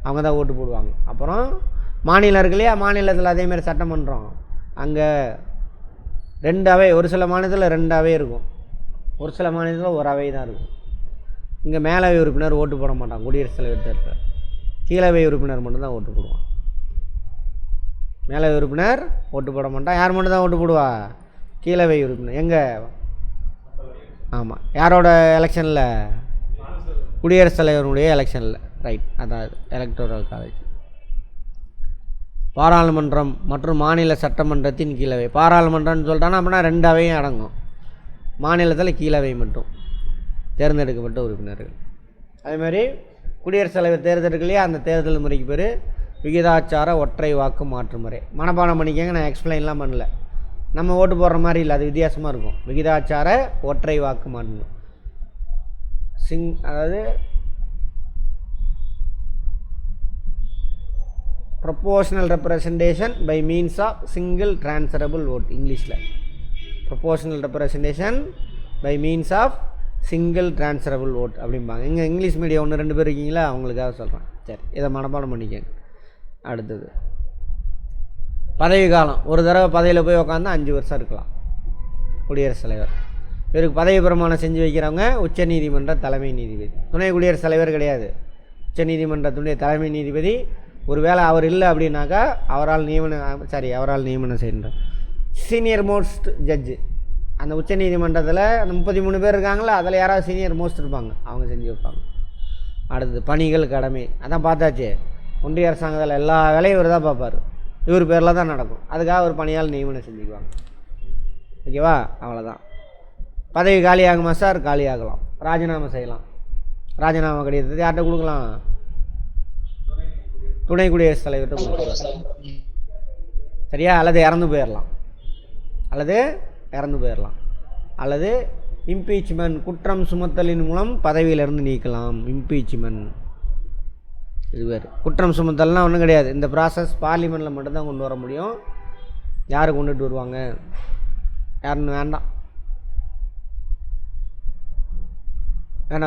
அவங்க தான் ஓட்டு போடுவாங்க. அப்புறம் மாநிலம் இருக்கு இல்லையா, மாநிலத்தில் அதேமாதிரி சட்டமன்றம், அங்கே 2 அவை, ஒரு சில மாநிலத்தில் 2 அவை இருக்கும், ஒரு சில மாநிலத்தில் 1 அவை தான் இருக்கும். இங்கே மேலவை உறுப்பினர் ஓட்டு போட மாட்டான் குடியரசுத் தலைவர் தேர்தல், கீழவை உறுப்பினர் மட்டும்தான் ஓட்டு போடுவான். மேலவை உறுப்பினர் ஓட்டு போட மாட்டான். யார் மட்டும் தான் ஓட்டு போடுவா? கீழவை உறுப்பினர். எங்கே? ஆமாம், யாரோட எலெக்ஷனில்? குடியரசுத் தலைவருடைய எலெக்ஷனில். ரைட், அதாவது எலக்டோரல் காலேஜ். பாராளுமன்றம் மற்றும் மாநில சட்டமன்றத்தின் கீழவை. பாராளுமன்றம்னு சொல்லிட்டானா அப்படின்னா 2 அவையும் அடங்கும். மாநிலத்தில் கீழவை மட்டும் தேர்ந்தெடுக்கப்பட்ட உறுப்பினர்கள். அதேமாதிரி குடியரசுத் தலைவர் தேர்ந்தெடுக்கலையே, அந்த தேர்தல் முறைக்கு பேர் விகிதாச்சார ஒற்றை வாக்கு மாற்று முறை. மனப்பாடம் பண்ணிக்கங்க, நான் எக்ஸ்பிளைன்லாம் பண்ணல. நம்ம ஓட்டு போடுற மாதிரி இல்லை, அது வித்தியாசமாக இருக்கும். விகிதாச்சார ஒற்றை வாக்கு மாற்று அதாவது proportional representation by means of single transferable vote. இங்கிலீஷில் proportional representation by means of single transferable vote அப்படிம்பாங்க. இங்கே இங்கிலீஷ் மீடியம் 1-2 பேர் இருக்கீங்களா, அவங்களுக்காக சொல்கிறேன். சரி, இதை மனப்பாடம் பண்ணிக்கங்க. அடுத்தது பதவி காலம். ஒரு தடவை பதவியில் போய் உட்காந்து 5 வருஷம் இருக்கலாம் குடியரசுத் தலைவர். இவருக்கு பதவி பிரமாணம் செஞ்சு வைக்கிறவங்க உச்ச நீதிமன்ற தலைமை நீதிபதி. துணை குடியரசுத் தலைவர் கிடையாது, உச்ச நீதிமன்றத்துடைய தலைமை நீதிபதி. ஒருவேளை அவர் இல்லை அப்படின்னாக்கா அவரால் நியமனம் செய்கின்றார். சீனியர் மோஸ்ட் ஜட்ஜு, அந்த உச்ச நீதிமன்றத்தில் அந்த 33 பேர் இருக்காங்களா, அதில் யாராவது சீனியர் மோஸ்ட் இருப்பாங்க, அவங்க செஞ்சு வைப்பாங்க. அடுத்தது பணிகள் கடமை. அதான் பார்த்தாச்சு, ஒன்றிய அரசாங்கத்தில் எல்லா வேலையும் இவர் தான் பார்ப்பார், இவர் பேரில் தான் நடக்கும். அதுக்காக ஒரு பணியால் நியமனம் செஞ்சுக்குவாங்க. ஓகேவா? அவ்வளோதான். பதவி காலியாகுமா சார்? காலியாகலாம். ராஜினாமா செய்யலாம். ராஜினாமா கடிதத்தை யார்கிட்ட கொடுக்கலாம்? துணை குடியரசுத் தலைவர்கிட்ட கொடுக்கலாம். சரியா? அல்லது இறந்து போயிடலாம், அல்லது இம்பீச்மெண்ட், குற்றம் சுமத்தலின் மூலம் பதவியிலிருந்து நீக்கலாம். இம்பீச்மெண்ட் இது வேறு. குற்றம் சுமத்தல்னால் ஒன்றும் கிடையாது. இந்த ப்ராசஸ் பார்லிமெண்ட்டில் மட்டும்தான் கொண்டு வர முடியும். யார் கொண்டுட்டு வருவாங்க? யாருன்னு வேண்டாம்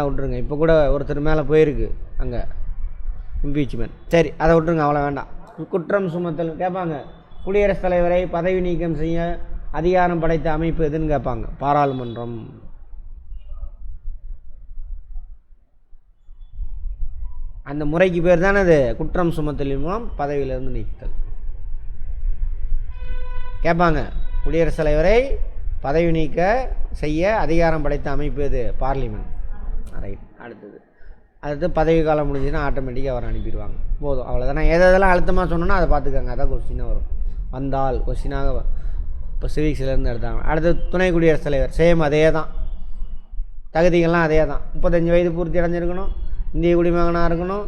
விட்டுருங்க. இப்போ கூட ஒருத்தர் மேலே போயிருக்கு அங்கே இம்பீச்மெண்ட். சரி, அதை விட்டுருங்க, அவ்வளோ வேண்டாம். குற்றம் சுமத்தல் கேட்பாங்க. குடியரசுத் தலைவரை பதவி நீக்கம் செய்ய அதிகாரம் படைத்த அமைப்பு எதுன்னு கேட்பாங்க. பாராளுமன்றம். அந்த முறைக்கு பேர் தானே அது குற்றம் சுமத்தலின் மூலம் பதவியிலிருந்து நீக்குதல். கேட்பாங்க, குடியரசுத் தலைவரை பதவி நீக்க செய்ய அதிகாரம் படைத்த அமைப்பு எது? பார்லிமெண்ட். ரைட். அடுத்து பதவி காலம் முடிஞ்சுன்னா ஆட்டோமேட்டிக்காக அவர் அனுப்பிடுவாங்க. போதும், அவ்வளோதான். நான் எதெல்லாம் அழுத்தமாக சொன்னோன்னா அதை பார்த்துக்கோங்க. அதான் கொஸ்டினாக வரும். வந்தால் கொஸ்டினாக இப்போ சிவிக்ஸ்லேருந்து எடுத்தாங்க. அடுத்து துணை குடியரசுத் தலைவர். சேம் அதே தான், தகுதிகள்லாம் அதே தான். 35 வயது பூர்த்தி அடைஞ்சிருக்கணும், இந்திய குடிமகனாக இருக்கணும்,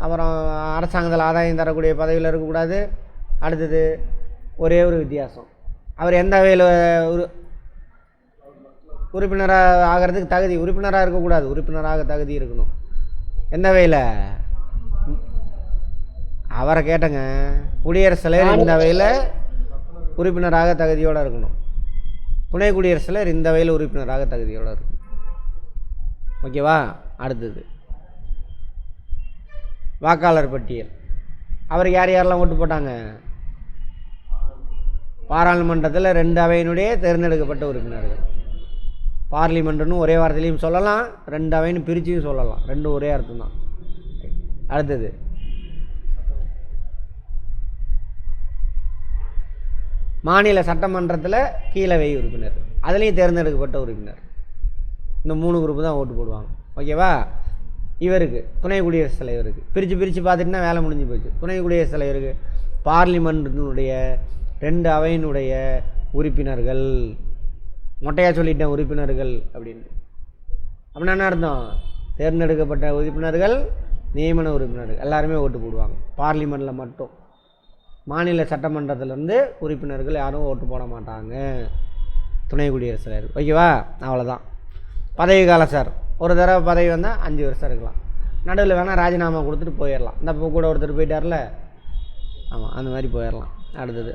அப்புறம் அரசாங்கத்தில் ஆதாயம் தரக்கூடிய பதவியில் இருக்கக்கூடாது. அடுத்தது ஒரே ஒரு வித்தியாசம், அவர் எந்த வகையில் உறுப்பினராக ஆகிறதுக்கு தகுதி, உறுப்பினராக இருக்கக்கூடாது, உறுப்பினராக தகுதி இருக்கணும். எந்த வகையில்? அவரை கேட்டங்க. குடியரசுத் தலைவர் இந்த வகையில் உறுப்பினராக தகுதியோடு இருக்கணும், துணை குடியரசுத் தலைவர் இந்த வகையில் உறுப்பினராக தகுதியோடு இருக்கணும். ஓகேவா? அடுத்தது வாக்காளர் பட்டியல். அவருக்கு யார் யாரெல்லாம் ஓட்டு போட்டாங்க? பாராளுமன்றத்தில் 2 அவையினுடைய தேர்ந்தெடுக்கப்பட்ட உறுப்பினர்கள். பார்லிமெண்ட்டுன்னு ஒரே வார்த்தையிலையும் சொல்லலாம், 2 அவைன்னு பிரிச்சும் சொல்லலாம், ரெண்டும் ஒரே அர்த்தம் தான். அடுத்தது மாநில சட்டமன்றத்தில் கீழவை உறுப்பினர், அதுலேயும் தேர்ந்தெடுக்கப்பட்ட உறுப்பினர். இந்த 3 குரூப்பு தான் ஓட்டு போடுவாங்க. ஓகேவா? இவருக்கு துணை குடியரசுத் தலைவருக்கு பிரித்து பார்த்துட்டுனா வேலை முடிஞ்சு போச்சு. துணை குடியரசுத் தலைவருக்கு பார்லிமெண்ட்டினுடைய 2 அவையினுடைய உறுப்பினர்கள், மொட்டையாக சொல்லிட்டேன் உறுப்பினர்கள் அப்படின்னு. அப்படின்னா என்ன அர்த்தம்? தேர்ந்தெடுக்கப்பட்ட உறுப்பினர்கள், நியமன உறுப்பினர்கள் எல்லாருமே ஓட்டு போடுவாங்க. பார்லிமெண்ட்டில் மட்டும், மாநில சட்டமன்றத்திலேருந்து உறுப்பினர்கள் யாரும் ஓட்டு போட மாட்டாங்க துணை குடியரசுத் தலைவர். ஓகேவா? அவ்வளோதான். பதவி காலம் சார், ஒரு தடவை பதவி வந்தால் 5 வருஷம் இருக்கலாம். நடுவில் வேணால் ராஜினாமா கொடுத்துட்டு போயிடலாம். இந்த இப்போ கூட ஒருத்தர் போயிட்டார்ல, ஆமாம், அந்த மாதிரி போயிடலாம். அடுத்தது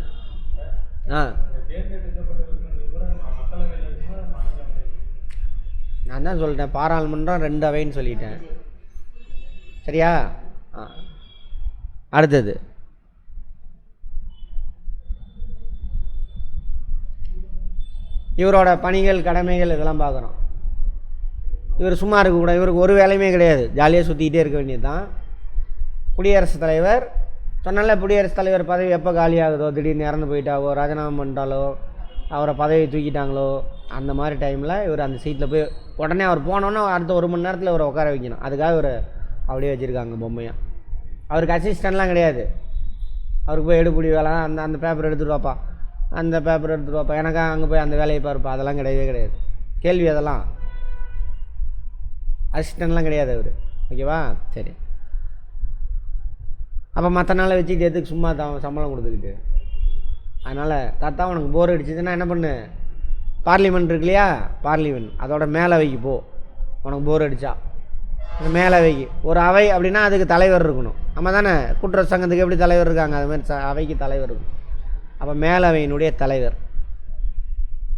நான் தான் சொல்லிட்டேன், பாராளுமன்றம் 2 அவைன்னு சொல்லிட்டேன். சரியா? அடுத்தது இவரோட பணிகள், கடமைகள் இதெல்லாம் பார்க்குறோம். இவர் சும்மா இருக்கக்கூடாது. இவருக்கு ஒரு வேலையுமே கிடையாது, ஜாலியாக சுற்றிக்கிட்டே இருக்க வேண்டியது தான். குடியரசுத் தலைவர் சொன்னால, குடியரசுத் தலைவர் பதவி எப்போ காலியாகுதோ, திடீர்னு இறந்து போயிட்டாவோ, ராஜினாமா பண்ணிட்டாலோ, அவரை பதவி தூக்கிட்டாங்களோ, அந்த மாதிரி டைமில் இவர் அந்த சீட்டில் போய் உடனே அவர் போனோன்னா அடுத்த 1 மணி நேரத்தில் இவரை உட்கார வைக்கணும். அதுக்காக இவர் அப்படியே வச்சுருக்காங்க பொம்மையாக. அவருக்கு அசிஸ்டண்ட்லாம் கிடையாது. அவருக்கு போய் எடுப்பிடி வேலை, அந்த பேப்பர் எடுத்துகிட்டு வாப்பா, அந்த பேப்பர் எடுத்துகிட்டு வாப்பா, எனக்கா அங்கே போய் அந்த வேலையை பார்ப்பா, அதெல்லாம் கிடையவே கிடையாது. கேள்வி அதெல்லாம் அசிஸ்டண்ட்லாம் கிடையாது அவர். ஓகேவா? சரி. அப்போ மற்ற நாளை வச்சுக்கிட்டு எதுக்கு சும்மா சம்பளம் கொடுத்துக்கிட்டு? அதனால் தாத்தா உனக்கு போர் அடிச்சதுன்னா என்ன பண்ணு, பார்லிமெண்ட் இருக்கு இல்லையா, பார்லிமெண்ட் அதோட மேலவைக்கு போ. உனக்கு போர் அடித்தா மேலவைக்கு, ஒரு அவை அப்படின்னா அதுக்கு தலைவர் இருக்கணும். நம்ம தானே கூட்டுறவு சங்கத்துக்கு எப்படி தலைவர் இருக்காங்க, அது மாதிரி அவைக்கு தலைவர் இருக்கும். அப்போ மேலவையினுடைய தலைவர்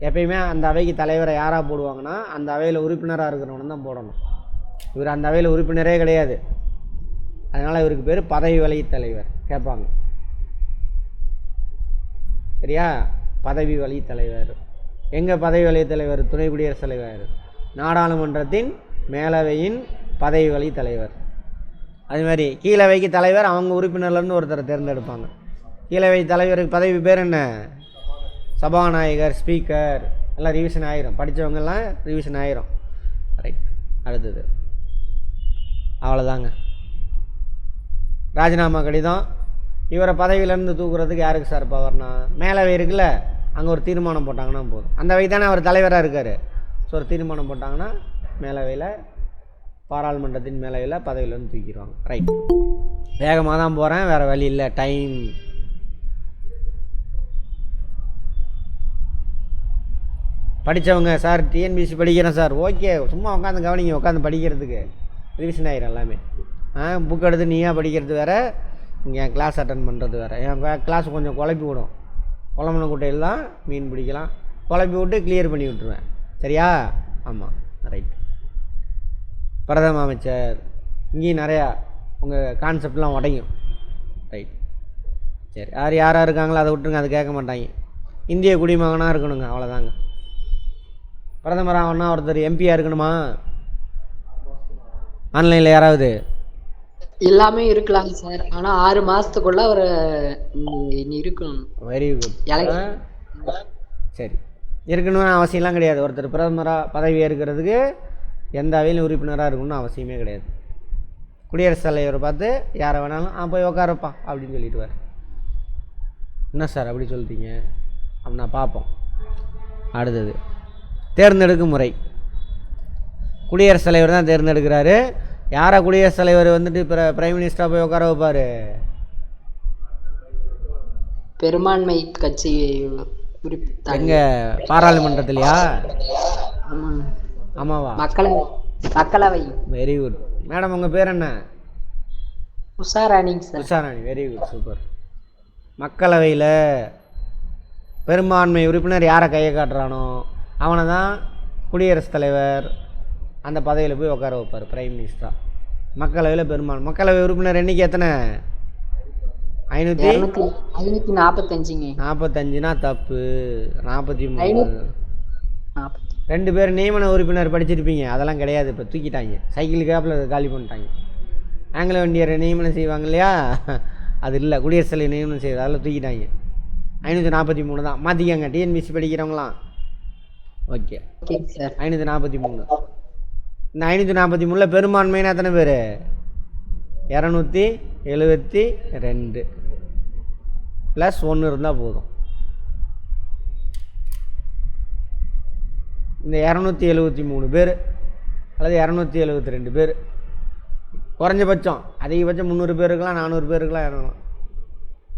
எப்பயுமே அந்த அவைக்கு தலைவரை யாராக போடுவாங்கன்னா, அந்த அவையில் உறுப்பினராக இருக்கிறவனு தான் போடணும். இவர் அந்த அவையில் உறுப்பினரே கிடையாது. அதனால் இவருக்கு பேர் பதவி வழி தலைவர் கேட்பாங்க. சரியா? பதவி வழி தலைவர். எங்கே பதவி வழி தலைவர்? துணை குடியரசுத் தலைவர், நாடாளுமன்றத்தின் மேலவையின் பதவி வழி தலைவர். அதுமாதிரி கீழவைக்கு தலைவர், அவங்க உறுப்பினர்லேருந்து ஒருத்தரை தேர்ந்தெடுப்பாங்க. கீழவை தலைவருக்கு பதவி பேர் என்ன? சபாநாயகர், ஸ்பீக்கர், எல்லாம் ரிவிஷன் ஆயிரும். படித்தவங்கெல்லாம் ரிவிஷன் ஆயிரும். ரைட். அடுத்தது அவ்வளோதாங்க. ராஜினாமா கடிதம். இவரை பதவியிலேருந்து தூக்குறதுக்கு யாருக்கு சார் பவர்னா, மேலவை இருக்குல்ல, அங்கே ஒரு தீர்மானம் போட்டாங்கன்னா போதும். அந்த அவை தானே அவர் தலைவராக இருக்கார். ஸோ ஒரு தீர்மானம் போட்டாங்கன்னா மேலவையில், பாராளுமன்றத்தின் மேலவையில் பதவியிலேருந்து தூக்கிடுவாங்க. ரைட். வேகமாக தான் போகிறேன், வேறு வழி இல்லை, டைம். படித்தவங்க சார் டிஎன்பிசி படிக்கிறேன் சார், ஓகே, சும்மா உட்காந்து கவனிங்க, உட்காந்து படிக்கிறதுக்கு ரிவிஷன் ஆகிரும் எல்லாமே. புக் எடுத்து நீயாக படிக்கிறது வேறு, என் கிளாஸ் அட்டன் பண்ணுறது வேறு. என் கிளாஸ் கொஞ்சம் குழப்பி விடும். குழம்புன குட்டையில் தான் மீன் பிடிக்கலாம், குழப்பி விட்டு கிளியர் பண்ணி விட்டுருவேன். சரியா? ஆமாம். ரைட். பிரதம அமைச்சர், இங்கேயும் நிறையா உங்கள் கான்செப்ட்லாம் உடையும். ரைட். சரி, யாராக இருக்காங்களோ அதை விட்டுருங்க, அதை கேட்க மாட்டாங்க. இந்திய குடிமகனாக இருக்கணுங்க, அவ்வளோதாங்க. பிரதமர் ஆகணும்னா ஒருத்தர் எம்பியாக இருக்கணுமா? ஆன்லைனில் யாராவது எல்லாமே இருக்கலாங்க சார், ஆனா 6 மாசத்துக்குள்ள ஒரு இருக்கணும். Very good. சரி, இருக்கணும்னு அவசியம்லாம் கிடையாது. ஒருத்தர் பிரதமராக பதவி ஏற்கிறதுக்கு எந்த அவையிலும் உறுப்பினராக இருக்கணும்னு அவசியமே கிடையாது. குடியரசுத் தலைவரை பார்த்து யாரை வேணாலும் போய் உட்காரப்பா அப்படின்னு சொல்லிடுவார். என்ன சார் அப்படி சொல்லிட்டீங்க அப்படின்னா பார்ப்போம். அடுத்தது தேர்ந்தெடுக்கும் முறை. குடியரசுத் தலைவர் தான் தேர்ந்தெடுக்கிறாரு. யாரை குடியரசுத் தலைவர் வந்துட்டு பிரைம் மினிஸ்டராக போய் உட்கார வைப்பார்? பெரும்பான்மை கட்சி எங்க பாராளுமன்றத்திலையா? ஆமாவா? மக்களவை. Very good madam. உங்கள் பேர் என்ன? உஷாராணிங்க sir. Usharani, very good, super. மக்களவையில் பெரும்பான்மை உறுப்பினர் யாரை கையை காட்டுறானோ அவனை தான் குடியரசுத் தலைவர் அந்த பதவியில் போய் உட்கார வைப்பார், பிரைம் மினிஸ்டராக. மக்களவையில் பெரும்பான்மை. மக்களவை உறுப்பினர் எண்ணிக்கை எத்தனை? 545. 45னா தப்பு. 43. 2 பேர் நியமன உறுப்பினர் படிச்சிருப்பீங்க, அதெல்லாம் கிடையாது, இப்போ தூக்கிட்டாங்க. சைக்கிள் கேப்பில் காலி பண்ணிட்டாங்க. ஆங்கில வண்டியரை நியமனம் செய்வாங்க இல்லையா, அது இல்லை. குடியரசுத் தலைவர் நியமனம் செய்வது, அதெல்லாம் தூக்கிட்டாங்க. 543 தான். மாற்றிக்கங்க டிஎன்பிசி படிக்கிறவங்களாம். Okay, okay sir. 543. இந்த 543 பெரும்பான்மையான எத்தனை பேர்? 272 ப்ளஸ் 1 இருந்தால் போதும். இந்த 273 பேர் அல்லது 272 பேர் குறைஞ்சபட்சம், அதிகபட்சம் 300 பேர் இருக்கலாம், 400 பேர் இருக்கலாம், இறங்கலாம்.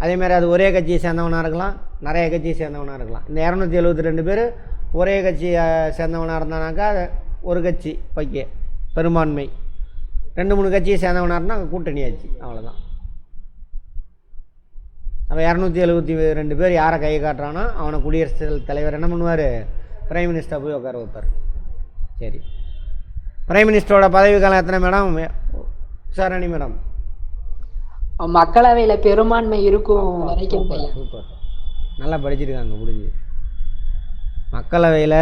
அதேமாதிரி அது ஒரே கட்சியை சேர்ந்தவனாக இருக்கலாம், நிறைய கட்சியை சேர்ந்தவனாக இருக்கலாம். இந்த 272 பேர் ஒரே கட்சியை சேர்ந்தவனாக இருந்தானாக்கா ஒரு கட்சி ஓகே பெரும்பான்மை. 2-3 கட்சியை சேர்ந்தவனாக இருந்தால் கூட்டணி ஆச்சு, அவ்வளோதான். அப்போ 272 பேர் யாரை கை காட்டுறானோ அவனை குடியரசுத் தலைவர் என்ன பண்ணுவார்? பிரைம் மினிஸ்டர் போய் உட்கார வைப்பார். சரி, பிரைம் மினிஸ்டரோட பதவி காலம் எத்தனை மேடம்? சரணி மேடம். மக்களவையில பெரும்பான்மை இருக்கும் வரைக்கும். சூப்பர், நல்லா படிச்சிருக்காங்க முடிஞ்சு. மக்களவையில்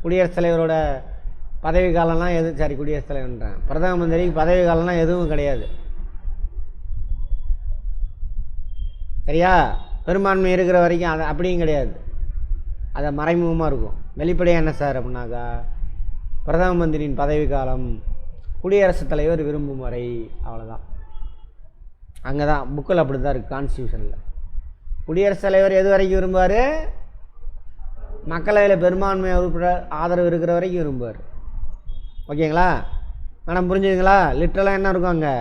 குடியரசுத் தலைவரோட பதவி காலம்லாம் குடியரசுத் தலைவர்ன்றேன், பிரதம மந்திரிக்கு பதவி காலம்லாம் எதுவும் கிடையாது. சரியா? பெரும்பான்மை இருக்கிற வரைக்கும் அது அப்படியும் கிடையாது, அதை மறைமுகமாக இருக்கும். வெளிப்படையாக என்ன சார் அப்படின்னாக்கா, பிரதம மந்திரியின் பதவி காலம் குடியரசுத் தலைவர் விரும்பும் வரை, அவ்வளோதான். அங்கே தான் புக்கில் அப்படி தான் இருக்குது, கான்ஸ்டியூஷனில். குடியரசுத் தலைவர் எது வரைக்கும் விரும்புவார்? மக்களவையில் பெரும்பான்மை உறுப்பினர் ஆதரவு இருக்கிற வரைக்கும் விரும்புவார். ஓகேங்களா மேடம்? புரிஞ்சுதுங்களா? லிட்டரலாக என்ன இருக்கும் அங்கே?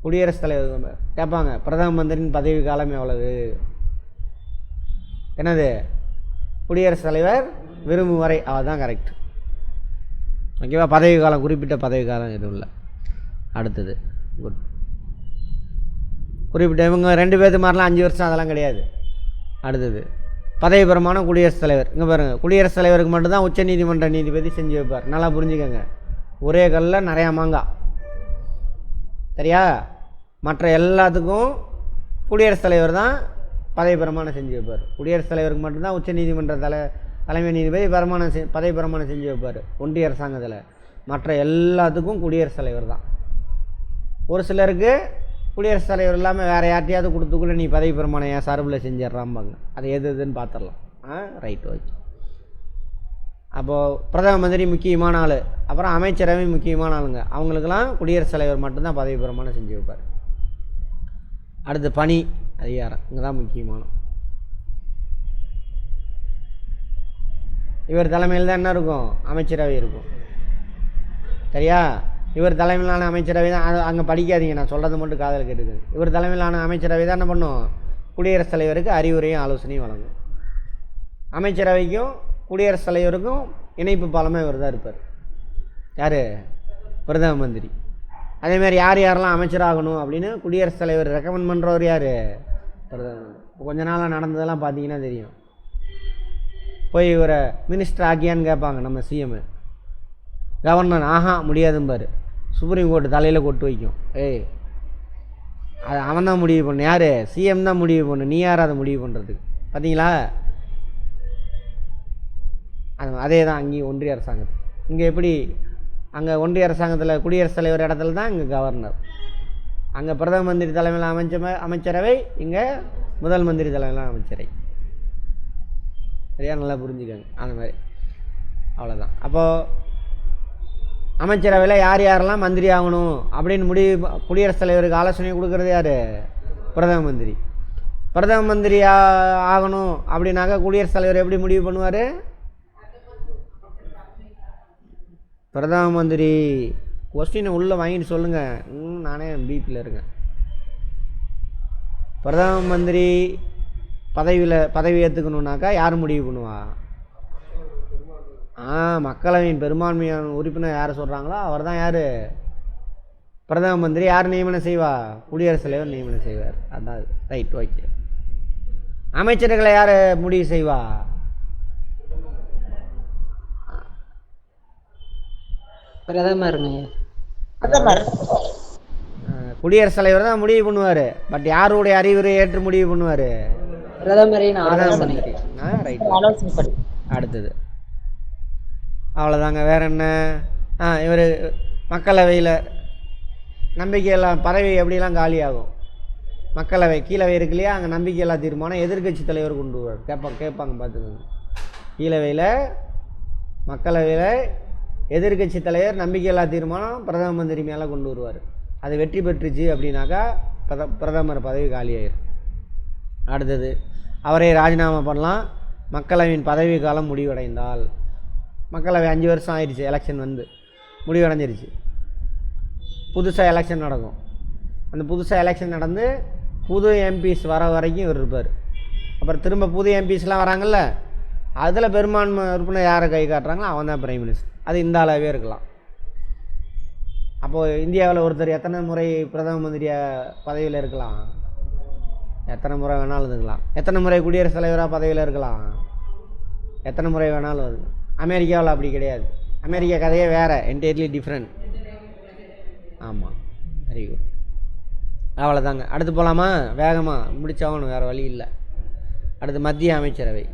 குடியரசுத் தலைவர் கேட்பாங்க, பிரதம மந்திரியின் பதவி காலம் எவ்வளவு? என்னது? குடியரசுத் தலைவர் விரும்பும் வரை, அதுதான் கரெக்ட். ஓகேவா? பதவி காலம், குறிப்பிட்ட பதவி காலம் எதுவும் இல்லை. அடுத்தது குட். குறிப்பிட்ட இவங்க 2 பேர்த்து மாதிரிலாம் 5 வருஷம் அதெல்லாம் கிடையாது. அடுத்தது பதவி பிரமாணம் குடியரசுத் தலைவர். இங்கே பாருங்கள், குடியரசுத் தலைவருக்கு மட்டும்தான் உச்சநீதிமன்ற நீதிபதி செஞ்சு வைப்பார். நல்லா புரிஞ்சுக்கோங்க, ஒரே கல்லில் நிறையா மாங்காய். சரியா? மற்ற எல்லாத்துக்கும் குடியரசுத் தலைவர் தான் பதவி பிரமாணம் செஞ்சு வைப்பார். குடியரசுத் தலைவருக்கு மட்டும்தான் உச்சநீதிமன்ற தலைமை நீதிபதி பதவி பிரமாணம் செஞ்சு வைப்பார் ஒன்றிய அரசாங்கத்தில். மற்ற எல்லாத்துக்கும் குடியரசுத் தலைவர் தான். ஒரு சிலருக்கு குடியரசுத் தலைவர் இல்லாமல் வேறு யார்ட்டையாவது கொடுத்துக்குள்ள நீ பதவி பிரமாணம் என் சார்பில் செஞ்சிடறாம்பாங்க. அது எதுன்னு பார்த்துடலாம். Right, okay. அப்போது பிரதம மந்திரி முக்கியமான ஆள், அப்புறம் அமைச்சரவை முக்கியமான ஆளுங்க, அவங்களுக்கெல்லாம் குடியரசுத் தலைவர் மட்டும்தான் பதவி பிரமாணம் செஞ்சு வைப்பார். அடுத்து பணி அதிகாரம், இங்கே தான் முக்கியமான. இவர் தலைமையில் தான் என்ன இருக்கும்? அமைச்சரவை இருக்கும். சரியா? இவர் தலைமையிலான அமைச்சரவை தான். அங்கே படிக்காதீங்க, நான் சொல்கிறது மட்டும் காதல் கேட்டுக்குது. இவர் தலைமையிலான அமைச்சரவை தான் என்ன பண்ணும்? குடியரசுத் தலைவருக்கு அறிவுரையும் ஆலோசனையும் வழங்கும். அமைச்சரவைக்கும் குடியரசுத் தலைவருக்கும் இணைப்பு பாலமாக இவர் தான் இருப்பார். யார்? பிரதம மந்திரி. அதேமாதிரி யாரெல்லாம் அமைச்சராகணும் அப்படின்னு குடியரசுத் தலைவர் ரெக்கமெண்ட் பண்ணுறவர் யார்? பிரதம மந்திரி. கொஞ்ச நாளாக நடந்ததெல்லாம் பார்த்தீங்கன்னா தெரியும். போய் இவரை மினிஸ்டர் ஆக்கியான்னு கேட்பாங்க நம்ம சிஎம். கவர்னர் முடியாதும்பார். சுப்ரீம் கோர்ட்டு தலையில் கொட்டு வைக்கும். அது அவன் தான் முடிவு பண்ணு. யார்? சிஎம் தான் முடிவு பண்ணு. நீ யார் அதை முடிவு பண்ணுறதுக்கு? பார்த்தீங்களா? அதே தான் அங்கேயும் ஒன்றிய அரசாங்கத்தில். இங்கே எப்படி? அங்கே ஒன்றிய அரசாங்கத்தில் குடியரசுத் தலைவர் இடத்துல தான் இங்கே கவர்னர். அங்கே பிரதம மந்திரி தலைமையில் அமைச்சரவை, இங்கே முதல் மந்திரி தலைமையில் அமைச்சரவை. சரியா? நல்லா புரிஞ்சுக்கங்க. அந்த மாதிரி அவ்வளோதான். அப்போது அமைச்சரவையில் யாரெல்லாம் மந்திரி ஆகணும் அப்படின்னு முடிவு குடியரசுத் தலைவருக்கு ஆலோசனை கொடுக்குறது யார்? பிரதம மந்திரி. பிரதம மந்திரி ஆகணும் அப்படின்னாக்கா குடியரசுத் தலைவர் எப்படி முடிவு பண்ணுவார்? பிரதம மந்திரி கொஸ்டினை உள்ளே வாங்கிட்டு சொல்லுங்கள். நானே பிபியில் இருக்கேன். பிரதம மந்திரி பதவி ஏற்றுக்கணுன்னாக்கா யார் முடிவு பண்ணுவா? மக்களவையின் பெரும்பான்மையான உறுப்பினர் யார் சொல்கிறாங்களோ அவர் தான் யார்? பிரதம மந்திரி. யார் நியமனம் செய்வா? குடியரசுத் தலைவர் நியமனம் செய்வார். அதான் ரைட், ஓகே. அமைச்சர்களை யார் முடிவு செய்வா? பிரதமருங்க. குடியரசுத் தலைவர் தான் முடிவு பண்ணுவார். பட் யாருடைய அறிவுரை ஏற்று முடிவு பண்ணுவார்? பிரதமரின் பிரதம மந்திரி. ரைட். அடுத்தது அவ்வளோதாங்க. வேறு என்ன? இவர் மக்களவையில் நம்பிக்கையெல்லாம் பதவி எப்படிலாம் காலியாகும்? மக்களவை கீழவை இருக்கு இல்லையா, அங்கே நம்பிக்கையில்லா தீர்மானம் எதிர்க்கட்சி தலைவர் கொண்டு வருவார். கேட்பாங்க பார்த்துக்கோங்க. கீழவையில் மக்களவையில் எதிர்க்கட்சி தலைவர் நம்பிக்கையில்லா தீர்மானம் பிரதம மந்திரி மேலே கொண்டு வருவார். அது வெற்றி பெற்றுச்சு அப்படின்னாக்கா பிரதமர் பதவி காலியாயிரும். அடுத்தது அவரை ராஜினாமா பண்ணலாம். மக்களவையின் பதவி காலம் முடிவடைந்தால், மக்களவை 5 வருஷம் ஆயிடுச்சு, எலெக்ஷன் வந்து முடிவடைஞ்சிருச்சு, புதுசாக எலெக்ஷன் நடக்கும். அந்த புதுசாக எலெக்ஷன் நடந்து புது எம்பிஸ் வர வரைக்கும் இவர் இருப்பார். அப்புறம் திரும்ப புது எம்பிஸ்லாம் வராங்கல்ல, அதில் பெரும்பான்மை உறுப்பினர் யாரை கை காட்டுறாங்களோ அவன் தான் பிரைம் மினிஸ்டர். அது இந்த அளவே இருக்கலாம். அப்போது இந்தியாவில் ஒருத்தர் எத்தனை முறை பிரதம மந்திரியாக பதவியில் இருக்கலாம்? எத்தனை முறை வேணாலும் இருக்கலாம். எத்தனை முறை குடியரசுத் தலைவராக பதவியில் இருக்கலாம்? எத்தனை முறை வேணாலும் இருக்கு. அமெரிக்காவில் அப்படி கிடையாது. அமெரிக்கா கதையே வேறு, என்டையர்லி டிஃப்ரெண்ட். ஆமாம், வெரி குட். அவ்வளோதாங்க. அடுத்து போகலாமா? வேகமாக முடிச்சாகணும், வேறு வழி இல்லை. அடுத்து மத்திய அமைச்சரவை.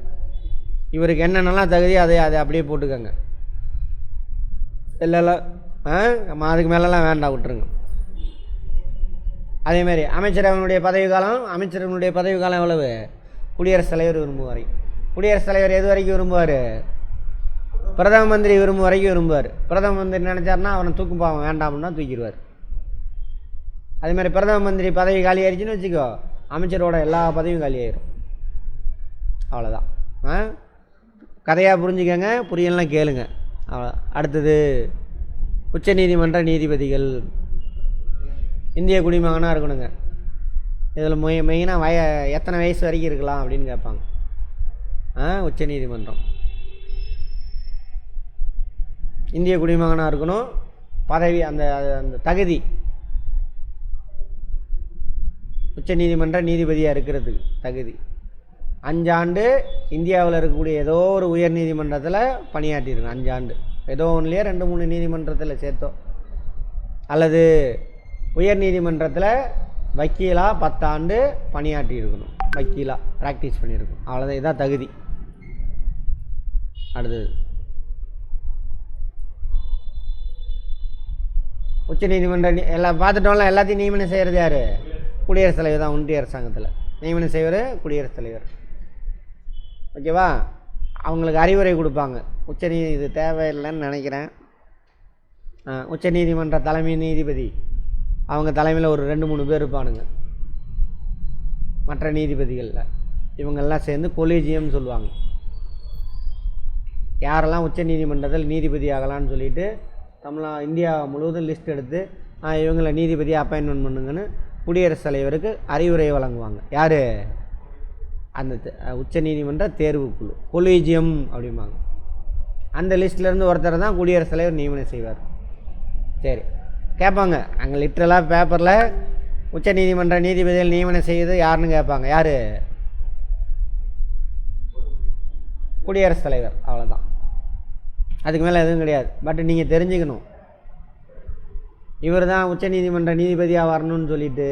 இவருக்கு என்னென்னலாம் தகுதி அதை அப்படியே போட்டுக்கோங்க. இல்லை அதுக்கு மேலெலாம் வேண்டாம், விட்டுருங்க. அதேமாரி அமைச்சரவனுடைய பதவி காலம் எவ்வளவு? குடியரசுத் தலைவர் விரும்பும் வரை. குடியரசுத் தலைவர் எது வரைக்கும் விரும்புவார்? பிரதம மந்திரி விரும்பும் வரைக்கும் விரும்புவார். பிரதம மந்திரி நினச்சார்னா அவனை தூக்கும் பாவம் வேண்டாம்னா தூக்கிடுவார். அதேமாதிரி பிரதம மந்திரி பதவி காலி ஆயிடுச்சுன்னு வச்சுக்கோ, அமைச்சரோட எல்லா பதவியும் காலி ஆயிரும். அவ்வளோதான். கதையாக புரிஞ்சுக்கங்க, புரியலாம் கேளுங்க. அவ்வளோ. அடுத்தது உச்ச நீதிமன்ற நீதிபதிகள் இந்திய குடிமகனாக இருக்கணுங்க. இதில் மெயினாக எத்தனை வயசு வரைக்கும் இருக்கலாம் அப்படின்னு கேட்பாங்க. உச்ச நீதிமன்றம் இந்திய குடிமகனாக இருக்கணும். பதவி அந்த தகுதி உச்ச நீதிமன்ற நீதிபதியாக இருக்கிறதுக்கு தகுதி 5 ஆண்டு இந்தியாவில் இருக்கக்கூடிய ஏதோ ஒரு உயர் நீதிமன்றத்தில் பணியாற்றியிருக்கணும். 5 ஆண்டு ஏதோ ஒன்றுலையே 2-3 நீதிமன்றத்தில் சேர்த்தோ, அல்லது உயர் நீதிமன்றத்தில் வக்கீலாக 10 ஆண்டு பணியாற்றி இருக்கணும். வக்கீலாக ப்ராக்டிஸ் பண்ணியிருக்கணும். அவ்வளோதான், இதான் தகுதி. அடுத்தது உச்ச நீதிமன்ற எல்லாம் பார்த்துட்டோம்ல. எல்லாத்தையும் நியமனம் செய்கிறது யார்? குடியரசுத் தலைவர் தான். ஒன்றிய அரசாங்கத்தில் நியமனம் செய்வர் குடியரசுத் தலைவர். ஓகேவா? அவங்களுக்கு அறிவுரை கொடுப்பாங்க. இது தேவையில்லைன்னு நினைக்கிறேன். உச்ச நீதிமன்ற தலைமை நீதிபதி அவங்க தலைமையில் ஒரு 2-3 பேர் இருப்பானுங்க. மற்ற நீதிபதிகளில் இவங்கெல்லாம் சேர்ந்து கொலீஜியம்னு சொல்லுவாங்க. யாரெல்லாம் உச்ச நீதிமன்றத்தில் நீதிபதி ஆகலான்னு சொல்லிட்டு இந்தியா முழுவதும் லிஸ்ட் எடுத்து இவங்களை நீதிபதியை அப்பாயின்மெண்ட் பண்ணுங்கன்னு குடியரசுத் தலைவருக்கு அறிவுரை வழங்குவாங்க. யார்? அந்த உச்ச நீதிமன்ற தேர்வுக்குழு, கொலீஜியம் அப்படிம்பாங்க. அந்த லிஸ்ட்லேருந்து ஒருத்தர் தான் குடியரசுத் தலைவர் நியமனம் செய்வார். சரி, கேட்பாங்க அங்கே லிட்ரலாக பேப்பரில் உச்ச நீதிமன்ற நீதிபதிகள் நியமனம் செய்வது யாருன்னு கேட்பாங்க. யார்? குடியரசுத் தலைவர். அவ்வளோதான், அதுக்கு மேலே எதுவும் கிடையாது. பட் நீங்கள் தெரிஞ்சுக்கணும், இவர் தான் உச்ச நீதிமன்ற நீதிபதியாக வரணும்னு சொல்லிட்டு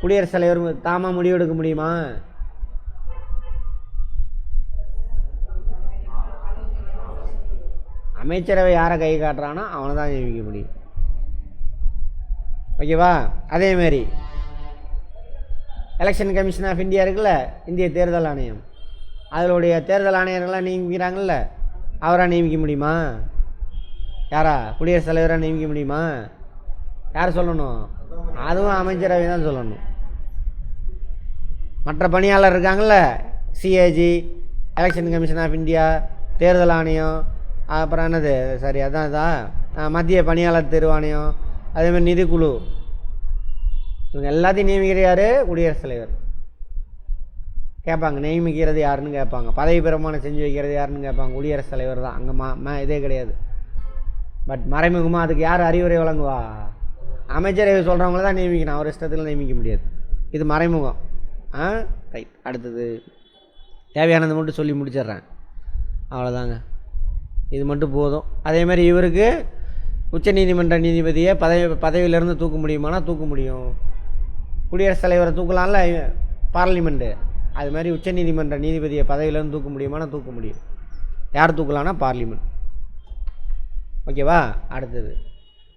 குடியரசுத் தலைவர் தாமாக முடிவெடுக்க முடியுமா? அமைச்சரவை யாரை கை காட்டுறானோ அவனை தான் நியமிக்க முடியும். ஓகேவா? அதேமாரி எலெக்ஷன் கமிஷன் ஆஃப் இந்தியா இருக்குல்ல, இந்திய தேர்தல் ஆணையம், அதனுடைய தேர்தல் ஆணையர்கள்லாம் நியமிக்கிறாங்கல்ல, அவராக நியமிக்க முடியுமா? யாரா? குடியரசுத் தலைவராக நியமிக்க முடியுமா? யார் சொல்லணும்? அதுவும் அமைச்சரவை தான் சொல்லணும். மற்ற பணியாளர் இருக்காங்கள்ல, CAG, election commission of India, தேர்தல் ஆணையம், அப்புறம் என்னது சரி அதான் மத்திய பணியாளர் தேர்வாணையம், அதேமாதிரி நிதிக்குழு, இவங்க எல்லாத்தையும் நியமிக்கிற யார்? குடியரசுத் தலைவர். கேட்பாங்க நியமிக்கிறது யாருன்னு கேட்பாங்க. பதவி பிரமாணம் செஞ்சு வைக்கிறது யாருன்னு கேட்பாங்க. குடியரசுத் தலைவர் தான். அங்கே இதே கிடையாது. பட் மறைமுகமாக அதுக்கு யார் அறிவுரை வழங்குவா? அமைச்சரவை சொல்கிறவங்கள தான் நியமிக்கணும். அவர் இஷ்டத்தில் நியமிக்க முடியாது. இது மறைமுகம். ரைட். அடுத்தது தேவையானது மட்டும் சொல்லி முடிச்சிடுறேன். அவ்வளோதாங்க, இது மட்டும் போதும். அதேமாதிரி இவருக்கு உச்ச நீதிமன்ற நீதிபதியை பதவியிலேருந்து தூக்க முடியுமானா தூக்க முடியும். குடியரசுத் தலைவரை தூக்கலாம்ல பார்லிமெண்ட்டு, அது மாதிரி உச்ச நீதிமன்ற நீதிபதியை பதவியிலேருந்து தூக்க முடியுமானா தூக்க முடியும். யார் தூக்கலான்னா பார்லிமெண்ட். ஓகேவா? அடுத்தது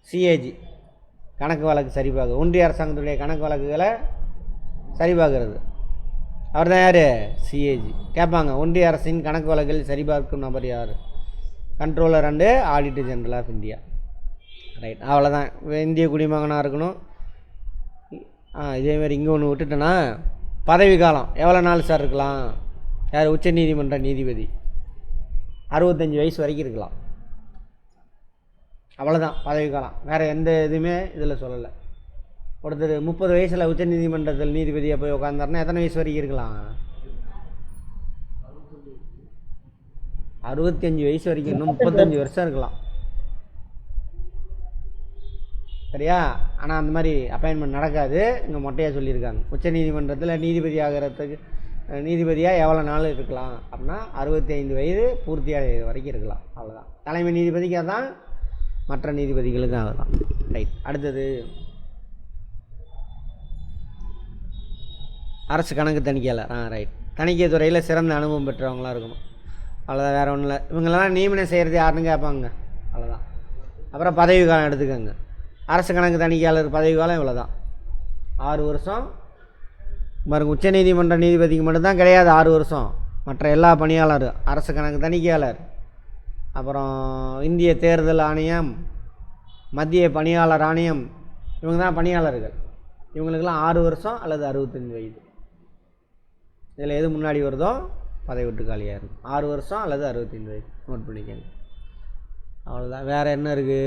சிஏஜி, கணக்கு வழக்கு சரிபார்க்க. ஒன்றிய அரசாங்கத்துடைய கணக்கு வழக்குகளை சரிபார்க்கறது. அவர் தான் யார்? சிஏஜி. கேட்பாங்க, ஒன்றிய அரசின் கணக்கு வழக்கில் சரிபார்க்கும் நபர் யார்? Controller and auditor general of India. Right, அவ்வளோதான். இந்திய குடிமகனாக இருக்கணும். இதேமாரி இங்கே ஒன்று விட்டுட்டேன்னா, பதவி காலம் எவ்வளோ நாள் சார் இருக்கலாம்? யார்? உச்ச நீதிமன்ற நீதிபதி 65 வயசு வரைக்கும் இருக்கலாம். அவ்வளோதான் பதவி காலம். வேறு எந்த இதுவுமே இதில் சொல்லலை. ஒருத்தர் 30 வயசில் உச்ச நீதிமன்றத்தில் நீதிபதியாக போய் உட்காந்தாருன்னா எத்தனை வயசு வரைக்கும் இருக்கலாம்? 65 வயசு வரைக்கும், இன்னும் 35 வருஷம் இருக்கலாம். சரியா? ஆனால் அந்த மாதிரி அப்பாயின்மெண்ட் நடக்காது. இங்கே மொட்டையாக சொல்லியிருக்காங்க, உச்ச நீதிமன்றத்தில் நீதிபதி ஆகிறதுக்கு நீதிபதியாக எவ்வளோ நாள் இருக்கலாம் அப்படின்னா 65 வயது பூர்த்தியாக வரைக்கும் இருக்கலாம். அவ்வளோதான். தலைமை நீதிபதிக்கு அதான், மற்ற நீதிபதிகளுக்கும் அதுதான். ரைட். அடுத்தது அரசு கணக்கு தணிக்கையாளர். ரைட். தணிக்கை துறையில் சிறந்த அனுபவம் பெற்றவங்களாம் இருக்கணும். அவ்வளோதான், வேறு ஒன்றும் இல்லை. இவங்களெல்லாம் நியமனம் செய்கிறது யாருன்னு கேட்பாங்க. அவ்வளோதான். அப்புறம் பதவி காலம் எடுத்துக்கோங்க. அரசு கணக்கு தணிக்கையாளர் பதவி காலம் இவ்வளோ தான், 6 வருஷம். பாருங்க, உச்ச நீதிமன்ற நீதிபதிக்கு மட்டும்தான் கிடையாது 6 வருஷம். மற்ற எல்லா பணியாளரும், அரசு கணக்கு தணிக்கையாளர், அப்புறம் இந்திய தேர்தல் ஆணையம், மத்திய பணியாளர் ஆணையம், இவங்க தான் பணியாளர்கள். இவங்களுக்கெல்லாம் 6 வருஷம் அல்லது 65 வயது. இதில் எது முன்னாடி வருதோ பதவி விட்டு காலியாக இருக்கும். 6 வருஷம் அல்லது 65 வயது. நோட் பண்ணிக்கோங்க. அவ்வளோதான். வேறு என்ன இருக்குது?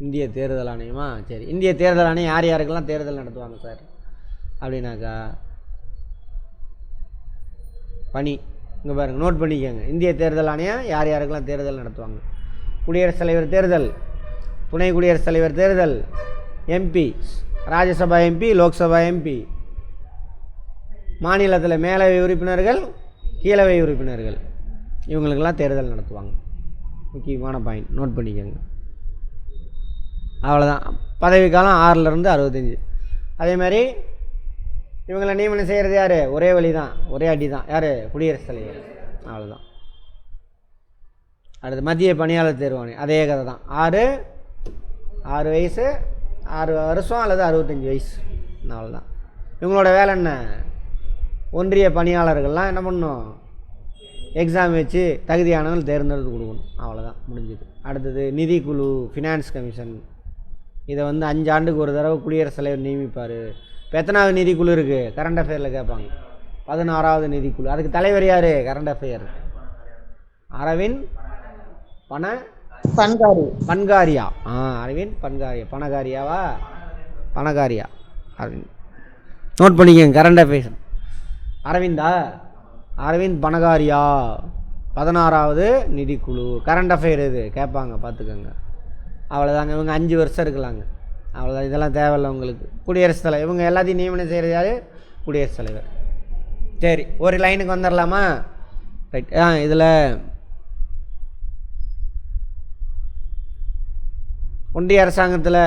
இந்திய தேர்தல் ஆணையமா? சரி, இந்திய தேர்தல் ஆணையம் யார் யாருக்கெல்லாம் தேர்தல் நடத்துவாங்க சார் அப்படின்னாக்கா, பணி இங்கே பாருங்கள், நோட் பண்ணிக்கோங்க. இந்திய தேர்தல் ஆணையம் யார் யாருக்கெல்லாம் தேர்தல் நடத்துவாங்க? குடியரசுத் தலைவர் தேர்தல், துணை குடியரசுத் தலைவர் தேர்தல், MP, Rajya Sabha MP, Lok Sabha MP, மாநிலத்தில் மேலவை உறுப்பினர்கள், கீழவை உறுப்பினர்கள், இவங்களுக்கெல்லாம் தேர்தல் நடத்துவாங்க. முக்கியமான பாயிண்ட், நோட் பண்ணிக்கோங்க. அவ்வளோதான். பதவி காலம் 6லேருந்து 65. அதே மாதிரி இவங்களை நியமனம் செய்கிறது யார்? ஒரே வழி தான், ஒரே அடி தான். யார்? குடியரசுத் தலைவர். அவ்வளோதான். அடுத்து மத்திய பணியாளர் தேர்வாணையம், அதே கதை தான். 6 வயசு, 6 வருஷம் அல்லது 65 வயசு. அவ்வளோதான். இவங்களோட வேலை என்ன? ஒன்றிய பணியாளர்கள்லாம் என்ன பண்ணணும்? எக்ஸாம் வச்சு தகுதியானவர்கள் தேர்ந்தெடுத்து கொடுக்கணும். அவ்வளோதான், முடிஞ்சுது. அடுத்தது நிதிக்குழு, ஃபினான்ஸ் கமிஷன். இதை 5 ஆண்டுக்கு ஒரு தடவை குடியரசுத் தலைவர் நியமிப்பார். இப்போ எத்தனாவது நிதிக்குழு இருக்குது? கரண்ட் அஃபேரில் கேட்பாங்க. 16வது நிதிக்குழு. அதுக்கு தலைவர் யார்? Current affair Arvind Panagariya. அரவிந்த் பன்காரியா. பனகாரியாவா? பனகாரியா. அரவிந்த். நோட் பண்ணிக்கங்க. Current affairs Arvind Panagariya. 16வது நிதிக்குழு. கரண்ட் அஃபேர் இது கேட்பாங்க, பார்த்துக்கோங்க. அவ்வளோதாங்க. இவங்க 5 வருஷம் இருக்கலாங்க. அவ்வளோதான். இதெல்லாம் தேவையில்லை உங்களுக்கு. குடியரசுத் தலைவர் இவங்க எல்லாத்தையும் நியமனம் செய்கிறது யார்? குடியரசுத் தலைவர். சரி, ஒரு லைனுக்கு வந்துடலாமா? ரைட். இதில் ஒன்றிய அரசாங்கத்தில்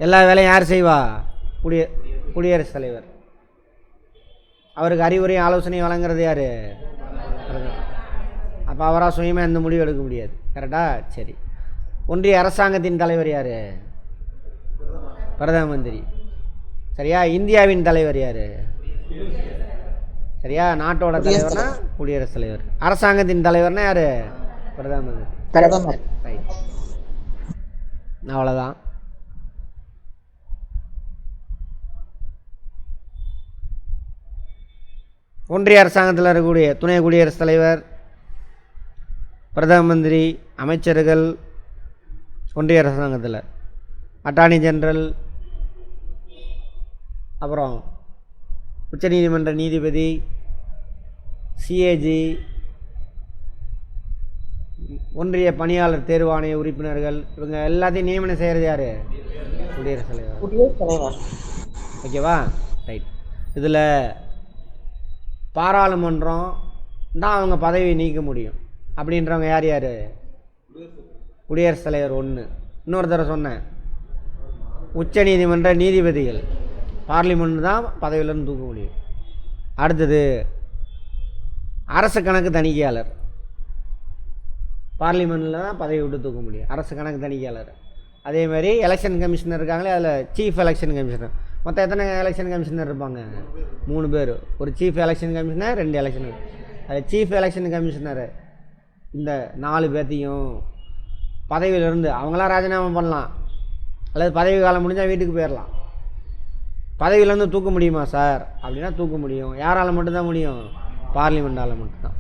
எல்லா வேலையும் யார் செய்வா? குடியரசுத் தலைவர். அவருக்கு அறிவுரையும் ஆலோசனையும் வழங்குறது யார்? அப்போ அவராக சுயமாக எந்த முடிவு எடுக்க முடியாது. கரெக்டா? சரி. ஒன்றிய அரசாங்கத்தின் தலைவர் யார்? பிரதம மந்திரி. சரியா? இந்தியாவின் தலைவர் யார்? சரியா? நாட்டோட தலைவர்னா குடியரசுத் தலைவர். அரசாங்கத்தின் தலைவர்னா யார்? பிரதம மந்திரி. ரைட். அவ்வளோதான். ஒன்றிய அரசாங்கத்தில் இருக்கக்கூடிய துணை குடியரசுத் தலைவர், பிரதம மந்திரி, அமைச்சர்கள், ஒன்றிய அரசாங்கத்தில் அட்டார்னி ஜெனரல், அப்புறம் உச்சநீதிமன்ற நீதிபதி, சிஏஜி, ஒன்றிய பணியாளர் தேர்வாணைய உறுப்பினர்கள், இவங்க எல்லாத்தையும் நியமனம் செய்கிறது யார்? குடியரசுத் தலைவர். ஓகேவா? ரைட். இதில் பாராளுமன்றம் தான் அவங்க பதவி நீக்க முடியும் அப்படின்றவங்க யார் யார்? குடியரசுத் தலைவர் 1. இன்னொரு தடவை சொன்னேன், உச்ச நீதிமன்ற நீதிபதிகள், பார்லிமெண்ட் தான் பதவியிலேருந்து தூக்க முடியும். அடுத்தது அரசு கணக்கு தணிக்கையாளர், பார்லிமெண்ட்டில் தான் பதவி விட்டு தூக்க முடியும். அரசு கணக்கு தணிக்கையாளர் அதே மாதிரி எலெக்ஷன் கமிஷனர் இருக்காங்களே, அதில் சீஃப் எலெக்ஷன் கமிஷனர். மொத்தம் எத்தனை எலெக்ஷன் கமிஷனர் இருப்பாங்க? 3 பேர். ஒரு சீஃப் எலெக்ஷன் கமிஷனர், 2 எலெக்ஷன். அது சீஃப் எலெக்ஷன் கமிஷனர் இந்த 4 பேர்த்தையும் பதவியிலிருந்து அவங்களாம் ராஜினாமா பண்ணலாம், அல்லது பதவி காலம் முடிஞ்சால் வீட்டுக்கு போயிடலாம். பதவியிலேருந்து தூக்க முடியுமா சார் அப்படின்னா தூக்க முடியும். யாரால் மட்டும்தான் முடியும்? பார்லிமெண்டால் மட்டும்தான்.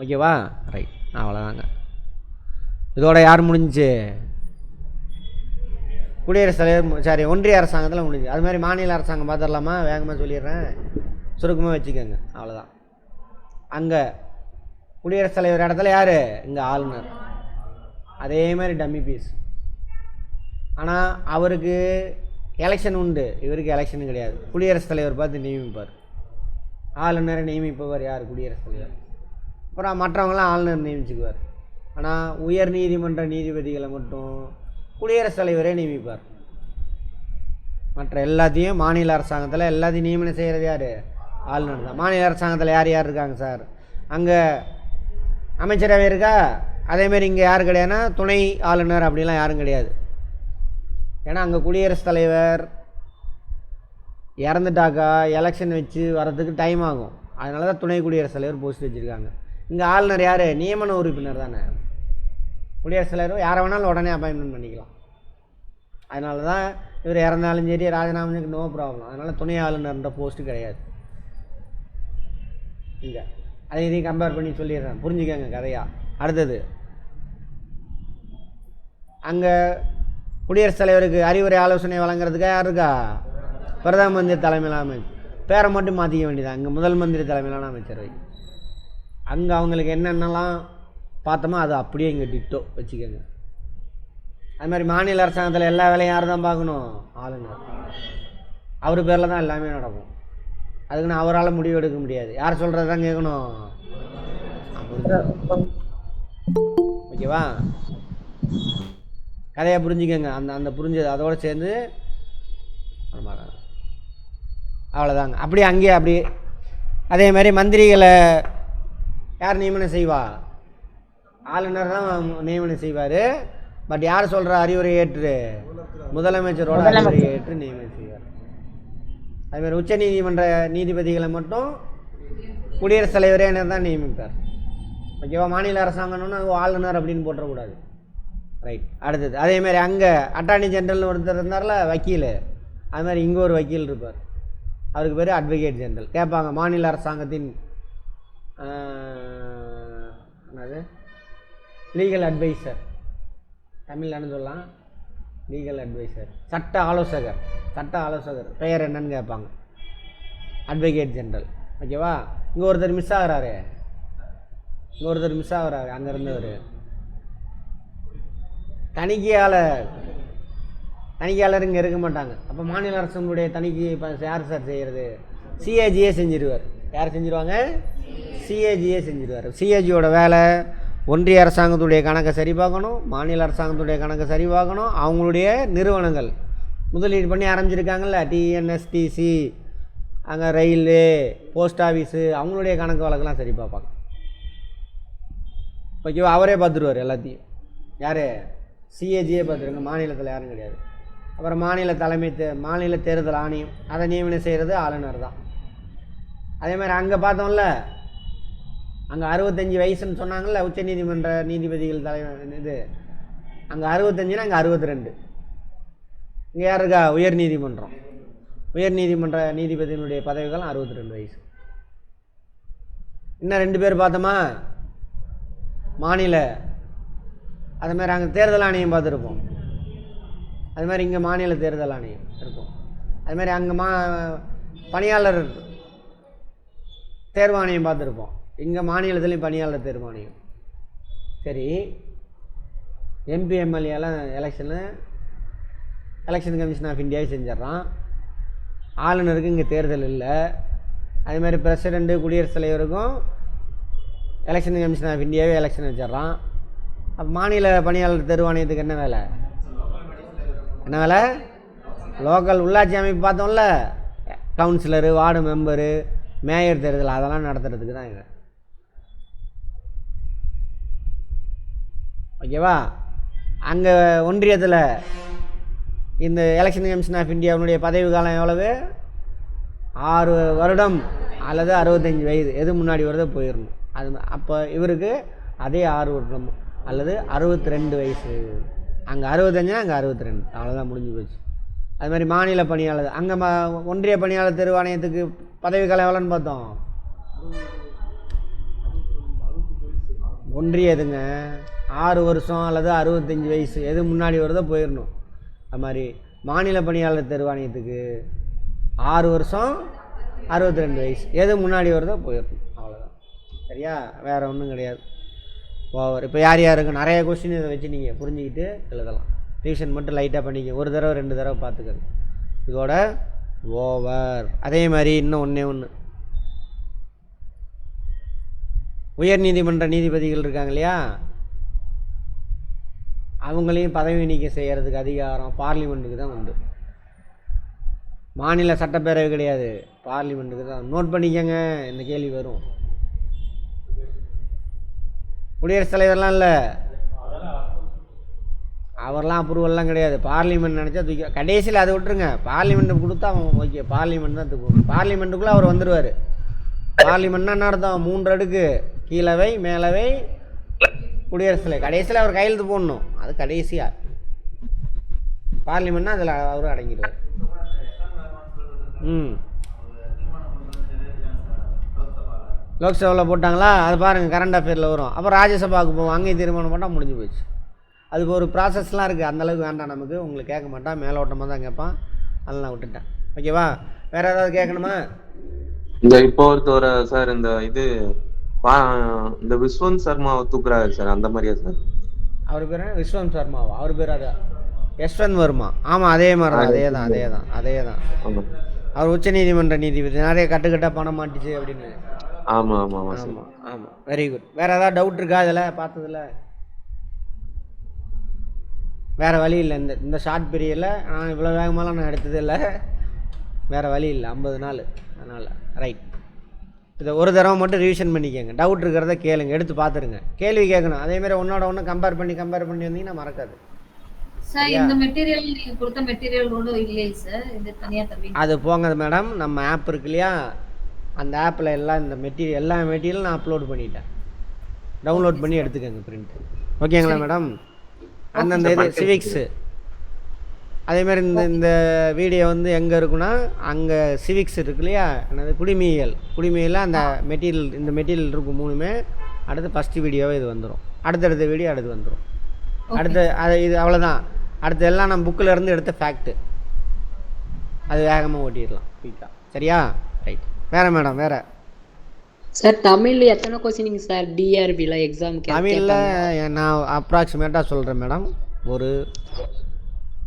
ஓகேவா? ரைட், அவ்வளோதாங்க. இதோட யார் முடிஞ்சிச்சு? குடியரசுத் தலைவர், சாரி, ஒன்றிய அரசாங்கத்தில் முடிஞ்சு. அது மாதிரி மாநில அரசாங்கம் பார்த்துடலாமா? வேகமாக சொல்லிடுறேன், சுருக்கமாக வச்சுக்கோங்க. அவ்வளோதான். அங்கே குடியரசுத் தலைவர் இடத்துல யார்? இங்கே ஆளுநர். அதே மாதிரி டம்மி பீஸ். ஆனால் அவருக்கு எலெக்ஷன் உண்டு, இவருக்கு எலெக்ஷன் கிடையாது. குடியரசுத் தலைவர் பார்த்து நியமிப்பார். ஆளுநரை நியமிப்பவர் யார்? குடியரசுத் தலைவர். அப்புறம் மற்றவங்களாம் ஆளுநர் நியமிச்சுக்குவார். ஆனால் உயர் நீதிமன்ற நீதிபதிகளை மட்டும் குடியரசுத் தலைவரே நியமிப்பார். மற்ற எல்லாத்தையும் மாநில அரசாங்கத்தில் எல்லாத்தையும் நியமனம் செய்கிறது யார்? ஆளுநர் தான். மாநில அரசாங்கத்தில் யார் யார் இருக்காங்க சார்? அங்கே அமைச்சரவை இருக்கா? அதேமாரி இங்கே யார் கிடையாதுன்னா துணை ஆளுநர் அப்படிலாம் யாரும் கிடையாது. ஏன்னா அங்கே குடியரசுத் தலைவர் இறந்துட்டாக்கா எலெக்ஷன் வச்சு வரதுக்கு டைம் ஆகும். அதனால தான் துணை குடியரசுத் தலைவர் போஸ்ட் வச்சுருக்காங்க. இங்கே ஆளுநர் யார்? நியமன உறுப்பினர் தானே. குடியரசுத் தலைவர் யாரை வேணாலும் உடனே அப்பாயின்மெண்ட் பண்ணிக்கலாம். அதனால தான் இவர் இறந்தாலும் சரி ராஜினாமாக்கு நோ ப்ராப்ளம். அதனால் துணை ஆளுநர்ன்ற போஸ்ட்டு கிடையாது இங்கே. அதை இதையும் கம்பேர் பண்ணி சொல்லிடுறேன், புரிஞ்சுக்கங்க கதையா. அடுத்தது, அங்கே குடியரசுத் தலைவருக்கு அறிவுரை ஆலோசனை வழங்குறதுக்காக யார் இருக்கா? பிரதம மந்திரி தலைமையிலான அமைச்சர். பேரை மட்டும் மாற்றிக்க வேண்டியதான். இங்கே முதல் மந்திரி தலைமையிலான அமைச்சரவை. அங்கே அவங்களுக்கு என்னென்னலாம் பார்த்தோமோ அது அப்படியே இங்கே டிட்டோ வச்சுக்கோங்க. அது மாதிரி மாநில அரசாங்கத்தில் எல்லா வேலையும் யார் தான் பார்க்கணும்? ஆளுநர். அவர் பேரில் தான் எல்லாமே நடக்கும். அதுக்குன்னு அவரால் முடிவு எடுக்க முடியாது. யார் சொல்கிறது தான் கேட்கணும். ஓகேவா? கதையை புரிஞ்சுக்கோங்க. அந்த புரிஞ்சது அதோடு சேர்ந்து அவ்வளோதாங்க. அப்படியே அங்கேயே அப்படி அதே மாதிரி மந்திரிகளை யார் நியமனம் செய்வா? ஆளுநர் தான் நியமனம் செய்வார். பட் யார் சொல்கிற அறிவுரை ஏற்று? முதலமைச்சரோட அறிவுரை ஏற்று நியமனம் செய்வார். அதுமாதிரி உச்ச நீதிமன்ற நீதிபதிகளை மட்டும் குடியரசுத் தலைவரே தான் நியமிப்பார். ஓகேவா? மாநில அரசாங்கம்னு ஆளுநர் அப்படின்னு போட்டக்கூடாது. ரைட். அடுத்தது அதேமாதிரி அங்கே அட்டார்னி ஜெனரல்னு ஒருத்தர் இருந்தார்ல, வக்கீல். அது மாதிரி இங்கே ஒரு வக்கீல் இருப்பார். அவருக்கு பேர் அட்வொகேட் ஜெனரல். கேட்பாங்க மாநில அரசாங்கத்தின் என்னது லீகல் அட்வைசர், தமிழ்லன்னு சொல்லலாம் லீகல் அட்வைசர், சட்ட ஆலோசகர். சட்ட ஆலோசகர் பெயர் என்னன்னு கேட்பாங்க. Advocate general. ஓகேவா? இங்கே ஒருத்தர் மிஸ் ஆகிறாரு, அங்கே இருந்தவர் தணிக்கையாளர் இங்கே இருக்க மாட்டாங்க. அப்போ மாநில அரசுடைய தணிக்கை இப்போ யார் சார் செய்கிறது? சிஏஜியே செஞ்சிருவார். யார் செஞ்சிருவாங்க? சிஏஜியே செஞ்சிருவார். சிஏஜியோட வேலை ஒன்றிய அரசாங்கத்துடைய கணக்கை சரி பார்க்கணும், மாநில அரசாங்கத்துடைய கணக்கை சரி பார்க்கணும். அவங்களுடைய நிறுவனங்கள் முதலீடு பண்ணி ஆரம்பிச்சிருக்காங்கல்ல, டிஎன்எஸ்டிசி, அங்கே ரயில்வே, போஸ்ட் ஆஃபீஸு, அவங்களுடைய கணக்கு வழக்கெல்லாம் சரி பார்ப்பாங்க. ஓகேவா? அவரே பார்த்துருவார் எல்லாத்தையும். யார்? சிஏஜியே பார்த்துருங்க. மாநிலத்தில் யாரும் கிடையாது. அப்புறம் மாநில தேர்தல் ஆணையம், அதை நியமனம் செய்கிறது ஆளுநர் தான். அதே மாதிரி அங்கே பார்த்தோம்ல, அங்கே 65 வயசுன்னு சொன்னாங்கல்ல உச்ச நீதிமன்ற நீதிபதிகள் தலைவர். இது அங்கே 65னா அங்கே 62. இங்கே யார் இருக்கா? உயர்நீதிமன்றம். உயர்நீதிமன்ற நீதிபதியினுடைய பதவிகள் 62 வயசு. இன்னும் 2 பேர் பார்த்தோமா? மாநில. அது மாதிரி அங்கே தேர்தல் ஆணையம் பார்த்துருப்போம். அது மாதிரி இங்கே மாநில தேர்தல் ஆணையம் இருக்கும். அது மாதிரி அங்கே பணியாளர் தேர்வாணையம் பார்த்துருப்போம். இங்கே மாநிலத்துலேயும் பணியாளர் தேர்வாணையம். சரி, எம்பி எம்எல்ஏலாம் எலெக்ஷன் கமிஷன் ஆஃப் இந்தியாவே செஞ்சிட்றான். ஆளுநருக்கு இங்கே தேர்தல் இல்லை. அதுமாதிரி பிரசிடெண்ட்டு, குடியரசுத் தலைவருக்கும் எலெக்ஷன் கமிஷன் ஆஃப் இந்தியாவே எலெக்ஷன் வச்சிட்றான். அப்போ மாநில பணியாளர் தேர்வாணையத்துக்கு என்ன வேலை? லோக்கல் உள்ளாட்சி அமைப்பு பார்த்தோம்ல, கவுன்சிலரு, வார்டு மெம்பரு, மேயர் தேர்தல் அதெல்லாம் நடத்துறதுக்கு தான் இது. ஓகேவா? அங்கே ஒன்றியத்தில் இந்த எலெக்ஷன் கமிஷன் ஆஃப் இந்தியாவுடைய பதவி காலம் எவ்வளவு? 6 வருடம் அல்லது 65 வயது, எது முன்னாடி வருதோ போயிடணும். அது அப்போ இவருக்கு அதே 6 வருடம் அல்லது 62 வயசு. அங்கே 65, அங்கே 62, அவ்வளோதான், முடிஞ்சு போச்சு. அது மாதிரி மாநில பணியாளர், அங்கே ஒன்றிய பணியாளர் தேர்வாணையத்துக்கு பதவி காலம் எவ்வளோன்னு பார்த்தோம்? ஒன்றியதுங்க 6 வருஷம் அல்லது 65 வயசு, எது முன்னாடி வருதோ போயிடணும். அது மாதிரி மாநில பணியாளர் தேர்வாணையத்துக்கு 6 வருஷம் 62 வயசு, எது முன்னாடி வருதோ போயிடணும், அவ்வளோதான். சரியா? வேறு ஒன்றும் கிடையாது. ஓவர். இப்போ யார் யாருக்கு நிறைய கொஸ்டின் இதை வச்சு நீங்கள் புரிஞ்சுக்கிட்டு எழுதலாம். ரிவிஷன் மட்டும் லைட்டாக பண்ணிக்க, ஒரு தடவை 2 தடவை பார்த்துக்கிறது, இதோட ஓவர். அதே மாதிரி இன்னும் ஒன்று, உயர் நீதிமன்ற நீதிபதிகள் இருக்காங்க இல்லையா, அவங்களையும் பதவி நீக்கம் செய்கிறதுக்கு அதிகாரம் பார்லிமெண்ட்டுக்கு தான் உண்டு. மாநில சட்டப்பேரவை கிடையாது, பார்லிமெண்ட்டுக்கு தான். நோட் பண்ணிக்கங்க, இந்த கேள்வி வரும். குடியரசுத் தலைவர்லாம் இல்லை, அவர்லாம் அப்ரூவல்லாம் கிடையாது. பார்லிமெண்ட் நினச்சா தூக்கி கடைசியில் அதை விட்டுருங்க. பார்லிமெண்ட்டு கொடுத்தா அவன் ஓகே, பார்லிமெண்ட் தான் தூக்குவோம். பார்லிமெண்ட்டுக்குள்ளே அவர் வந்துடுவார். பார்லிமெண்ட்னா என்ன அர்த்தம்? 3 அடுக்கு, கீழவை மேலவை குடியரசுத் தலைவர். கடைசியில் அவர் கையெழுத்து போடணும், அது கடைசியாக. பார்லிமெண்ட்னா அதில் அவரும் அடங்கிடுவார். லோக்சபாவில் போட்டாங்களா, அது பாருங்கள், கரண்ட் அஃபேரில் வரும். அப்புறம் ராஜ்யசபாவுக்கு போவோம், அங்கேயும் தீர்மானம் போட்டால் முடிஞ்சு போச்சு. அதுக்கு ஒரு ப்ராசஸ்லாம் இருக்குது, அந்தளவுக்கு வேண்டாம் நமக்கு. உங்களுக்கு கேட்க மாட்டான், மேலோட்டமாக தான் கேட்பான், அதெல்லாம் நான் விட்டுட்டேன். ஓகேவா? வேறு ஏதாவது கேட்கணுமா? இந்த இப்போ ஒருத்தர் சார், இந்த விஸ்வந்த் சர்மாவை தூக்குறாரு சார், அந்த மாதிரியா சார்? அவர் பேர் என்ன? விஸ்வந்த் சர்மாவா? அவர் பேர் அதான் யஷ்வந்த் வர்மா. ஆமாம், அதே மாதிரி தான், அதே தான். அவர் உச்ச நீதிமன்ற நீதிபதி. நிறைய கட்டுக்கட்டாக பணம் மாட்டிச்சு அப்படின்னு. ஆமாம். Very good. வேறு ஏதாவது டவுட் இருக்கா அதில் பார்த்ததில்ல? வேறு வழி இல்லை. இந்த ஷார்ட் பீரியடில் நான் இவ்வளோ வேகமாலாம் நான் எடுத்தது இல்லை, வேறு வழி இல்லை. 50 நாள், அதனால் ரைட். இதை ஒரு தடவை மட்டும் ரிவிஷன் பண்ணிக்கோங்க. டவுட் இருக்கிறத கேளுங்க, எடுத்து பார்த்துருங்க, கேள்வி கேட்கணும். அதேமாதிரி ஒன்று கம்பேர் பண்ணி வந்தீங்கன்னா மறக்காது. சார், இந்த மெட்டீரியல் நீங்க கொடுத்த மெட்டீரியலோட இல்லையே சார், இது தனியா தருவீங்க? அது போங்க மேடம், நம்ம ஆப் இருக்கு இல்லையா, அந்த ஆப்பில் எல்லாம் இந்த எல்லா மெட்டீரியலும் நான் அப்லோட் பண்ணிட்டேன். டவுன்லோட் பண்ணி எடுத்துக்கோங்க பிரிண்ட். ஓகேங்களா மேடம்? அந்தந்த இது சிவிக்ஸு அதேமாதிரி இந்த வீடியோ வந்து எங்கே இருக்குன்னா, அங்கே சிவிக்ஸ் இருக்கு இல்லையா, என்னது குடிமையியல் அந்த மெட்டீரியல், இந்த மெட்டீரியல் இருக்கும் 3மே. அடுத்து ஃபஸ்ட்டு வீடியோவே இது வந்துடும், அடுத்தடுத்த வீடியோ அடுத்து வந்துடும். அடுத்து அது இது அவ்வளோதான். அடுத்து எல்லாம் நம்ம புக்கில் இருந்து எடுத்த ஃபேக்ட்டு, அது வேகமாக ஓட்டிடலாம் குயிக்காக. சரியா? ரைட். வேறு மேடம்? வேறு சார் தமிழில் எத்தனை கொஸ்டினிங் சார் டிஆர்பியில் எக்ஸாமுக்கு? தமிழில் நான் அப்ராக்சிமேட்டாக சொல்கிறேன் மேடம், ஒரு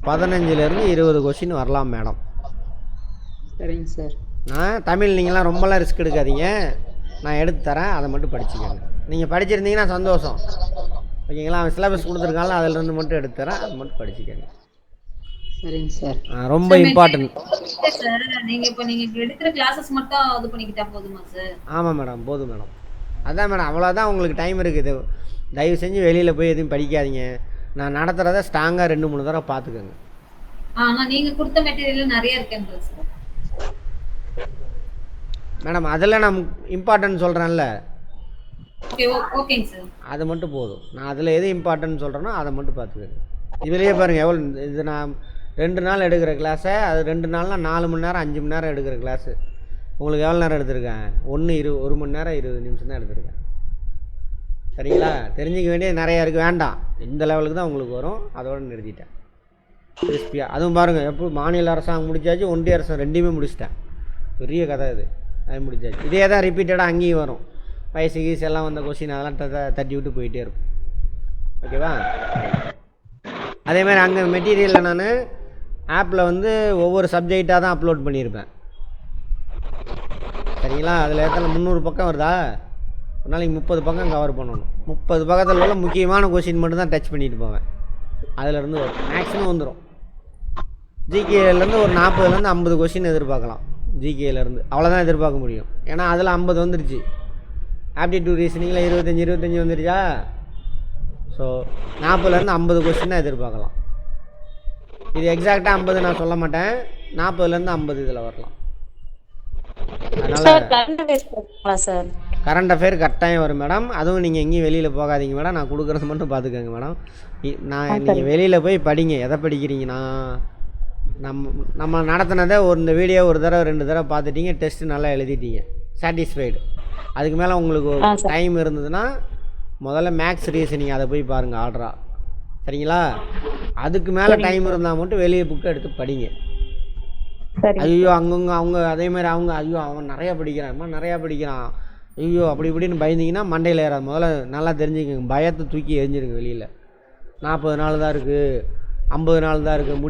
15லேருந்து 20 கொஸ்டின் வரலாம் மேடம். சரிங்க சார். நான் தமிழ் நீங்களாம் ரொம்பலாம் ரிஸ்க் எடுக்காதீங்க, நான் எடுத்து தரேன், அதை மட்டும் படிச்சுக்கோங்க. நீங்கள் படிச்சிருந்தீங்கன்னா சந்தோஷம். ஓகேங்களா? அவன் சிலபஸ் கொடுத்துருக்காங்களா, அதிலிருந்து மட்டும் எடுத்து தரேன், அது மட்டும் படிச்சுக்கோங்க. சரிங்க சார். ரொம்ப இம்பார்ட்டன்ட் சார். நீங்க எடுக்கிற கிளாஸஸ் மட்டும் இது பண்ணிக்கிட்டா போதுமா சார்? ஆமாம் மேடம், போதும் மேடம். அதான் மேடம், அவ்வளோதான். உங்களுக்கு டைம் இருக்குது. தயவு செஞ்சு வெளியில் போய் எதுவும் படிக்காதீங்க. நான் நடத்துகிறத ஸ்ட்ராங்காக 2-3 தடவை பார்த்துக்கோங்க. ஆனால் நீங்கள் கொடுத்த மெட்டீரியல் நிறைய இருக்குன்ற சார். மேடம் அதில் நான் இம்பார்ட்டன்ட் சொல்கிறேன்ல, ஓகேங்க சார், அது மட்டும் போதும். நான் அதில் எது இம்பார்ட்டன்ட் சொல்கிறேனோ அதை மட்டும் பார்த்துக்கோங்க. இதுலேயே பாருங்கள் எவ்வளோ, இது நான் 2 நாள் எடுக்கிற கிளாஸை, அது 2 நாள்னா 4 மணி நேரம் 5 மணி நேரம் எடுக்கிற கிளாஸு. உங்களுக்கு எவ்வளோ நேரம் எடுத்திருக்கேன்? 1 மணி நேரம் 20 நிமிஷம் தான் எடுத்திருக்கேன். சரிங்களா? தெரிஞ்சிக்க வேண்டியது நிறையா இருக்குது, வேண்டாம். இந்த லெவலுக்கு தான் உங்களுக்கு வரும், அதோடு நிறுத்திட்டேன் கிறிஸ்பியாக. அதுவும் பாருங்கள், எப்போ மாநில அரசாங்கம் முடிச்சாச்சு, ஒன்றிய அரசாங்கம் 2மே முடிச்சிட்டேன். பெரிய கதை இது, அது முடிச்சாச்சு. இதே தான் ரிப்பீட்டடாக அங்கேயும் வரும். வயசு கீஸ் எல்லாம் வந்த கொஸ்டின் அதெல்லாம் தட்டி விட்டு போயிட்டே இருக்கும். ஓகேவா? அதேமாதிரி அங்கே மெட்டீரியலில் நான் ஆப்பில் வந்து ஒவ்வொரு சப்ஜெக்டாக தான் அப்லோட் பண்ணியிருப்பேன். சரிங்களா? அதில் எத்தனை 300 பக்கம் வருதா? ஒரு நாளைக்கு 30 பக்கம் கவர் பண்ணணும். 30 பக்கத்தில் உள்ள முக்கியமான கொஸ்டின் மட்டும் தான் டச் பண்ணிட்டு போவேன். அதிலேருந்து வரும், மேக்ஸிமம் வந்துடும். ஜிகேலேருந்து ஒரு 40லேருந்து 50 கொஸ்டின் எதிர்பார்க்கலாம். ஜிகேலேருந்து அவ்வளோதான் எதிர்பார்க்க முடியும். ஏன்னா அதில் 50 வந்துருச்சு. ஆப்டிடியூட் ரீசனிங்கில் 25 வந்துருச்சா? ஸோ 40லேருந்து 50 கொஸ்டின் எதிர்பார்க்கலாம். இது எக்ஸாக்டாக 50 நான் சொல்ல மாட்டேன், 40லேருந்து 50 இதில் வரலாம். சார் கரண்ட் அஃபேர் கட்டாயம் வரும் மேடம். அதுவும் நீங்கள் எங்கேயும் வெளியில் போகாதீங்க மேடம், நான் கொடுக்குறது மட்டும் பார்த்துக்கோங்க மேடம். நீங்கள் வெளியில் போய் படிங்க. எதை படிக்கிறீங்கன்னா, நம்ம நடத்தினதை இந்த வீடியோ ஒரு தடவை 2 தடவை பார்த்துட்டீங்க, டெஸ்ட்டு நல்லா எழுதிட்டீங்க, சாட்டிஸ்ஃபைடு. அதுக்கு மேலே உங்களுக்கு டைம் இருந்ததுன்னா முதல்ல மேக்ஸ் ரீசனிங் அதை போய் பாருங்கள் ஆர்டராக, சரிங்களா? அதுக்கு மேலே டைம் இருந்தால் மட்டும் வெளியே புக்கை எடுத்து படிங்க. ஐயோ அங்கங்க அவங்க அதேமாதிரி ஐயோ அவன் நிறையா படிக்கிறான் ஐயோ அப்படி இப்படின்னு பயந்தீங்கன்னா மண்டையில் ஏறாது. முதல்ல நல்லா தெரிஞ்சுக்கங்க, பயத்தை தூக்கி எரிஞ்சிருங்க வெளியில். 40 நாள் தான் இருக்குது, 50 நாள் தான் இருக்குது,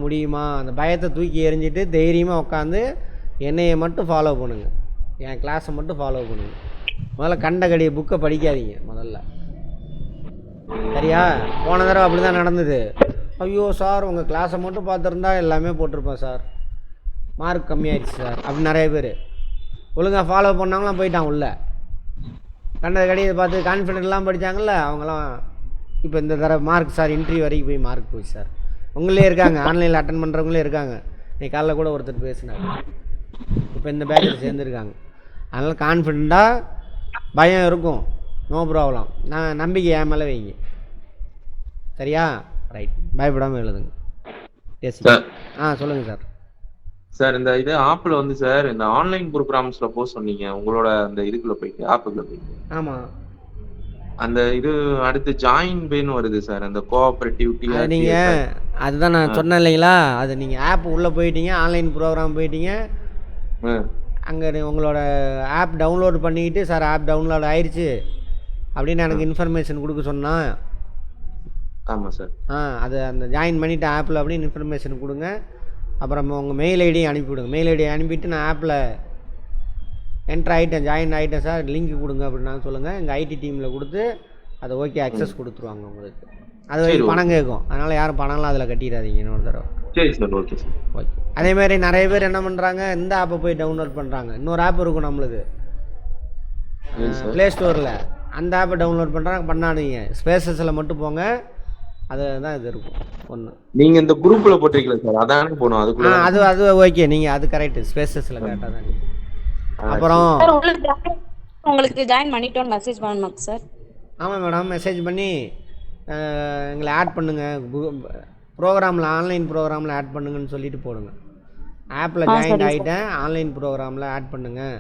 முடியுமா அந்த பயத்தை தூக்கி எறிஞ்சிட்டு தைரியமாக உட்காந்து என்னையை மட்டும் ஃபாலோ பண்ணுங்கள், என் கிளாஸை மட்டும் ஃபாலோ பண்ணுங்கள். முதல்ல கண்டகடிய புக்கை படிக்காதீங்க முதல்ல, சரியா? போன தடவை அப்படி தான் நடந்தது. ஐயோ சார் உங்கள் கிளாஸை மட்டும் பார்த்துருந்தா எல்லாமே போட்டிருப்பேன் சார், மார்க் கம்மியாயிடுச்சு சார் அப்படின்னு நிறைய பேர் ஒழுங்காக ஃபாலோ பண்ணவங்களாம் போயிட்டான் உள்ள. கண்டது கடியை பார்த்து கான்ஃபிடென்ட்லாம் படித்தாங்கள்ல அவங்களாம் இப்போ இந்த தடவை மார்க் சார் இன்டர்வியூ வரைக்கும் போய் மார்க் போய் சார் உங்களே இருக்காங்க, ஆன்லைனில் அட்டன் பண்ணுறவங்களே இருக்காங்க. இன்னைக்கு காலைல கூட ஒருத்தர் பேசினார், இப்போ இந்த பேட்சில் சேர்ந்துருக்காங்க. அதனால் கான்ஃபிடெண்ட்டாக பயம் இருக்கும், நோ ப்ராப்ளம். நான் நம்பிக்கை என் மேலே வைங்க, சரியா? ரைட், பயப்படாமல் எழுதுங்க. Yes sir. சொல்லுங்கள் சார். சார் இந்த இது ஆப்ல வந்து சார் இந்த ஆன்லைன் ப்ரோக்ராம்ஸ்ல போஸ்ட் சொன்னீங்க, உங்களோட அந்த இதுக்குள்ள போயிட்டு ஆப்புக்குள்ள போயிட்டு. ஆமாம், அந்த இது அடுத்து ஜாயின் பேன்னு வருது சார், அந்த கோஆபரேட்டிவிட்டி. நீங்கள் அதுதான் நான் சொன்னேன் இல்லைங்களா, அது நீங்கள் ஆப் உள்ளே போயிட்டீங்க, ஆன்லைன் ப்ரோக்ராம் போயிட்டீங்க, அங்கே உங்களோட ஆப் டவுன்லோட் பண்ணிக்கிட்டு சார் ஆப் டவுன்லோட் ஆயிடுச்சு அப்படின்னு எனக்கு இன்ஃபர்மேஷன் கொடுக்க சொன்னால். ஆமாம் சார். அது அந்த ஜாயின் பண்ணிவிட்டு ஆப்பில் அப்படின்னு இன்ஃபர்மேஷன் கொடுங்க. அப்புறம் உங்கள் மெயில் ஐடியை அனுப்பிவிடுங்க. மெயில் ஐடியை அனுப்பிவிட்டு நான் ஆப்பில் என்ட்ரு ஆகிட்டேன், ஜாயின் ஆகிட்டேன் சார், லிங்க் கொடுங்க அப்படின்னு சொல்லுங்கள். எங்கள் ஐடி டீமில் கொடுத்து அதை ஓகே அக்சஸ் கொடுத்துருவாங்க உங்களுக்கு. அது பணம் கேட்கும், அதனால் யாரும் பணம்லாம் அதில் கட்டிடாதீங்க இன்னொரு தடவை. சரி சார், ஓகே சார். ஓகே. அதேமாதிரி நிறைய பேர் என்ன பண்ணுறாங்க, இந்த ஆப்பை போய் டவுன்லோட் பண்ணுறாங்க. இன்னொரு ஆப் இருக்கும் நம்மளுக்கு ப்ளே ஸ்டோரில், அந்த ஆப்பை டவுன்லோட் பண்ணுறாங்க. பண்ணாதீங்க, ஸ்பேசஸில் மட்டும் போங்க, அதுதான் இது இருக்கும் ஒன்று. நீங்கள் இந்த குரூப்பில் போட்டிருக்கீங்களா சார், அதானே போகணும் அதுக்குள்ள? அது ஓகே, நீங்கள் அது கரெக்டு, ஸ்பேசஸில் கரெக்டாக தான். அப்புறம் உங்களுக்கு ஜாயின் பண்ணிட்டோன்னு மெசேஜ் பண்ணணும் சார். ஆமாம் மேடம், மெசேஜ் பண்ணி எங்களை ஆட் பண்ணுங்கள், ப்ரோக்ராமில் ஆன்லைன் ப்ரோக்ராமில் ஆட் பண்ணுங்கன்னு சொல்லிட்டு போடுங்க. ஆப்பில் ஜாயின் ஆகிட்டேன், ஆன்லைன் ப்ரோக்ராமில் ஆட் பண்ணுங்கள்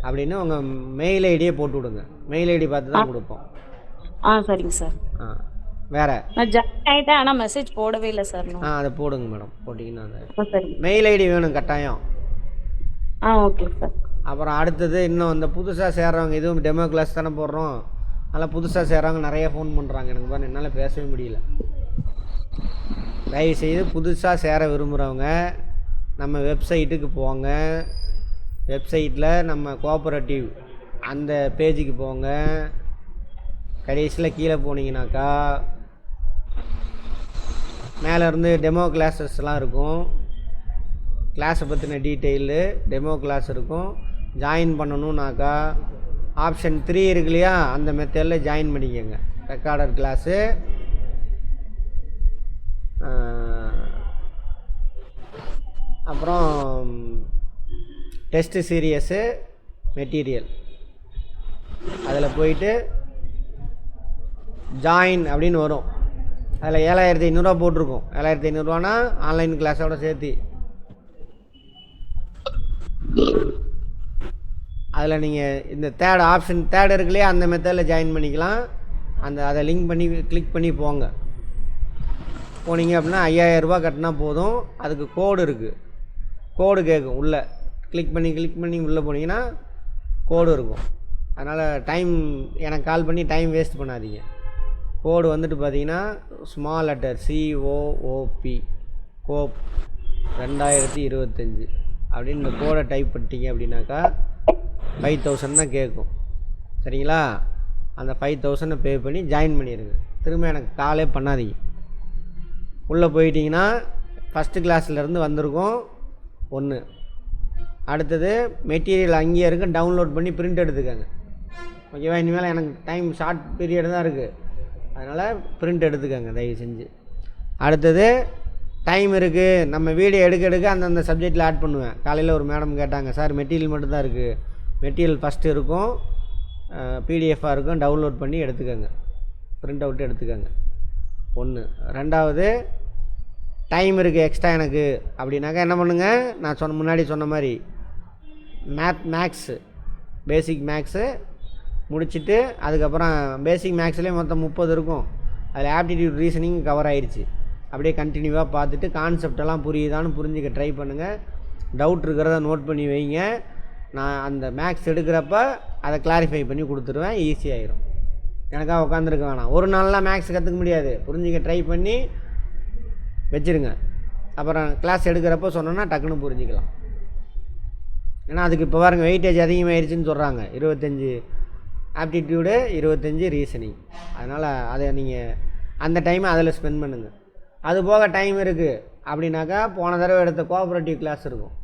அப்படின்னு உங்கள் மெயில் ஐடியே போட்டு விடுங்க. மெயில் ஐடி பார்த்து தான் கொடுப்போம். சரிங்க சார். வேற நான் ஜாயின் ஆயிட்டேன், ஆனா மெசேஜ் போடவே இல்லை சார். அதை போடுங்க மேடம், போட்டிங்கன்னா அந்த சரி மெயில் ஐடி வேணும் கட்டாயம். Okay sir. அப்புறம் அடுத்தது இன்னும் இந்த புதுசாக சேர்றவங்க, இதுவும் டெமோ கிளாஸ் தானே போடுறோம், அதனால் புதுசாக சேர்றவங்க நிறைய ஃபோன் பண்ணுறாங்க எனக்கு. பாருங்க என்னால் பேசவே முடியல. தயவுசெய்து புதுசாக சேர விரும்புகிறவங்க நம்ம வெப்சைட்டுக்கு போங்க. வெப்சைட்டில் நம்ம கோஆபரேட்டிவ் அந்த பேஜுக்கு போங்க. கடைசியில் கீழே போனீங்கன்னாக்கா மேலேருந்து டெமோ கிளாஸஸ்லாம் இருக்கும், கிளாஸை பற்றின டீட்டெயிலு டெமோ கிளாஸ் இருக்கும். ஜாயின் பண்ணணுன்னாக்கா ஆப்ஷன் 3 இருக்கு இல்லையா, அந்த மெத்தடில் ஜாயின் பண்ணிக்கோங்க. ரெக்கார்டர் கிளாஸு, அப்புறம் டெஸ்ட்டு சீரியஸு, மெட்டீரியல், அதில் போயிட்டு ஜாயின் அப்படின்னு வரும். அதில் 7500 போட்டிருக்கும். 7500 ஆன்லைன் கிளாஸோட சேர்த்து. அதில் நீங்கள் இந்த ஆப்ஷன் தேர்ட் இருக்கு இல்லையா, அந்த மெத்தடில் ஜாயின் பண்ணிக்கலாம். அதை லிங்க் பண்ணி கிளிக் பண்ணி போங்க. போனீங்க அப்படின்னா 5000 ரூபா கட்டினா போதும். அதுக்கு கோடு இருக்குது, கோடு கேட்கும். உள்ளே கிளிக் பண்ணி உள்ளே போனீங்கன்னா கோடு இருக்கும். அதனால் எனக்கு கால் பண்ணி டைம் வேஸ்ட் பண்ணாதீங்க. கோடு வந்துட்டு பார்த்தீங்கன்னா ஸ்மால் லெட்டர் COOP கோப் 2025 அப்படின்னு இந்த கோடை டைப் பண்ணிட்டீங்க அப்படின்னாக்கா 5000 தான் கேட்கும், சரிங்களா? அந்த 5000 பே பண்ணி ஜாயின் பண்ணிடுங்க. திரும்ப எனக்கு காலே பண்ணாதீங்க. உள்ளே போயிட்டீங்கன்னா ஃபஸ்ட்டு கிளாஸ்லேருந்து வந்திருக்கும் ஒன்று. அடுத்தது மெட்டீரியல் அங்கேயே இருக்குது, டவுன்லோட் பண்ணி பிரிண்ட் எடுத்துக்கோங்க. ஓகேவா? இனிமேல் எனக்கு டைம் ஷார்ட் பீரியட் தான் இருக்குது. அதனால் பிரிண்ட் எடுத்துக்கோங்க தயவு செஞ்சு. அடுத்தது டைம் இருக்குது, நம்ம வீடியோ எடுக்க அந்தந்த சப்ஜெக்டில் ஆட் பண்ணுவேன். காலையில் ஒரு மேடம் கேட்டாங்க, சார் மெட்டீரியல் மட்டும்தான் இருக்குது, மெட்டீரியல் ஃபஸ்ட்டு இருக்கும், பிடிஎஃபாக இருக்கும், டவுன்லோட் பண்ணி எடுத்துக்கோங்க, பிரிண்ட் அவுட் எடுத்துக்கோங்க. 1. 2வது டைம் இருக்குது எக்ஸ்ட்ரா எனக்கு அப்படின்னாக்கா என்ன பண்ணுங்கள், நான் முன்னாடி சொன்ன மாதிரி மேக்ஸு பேசிக் மேக்ஸு முடிச்சுட்டு அதுக்கப்புறம் பேசிக் மேக்ஸ்லேயே மொத்தம் 30 இருக்கும். அதில் ஆப்டிடியூட் ரீசனிங் கவர் ஆயிடுச்சு. அப்படியே கண்டினியூவாக பார்த்துட்டு கான்செப்டெல்லாம் புரியுதான்னு புரிஞ்சுக்க ட்ரை பண்ணுங்கள். டவுட் இருக்கிறத நோட் பண்ணி வைங்க. நான் அந்த மேக்ஸ் எடுக்கிறப்ப அதை கிளாரிஃபை பண்ணி கொடுத்துருவேன், ஈஸியாகிடும். எனக்காக உட்காந்துருக்க வேணாம். ஒரு நாள்லாம் மேக்ஸ் கற்றுக்க முடியாது, புரிஞ்சிக்க ட்ரை பண்ணி வச்சுருங்க. அப்புறம் கிளாஸ் எடுக்கிறப்ப சொன்னோன்னா டக்குன்னு புரிஞ்சிக்கலாம். ஏன்னா அதுக்கு இப்போ பாருங்கள் வெயிட்டேஜ் அதிகமாகிடுச்சின்னு சொல்கிறாங்க. 25 ஆப்டிடியூடு, 25 ரீசனிங். அதனால் அதை நீங்கள் அந்த டைமை அதில் ஸ்பெண்ட் பண்ணுங்கள். அது போக டைம் இருக்குது அப்படின்னாக்கா போன தடவை எடுத்த கோஆப்ரேட்டிவ் கிளாஸ் இருக்கும்,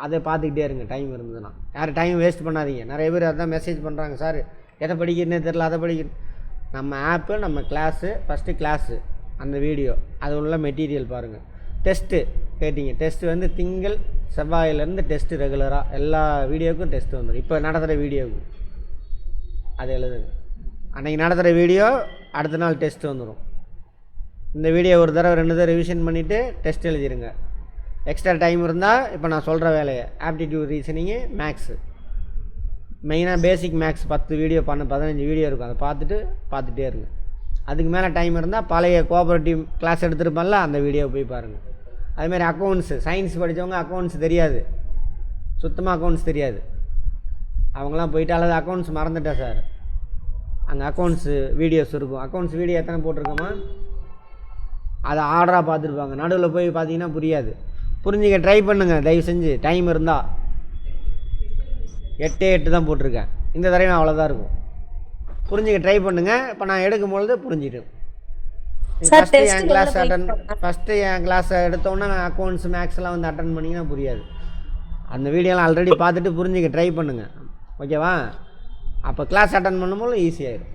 அதை பார்த்துக்கிட்டே இருங்க டைம் இருந்ததுன்னா. யாரும் டைம் வேஸ்ட் பண்ணாதீங்க. நிறைய பேர் அதான் மெசேஜ் பண்ணுறாங்க, சார் எதை படிக்கிறேன்னே தெரில, அதை படிக்கிறேன். நம்ம ஆப்பு, நம்ம கிளாஸு, ஃபஸ்ட்டு கிளாஸு அந்த வீடியோ, அது உள்ள மெட்டீரியல் பாருங்கள். டெஸ்ட்டு கேட்டிங்க, டெஸ்ட்டு வந்து திங்கள் செவ்வாயிலேருந்து டெஸ்ட்டு ரெகுலராக எல்லா வீடியோவுக்கும் டெஸ்ட்டு வந்துடும். இப்போ நடத்துகிற வீடியோவுக்கு அது எழுதுங்க. அன்றைக்கி நடத்துகிற வீடியோ அடுத்த நாள் டெஸ்ட்டு வந்துடும். இந்த வீடியோ ஒரு தடவை 2 தடவை ரிவிஷன் பண்ணிவிட்டு டெஸ்ட் எழுதிடுங்க. எக்ஸ்ட்ரா டைம் இருந்தால் இப்போ நான் சொல்கிற வேலையை ஆப்டிடியூட் ரீசனிங்கு மேக்ஸு மெயினாக பேசிக் மேக்ஸ் 10 வீடியோ 15 வீடியோ இருக்கும், அதை பார்த்துட்டே இருங்க. அதுக்கு மேலே டைம் இருந்தால் பழைய கோஆப்ரேட்டிவ் கிளாஸ் எடுத்துருப்பான்ல அந்த வீடியோவை போய் பாருங்கள். அதுமாதிரி அக்கௌண்ட்ஸு, சயின்ஸ் படித்தவங்க அக்கௌண்ட்ஸ் தெரியாது, சுத்தமாக அக்கௌண்ட்ஸ் தெரியாது, அவங்களாம் போயிட்டு அல்லது அக்கௌண்ட்ஸ் மறந்துட்டேன் சார், அங்கே அக்கௌண்ட்ஸு வீடியோஸ் இருக்கும். அக்கௌண்ட்ஸ் வீடியோ எத்தனை போட்டிருக்கோமா அதை ஆர்டராக பார்த்துருப்பாங்க. நடுவில் போய் பார்த்தீங்கன்னா புரியாது. புரிஞ்சிக்க ட்ரை பண்ணுங்கள் தயவு செஞ்சு. டைம் இருந்தால் 8 தான் போட்டிருக்கேன், இந்த தடவை அவ்வளோதான் இருக்கும். புரிஞ்சிக்க ட்ரை பண்ணுங்கள். இப்போ நான் எடுக்கும்பொழுது புரிஞ்சிடும். ஃபஸ்ட்டு என் கிளாஸை எடுத்தோன்னே அக்கௌண்ட்ஸ் மேக்ஸ்லாம் வந்து அட்டன் பண்ணிங்கன்னா புரியாது. அந்த வீடியோலாம் ஆல்ரெடி பார்த்துட்டு புரிஞ்சிக்க ட்ரை பண்ணுங்கள், ஓகேவா? அப்போ கிளாஸ் அட்டன் பண்ணும்போது ஈஸியாகிடும்.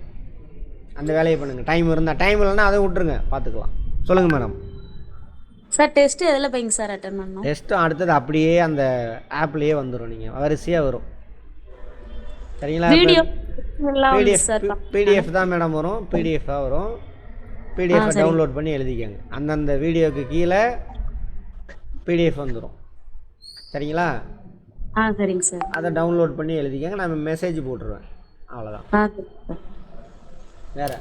அந்த வேலையை பண்ணுங்கள். டைம் இருந்தால், டைம் இல்லைன்னா அதை விட்டுருங்க, பார்த்துக்கலாம். சொல்லுங்கள் மேடம். சார் டெஸ்ட் எதில் போய்ங்க சார் அட்டன் பண்ணணும்? டெஸ்ட்டும் அடுத்தது அப்படியே அந்த ஆப்லேயே வந்துடும், நீங்கள் வரிசையாக வரும். சரிங்களா? பிடிஎஃப் தான் மேடம் வரும், பிடிஎஃபாக வரும். பிடிஎஃப் டவுன்லோட் பண்ணி எழுதிக்கோங்க. அந்தந்த வீடியோவுக்கு கீழே பிடிஎஃப் வந்துடும். சரிங்களா? சரிங்க சார். அதை டவுன்லோட் பண்ணி எழுதிக்கோங்க, நான் மெசேஜ் போட்டுருவேன், அவ்வளோதான். வேறு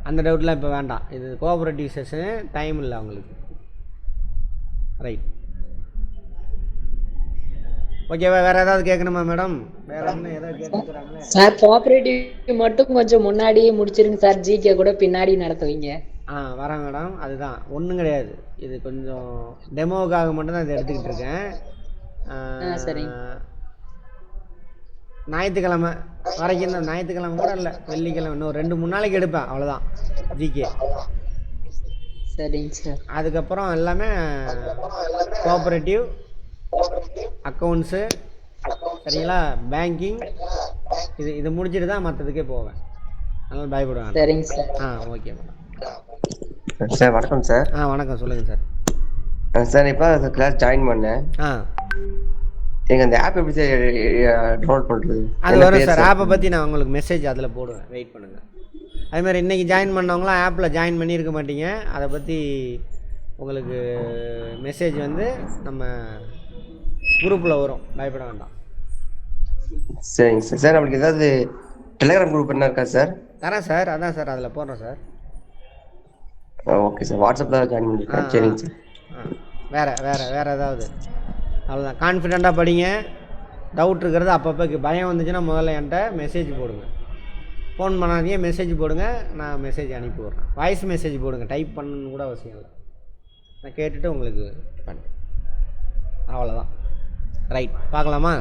அந்த டவுட்லாம் இப்போ வேண்டாம். இது கோஆப்ரேட்டிவ் செஷனு, டைம் இல்லை அவங்களுக்கு. ரைட், ஓகேவா? வேறு ஏதாவது கேட்கணுமா மேடம்? வேறு என்ன ஏதாவது கேட்டுக்கிறாங்களே சார்? கோஆப்ரேட்டிவ் மட்டும் கொஞ்சம் முன்னாடியே முடிச்சிருங்க சார், ஜிகே கூட பின்னாடி நடத்துவீங்க. வரேன் மேடம். அதுதான், ஒன்றும் கிடையாது. இது கொஞ்சம் டெமோவுக்காக மட்டும்தான் இதை எடுத்துக்கிட்டு இருக்கேன். சரிங்க. ஞாயிற்றுக்கிழமை வரைக்கும் தான், ஞாயிற்றுக்கிழமை கூட இல்லை, வெள்ளிக்கிழமை, இன்னும் 2-3 நாளைக்கு எடுப்பேன், அவ்வளோதான் ஜிகே. சரிங்க சார். அதுக்கப்புறம் எல்லாமே கோஆப்ரேட்டிவ், அக்கௌண்ட்ஸு, சரிங்களா, பேங்கிங், இது முடிச்சுட்டு தான் மற்றதுக்கே போவேன். அதனால் பயப்படுவேன். சரிங்க சார். Okay madam. சார் வணக்கம் சார். வணக்கம், சொல்லுங்கள் சார். சார் இப்போ கிளாஸ் ஜாயின் பண்ணேன். எங்க அந்த ஆப் எப்படி சார் டவுன்லோட் பண்றது? அது வரும் சார். ஆப்பை பற்றி நான் உங்களுக்கு மெசேஜ் அதில் போடுவேன், வெயிட் பண்ணுங்கள். அதுமாதிரி இன்றைக்கி ஜாயின் பண்ணவங்களாம் ஆப்பில் ஜாயின் பண்ணியிருக்க மாட்டீங்க, அதை பற்றி உங்களுக்கு மெசேஜ் வந்து நம்ம குரூப்பில் வரும், பயப்பட வேண்டாம். சரிங்க சார். சார் நம்மளுக்கு ஏதாவது டெலிகிராம் குரூப் என்ன இருக்கா சார்? தரேன் சார், அதான் சார் அதில் போடுறேன் சார். ஓகே சார், வாட்ஸ்அப்பில் ஜாயின் பண்ணிருக்கேன். சரிங்க சார். வேறு ஏதாவது? அவ்வளோதான், கான்ஃபிடெண்ட்டாக படிங்க. டவுட் இருக்கிறது அப்பப்போ பயம் வந்துச்சுன்னா முதல்ல என்கிட்ட மெசேஜ் போடுங்க. ஃபோன் பண்ணாதீங்க, மெசேஜ் போடுங்க, நான் மெசேஜ் அனுப்பி விட்றேன். வாய்ஸ் மெசேஜ் போடுங்க, டைப் பண்ணணுன்னு கூட அவசியம் இல்லை. நான் கேட்டுட்டு உங்களுக்கு பண்ணுறேன், அவ்வளோதான். ரைட், பார்க்கலாமா?